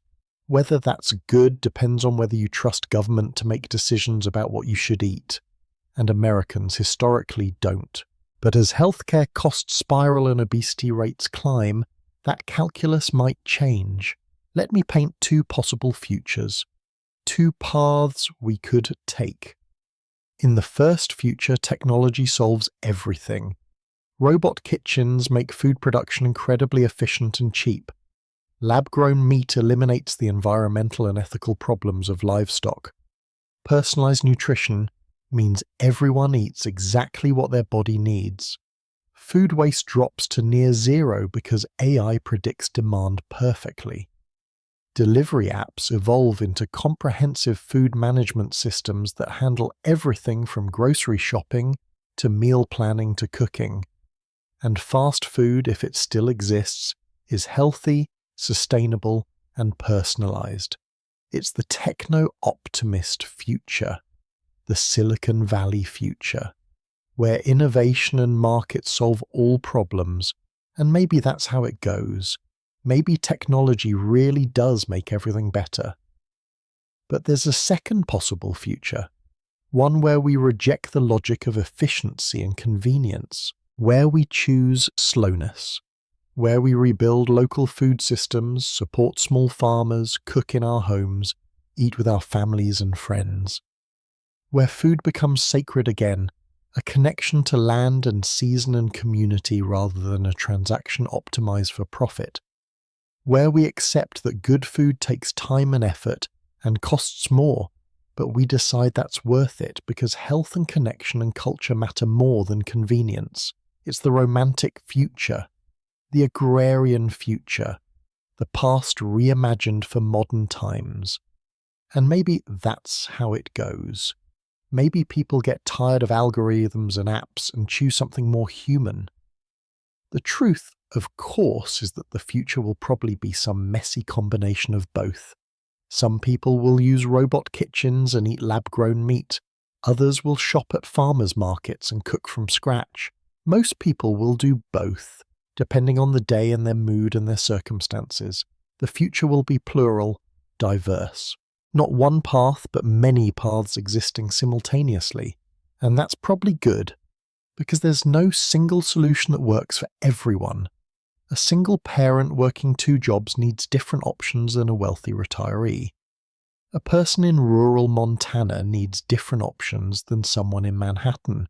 Whether that's good depends on whether you trust government to make decisions about what you should eat, and Americans historically don't. But as healthcare costs spiral and obesity rates climb, that calculus might change. Let me paint two possible futures, two paths we could take. In the first future, technology solves everything. Robot kitchens make food production incredibly efficient and cheap. Lab-grown meat eliminates the environmental and ethical problems of livestock. Personalized nutrition means everyone eats exactly what their body needs. Food waste drops to near zero because AI predicts demand perfectly. Delivery apps evolve into comprehensive food management systems that handle everything from grocery shopping to meal planning to cooking. And fast food, if it still exists, is healthy, sustainable, and personalized. It's the techno-optimist future, the Silicon Valley future, where innovation and markets solve all problems, and maybe that's how it goes. Maybe technology really does make everything better. But there's a second possible future, one where we reject the logic of efficiency and convenience, where we choose slowness, where we rebuild local food systems, support small farmers, cook in our homes, eat with our families and friends, where food becomes sacred again, a connection to land and season and community rather than a transaction optimized for profit, where we accept that good food takes time and effort and costs more, but we decide that's worth it because health and connection and culture matter more than convenience. It's the romantic future, the agrarian future, the past reimagined for modern times. And maybe that's how it goes. Maybe people get tired of algorithms and apps and choose something more human. The truth, of course, is that the future will probably be some messy combination of both. Some people will use robot kitchens and eat lab-grown meat. Others will shop at farmers' markets and cook from scratch. Most people will do both, depending on the day and their mood and their circumstances. The future will be plural, diverse. Not one path, but many paths existing simultaneously. And that's probably good, because there's no single solution that works for everyone. A single parent working 2 jobs needs different options than a wealthy retiree. A person in rural Montana needs different options than someone in Manhattan.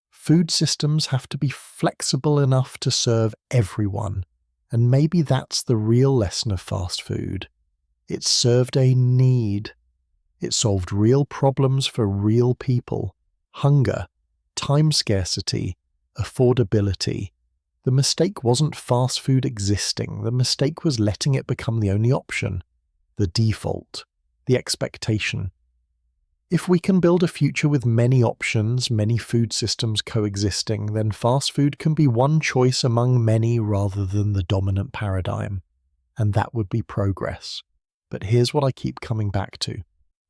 Food systems have to be flexible enough to serve everyone, and maybe that's the real lesson of fast food. It served a need. It solved real problems for real people: hunger, time scarcity, affordability. The mistake wasn't fast food existing. The mistake was letting it become the only option, the default, the expectation. If we can build a future with many options, many food systems coexisting, then fast food can be one choice among many rather than the dominant paradigm. And that would be progress. But here's what I keep coming back to.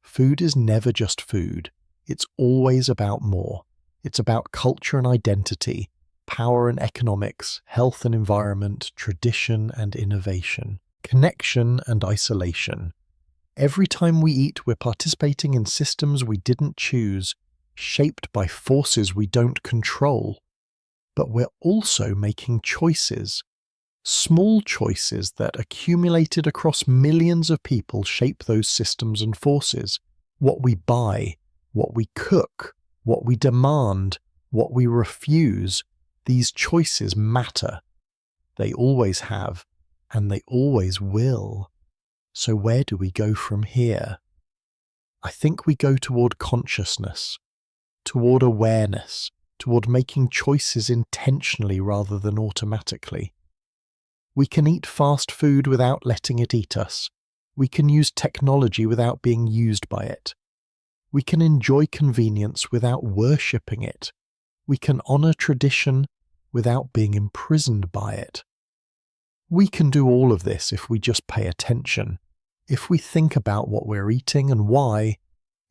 Food is never just food. It's always about more. It's about culture and identity, power and economics, health and environment, tradition and innovation, connection and isolation. Every time we eat, we're participating in systems we didn't choose, shaped by forces we don't control. But we're also making choices. Small choices that, accumulated across millions of people, shape those systems and forces. What we buy, what we cook, what we demand, what we refuse, these choices matter. They always have, and they always will. So where do we go from here? I think we go toward consciousness, toward awareness, toward making choices intentionally rather than automatically. We can eat fast food without letting it eat us. We can use technology without being used by it. We can enjoy convenience without worshipping it. We can honor tradition without being imprisoned by it. We can do all of this if we just pay attention, if we think about what we're eating and why,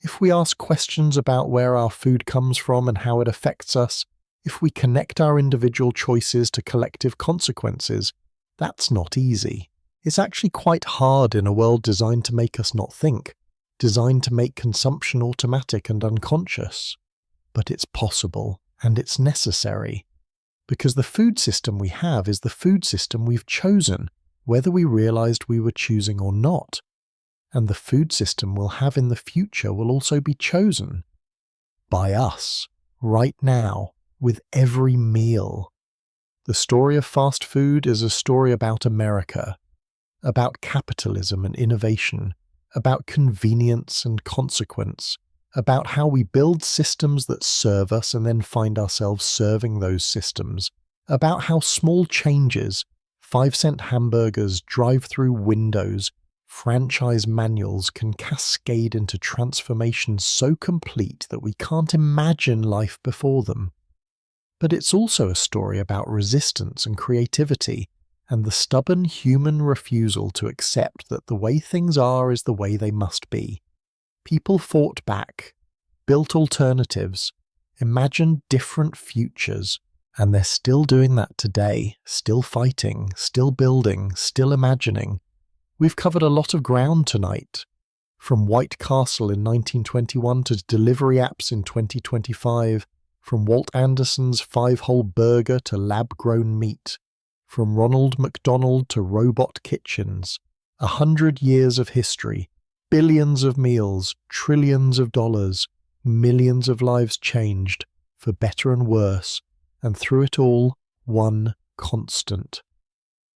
if we ask questions about where our food comes from and how it affects us, if we connect our individual choices to collective consequences. That's not easy. It's actually quite hard in a world designed to make us not think, designed to make consumption automatic and unconscious. But it's possible, and it's necessary. Because the food system we have is the food system we've chosen, whether we realized we were choosing or not. And the food system we'll have in the future will also be chosen. By us, right now, with every meal. The story of fast food is a story about America, about capitalism and innovation, about convenience and consequence, about how we build systems that serve us and then find ourselves serving those systems, about how small changes, 5-cent hamburgers, drive-through windows, franchise manuals can cascade into transformations so complete that we can't imagine life before them. But it's also a story about resistance and creativity, and the stubborn human refusal to accept that the way things are is the way they must be. People fought back, built alternatives, imagined different futures, and they're still doing that today, still fighting, still building, still imagining. We've covered a lot of ground tonight, from White Castle in 1921 to delivery apps in 2025, from Walt Anderson's 5-hole burger to lab-grown meat, from Ronald McDonald to robot kitchens. 100 years of history, billions of meals, trillions of dollars, millions of lives changed, for better and worse, and through it all, one constant.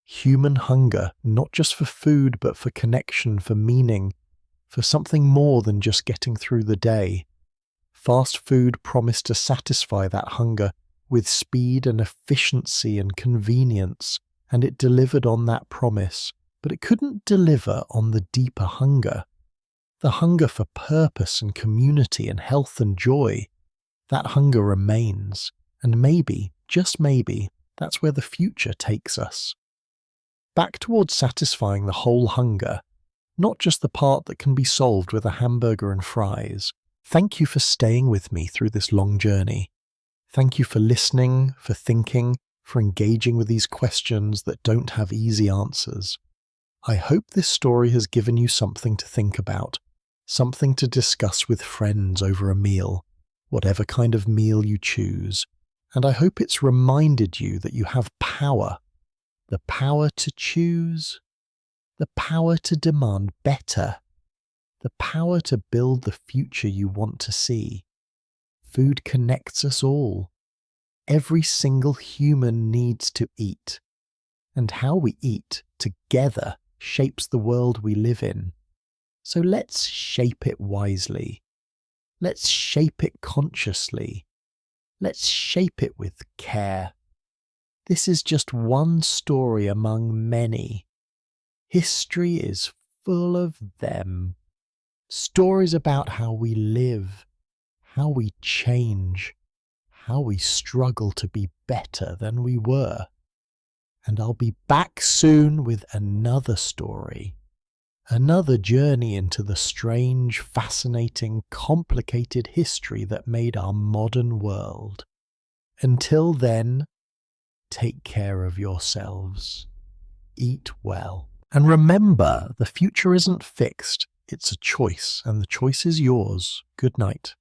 Human hunger, not just for food, but for connection, for meaning, for something more than just getting through the day. Fast food promised to satisfy that hunger with speed and efficiency and convenience, and it delivered on that promise, but it couldn't deliver on the deeper hunger. The hunger for purpose and community and health and joy, that hunger remains, and maybe, just maybe, that's where the future takes us. Back towards satisfying the whole hunger, not just the part that can be solved with a hamburger and fries. Thank you for staying with me through this long journey. Thank you for listening, for thinking, for engaging with these questions that don't have easy answers. I hope this story has given you something to think about, something to discuss with friends over a meal, whatever kind of meal you choose. And I hope it's reminded you that you have power, the power to choose, the power to demand better, the power to build the future you want to see. Food connects us all. Every single human needs to eat, and how we eat together shapes the world we live in. So let's shape it wisely. Let's shape it consciously. Let's shape it with care. This is just one story among many. History is full of them. Stories about how we live, how we change, how we struggle to be better than we were. And I'll be back soon with another story. Another journey into the strange, fascinating, complicated history that made our modern world. Until then, take care of yourselves. Eat well. And remember, the future isn't fixed. It's a choice, and the choice is yours. Good night.